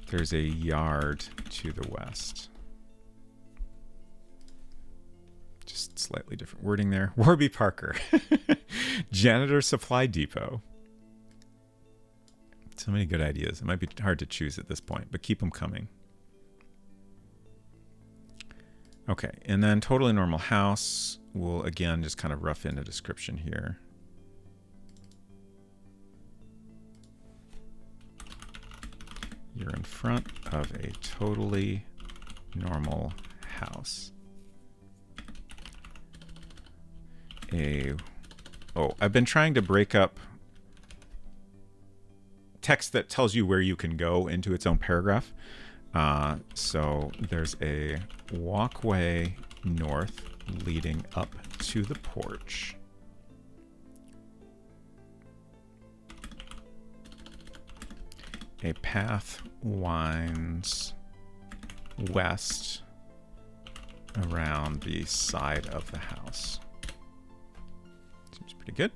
There's a yard to the west. Just slightly different wording there. Warby Parker. Janitor Supply Depot. So many good ideas. It might be hard to choose at this point, but keep them coming. Okay, and then totally normal house. We'll again just kind of rough in a description here. You're in front of a totally normal house. I've been trying to break up text that tells you where you can go into its own paragraph. So there's a walkway north leading up to the porch. A path winds west around the side of the house. Seems pretty good.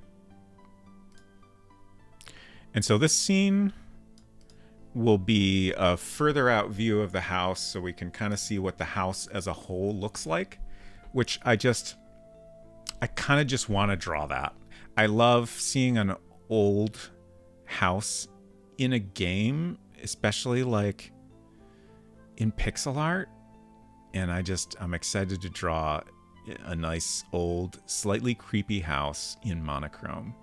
And so this scene will be a further out view of the house so we can kind of see what the house as a whole looks like, which I kind of just want to draw that. I love seeing an old house in a game, especially like in pixel art. And I'm excited to draw a nice old, slightly creepy house in monochrome.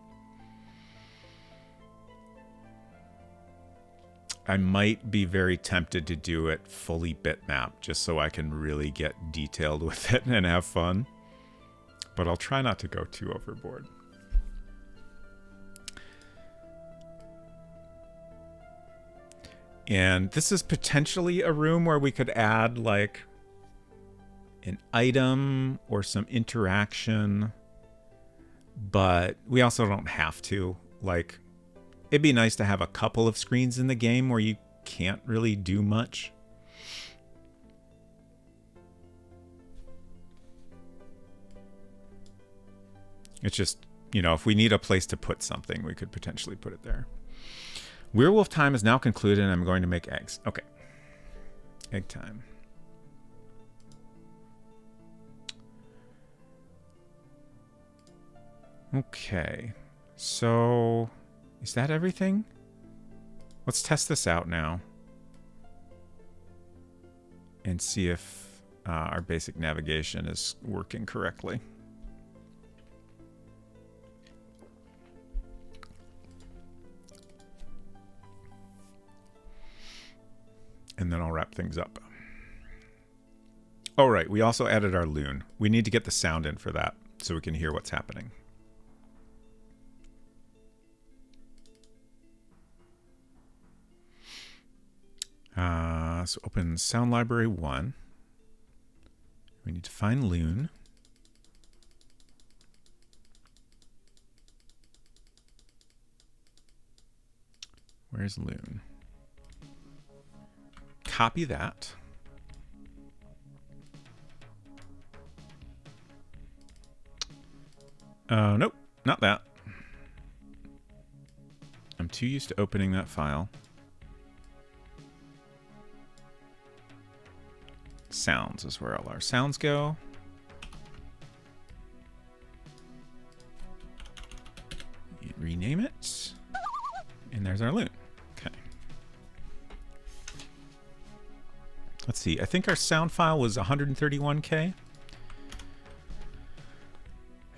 I might be very tempted to do it fully bitmap just so I can really get detailed with it and have fun. But I'll try not to go too overboard. And this is potentially a room where we could add like an item or some interaction, but we also don't have to. Like, it'd be nice to have a couple of screens in the game where you can't really do much. It's just, if we need a place to put something, we could potentially put it there. Werewolf time is now concluded and I'm going to make eggs. Okay. Egg time. Okay. So, is that everything? Let's test this out now. And see if our basic navigation is working correctly. And then I'll wrap things up. Oh, right. We also added our loon. We need to get the sound in for that so we can hear what's happening. So open Sound Library 1. We need to find loon. Where's loon? Copy that. Nope, not that. I'm too used to opening that file. Sounds is where all our sounds go. Rename it. And there's our loon. Okay. Let's see. I think our sound file was 131K.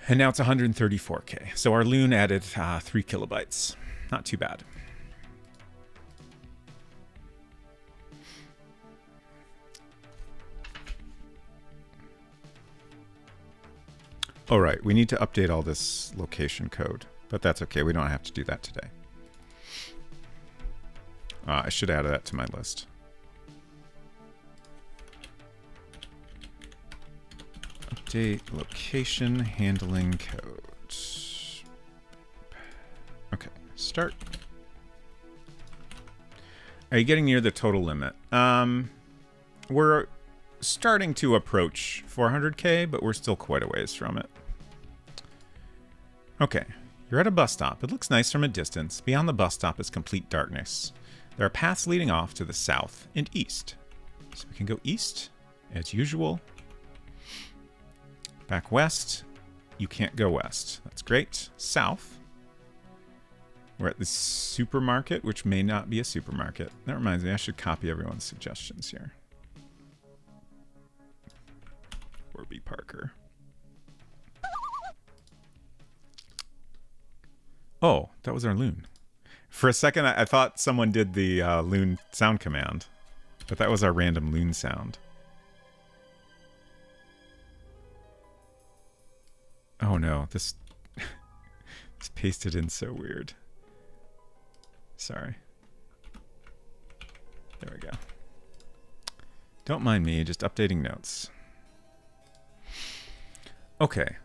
And now it's 134K. So our loon added 3 kilobytes. Not too bad. All right, we need to update all this location code, but that's okay. We don't have to do that today. I should add that to my list. Update location handling code. Okay, start. Are you getting near the total limit? We're starting to approach 400K, but we're still quite a ways from it. Okay, you're at a bus stop. It looks nice from a distance. Beyond the bus stop is complete darkness. There are paths leading off to the south and east. So we can go east, as usual. Back west. You can't go west. That's great. South. We're at the supermarket, which may not be a supermarket. That reminds me, I should copy everyone's suggestions here. Warby Parker. Oh, that was our loon. For a second, I thought someone did the loon sound command, but that was our random loon sound. Oh no, this it's pasted in so weird. Sorry. There we go. Don't mind me, just updating notes. Okay.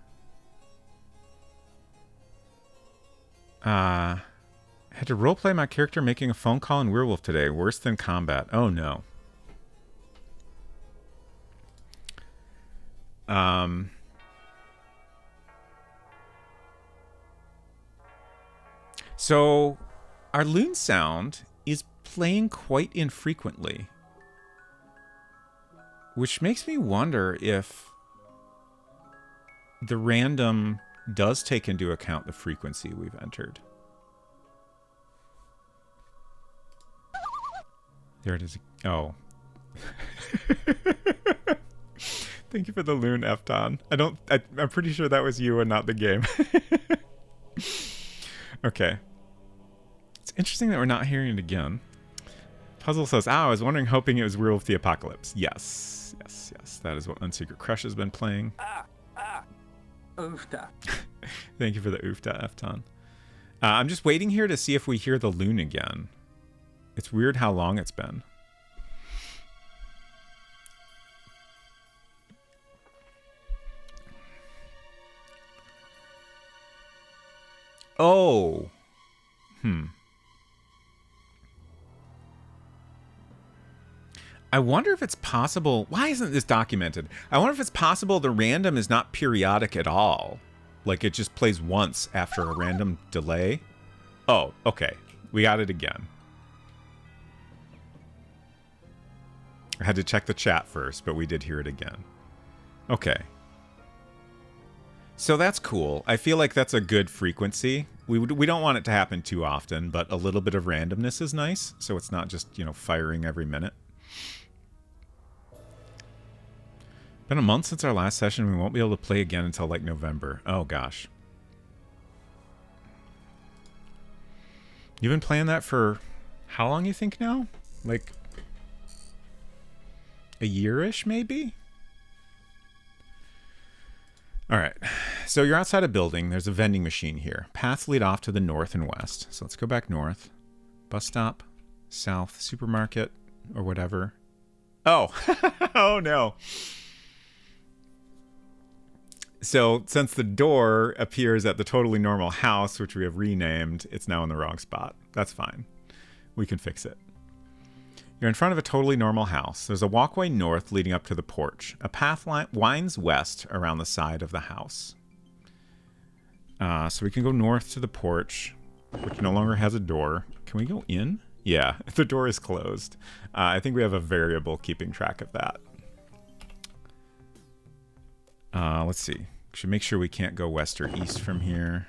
Had to roleplay my character making a phone call in Werewolf today. Worse than combat. Oh no. So our loon sound is playing quite infrequently, which makes me wonder if the random does take into account the frequency we've entered. There it is. Oh. Thank you for the loon, Efton. I'm pretty sure that was you and not the game. Okay. It's interesting that we're not hearing it again. Puzzle says, I was wondering, hoping it was Werewolf the Apocalypse. Yes. Yes, yes. That is what Unsecret Crush has been playing. Oofta. Thank you for the oofta, Efton. I'm just waiting here to see if we hear the loon again. It's weird how long it's been. Oh. I wonder if it's possible. Why isn't this documented? I wonder if it's possible the random is not periodic at all. Like it just plays once after a random delay. Oh, okay. We got it again. I had to check the chat first, but we did hear it again. Okay. So that's cool. I feel like that's a good frequency. We don't want it to happen too often, but a little bit of randomness is nice. So it's not just, firing every minute. Been a month since our last session. We won't be able to play again until like November. Oh gosh. You've been playing that for how long you think now? Like a year-ish maybe? All right. So you're outside a building. There's a vending machine here. Paths lead off to the north and west. So let's go back north. Bus stop, south, supermarket, or whatever. Oh, oh no. So since the door appears at the totally normal house, which we have renamed, it's now in the wrong spot. That's fine. We can fix it. You're in front of a totally normal house. There's a walkway north leading up to the porch. A path winds west around the side of the house. So we can go north to the porch, which no longer has a door. Can we go in? Yeah, the door is closed. I think we have a variable keeping track of that. Let's see. Should make sure we can't go west or east from here.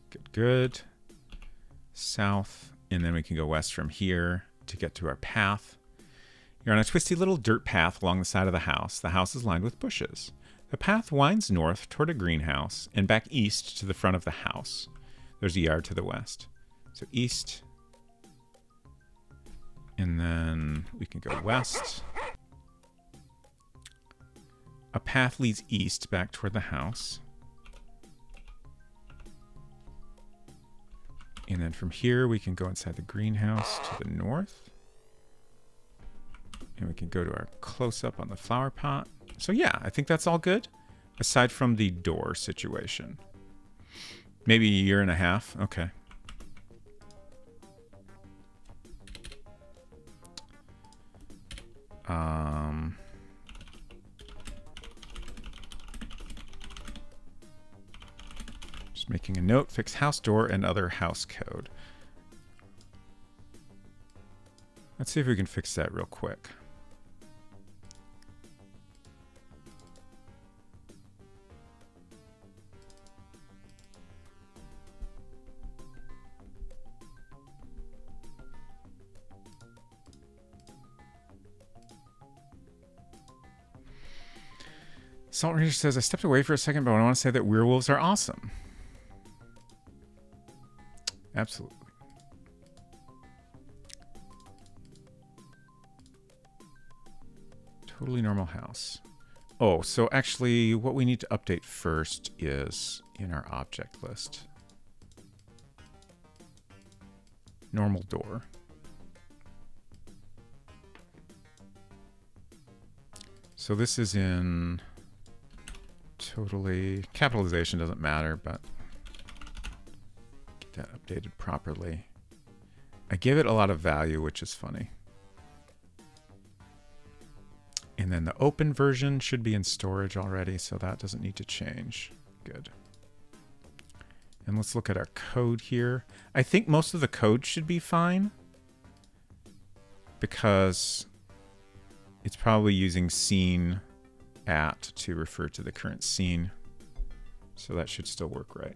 Good, good. South, and then we can go west from here to get to our path. You're on a twisty little dirt path along the side of the house. The house is lined with bushes. The path winds north toward a greenhouse and back east to the front of the house. There's a yard to the west. So east. And then we can go west. A path leads east back toward the house. And then from here, we can go inside the greenhouse to the north. And we can go to our close-up on the flower pot. So yeah, I think that's all good, aside from the door situation. Maybe a year and a half. Okay. Just making a note, fix house door and other house code. Let's see if we can fix that real quick. Salt Ranger says, I stepped away for a second, but I want to say that werewolves are awesome. Absolutely. Totally normal house. Oh, so actually what we need to update first is in our object list. Normal door. So this is in totally, capitalization doesn't matter, but get that updated properly. I give it a lot of value, which is funny. And then the open version should be in storage already, so that doesn't need to change. Good. And let's look at our code here. I think most of the code should be fine because it's probably using scene at to refer to the current scene. So that should still work right.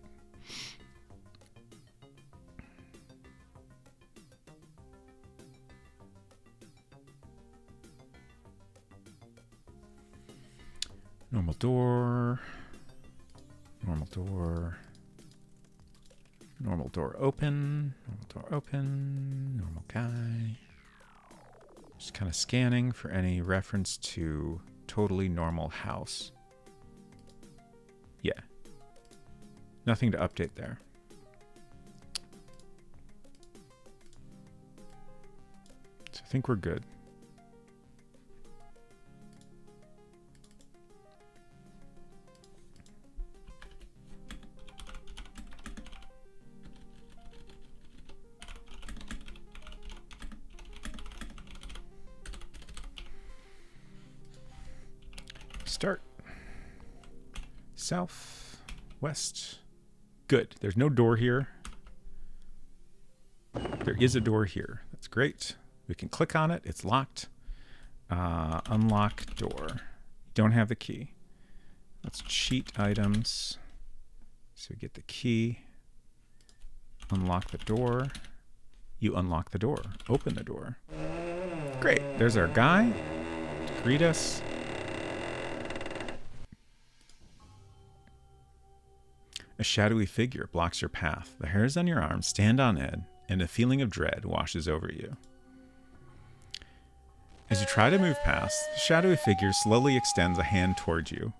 Normal door, normal door, normal door open, normal guy. Just kind of scanning for any reference to totally normal house. Yeah. Nothing to update there. So I think we're good. Start. South, west. Good. There's no door here. There is a door here. That's great. We can click on it. It's locked. Unlock door. Don't have the key. Let's cheat items. So we get the key. Unlock the door. You unlock the door. Open the door. Great. There's our guy to greet us. A shadowy figure blocks your path. The hairs on your arms stand on end, and a feeling of dread washes over you. As you try to move past, the shadowy figure slowly extends a hand towards you.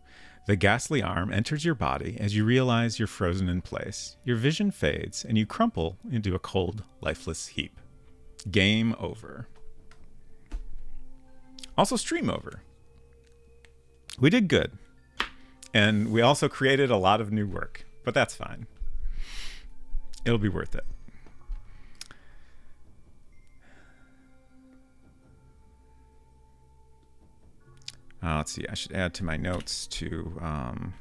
The ghastly arm enters your body as you realize you're frozen in place. Your vision fades, and you crumple into a cold, lifeless heap. Game over. Also stream over. We did good. And we also created a lot of new work, but that's fine. It'll be worth it. Let's see, I should add to my notes to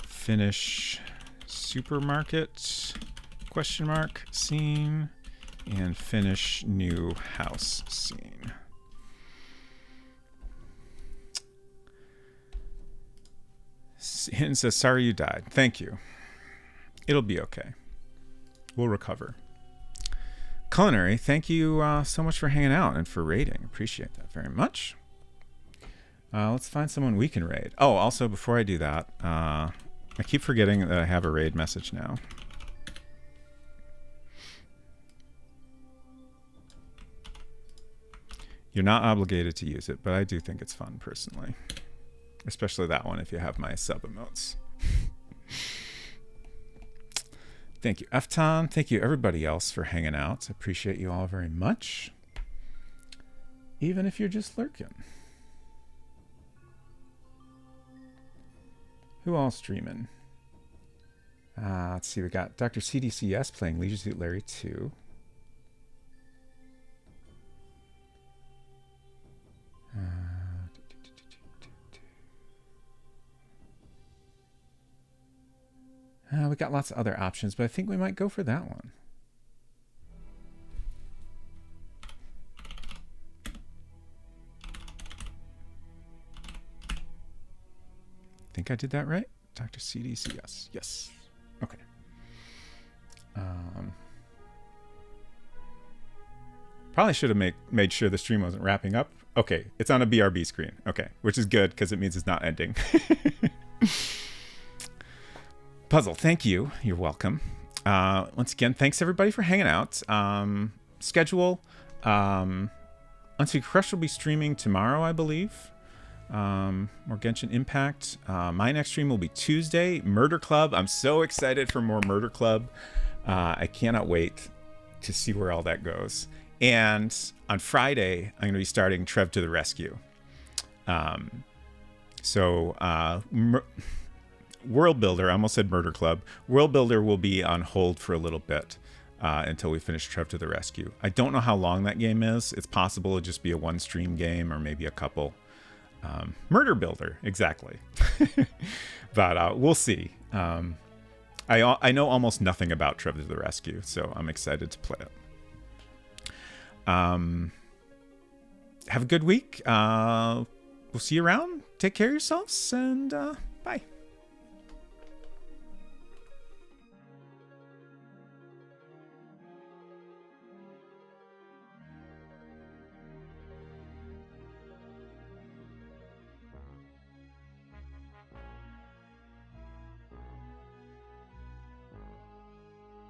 finish supermarket, question mark, scene, and finish new house scene. Hinton says, sorry you died. Thank you. It'll be okay. We'll recover. Culinary, thank you so much for hanging out and for raiding. Appreciate that very much. Let's find someone we can raid. Oh, also, before I do that, I keep forgetting that I have a raid message now. You're not obligated to use it, but I do think it's fun, personally. Especially that one if you have my sub emotes. Thank you, Efton. Thank you, everybody else, for hanging out. I appreciate you all very much. Even if you're just lurking. Who all streaming? Let's see. We got Dr. CDCS playing Leisure Suit Larry 2. We got lots of other options, but I think we might go for that one. Think I did that right? Dr. CDCS. Yes. Okay. Probably should have made sure the stream wasn't wrapping up. Okay, it's on a BRB screen. Okay, which is good because it means it's not ending. Puzzle, thank you. You're welcome. Once again, thanks everybody for hanging out. Schedule. Unspeak Crush will be streaming tomorrow, I believe. More Genshin Impact. My next stream will be Tuesday. Murder Club. I'm so excited for more Murder Club. I cannot wait to see where all that goes. And on Friday, I'm going to be starting Trev to the Rescue. World Builder, I almost said Murder Club. World Builder will be on hold for a little bit until we finish Trev to the Rescue. I don't know how long that game is. It's possible it'll just be a one stream game or maybe a couple. Murder Builder, exactly. But we'll see. I know almost nothing about Trev to the Rescue, so I'm excited to play it. Have a good week. We'll see you around. Take care of yourselves, and bye.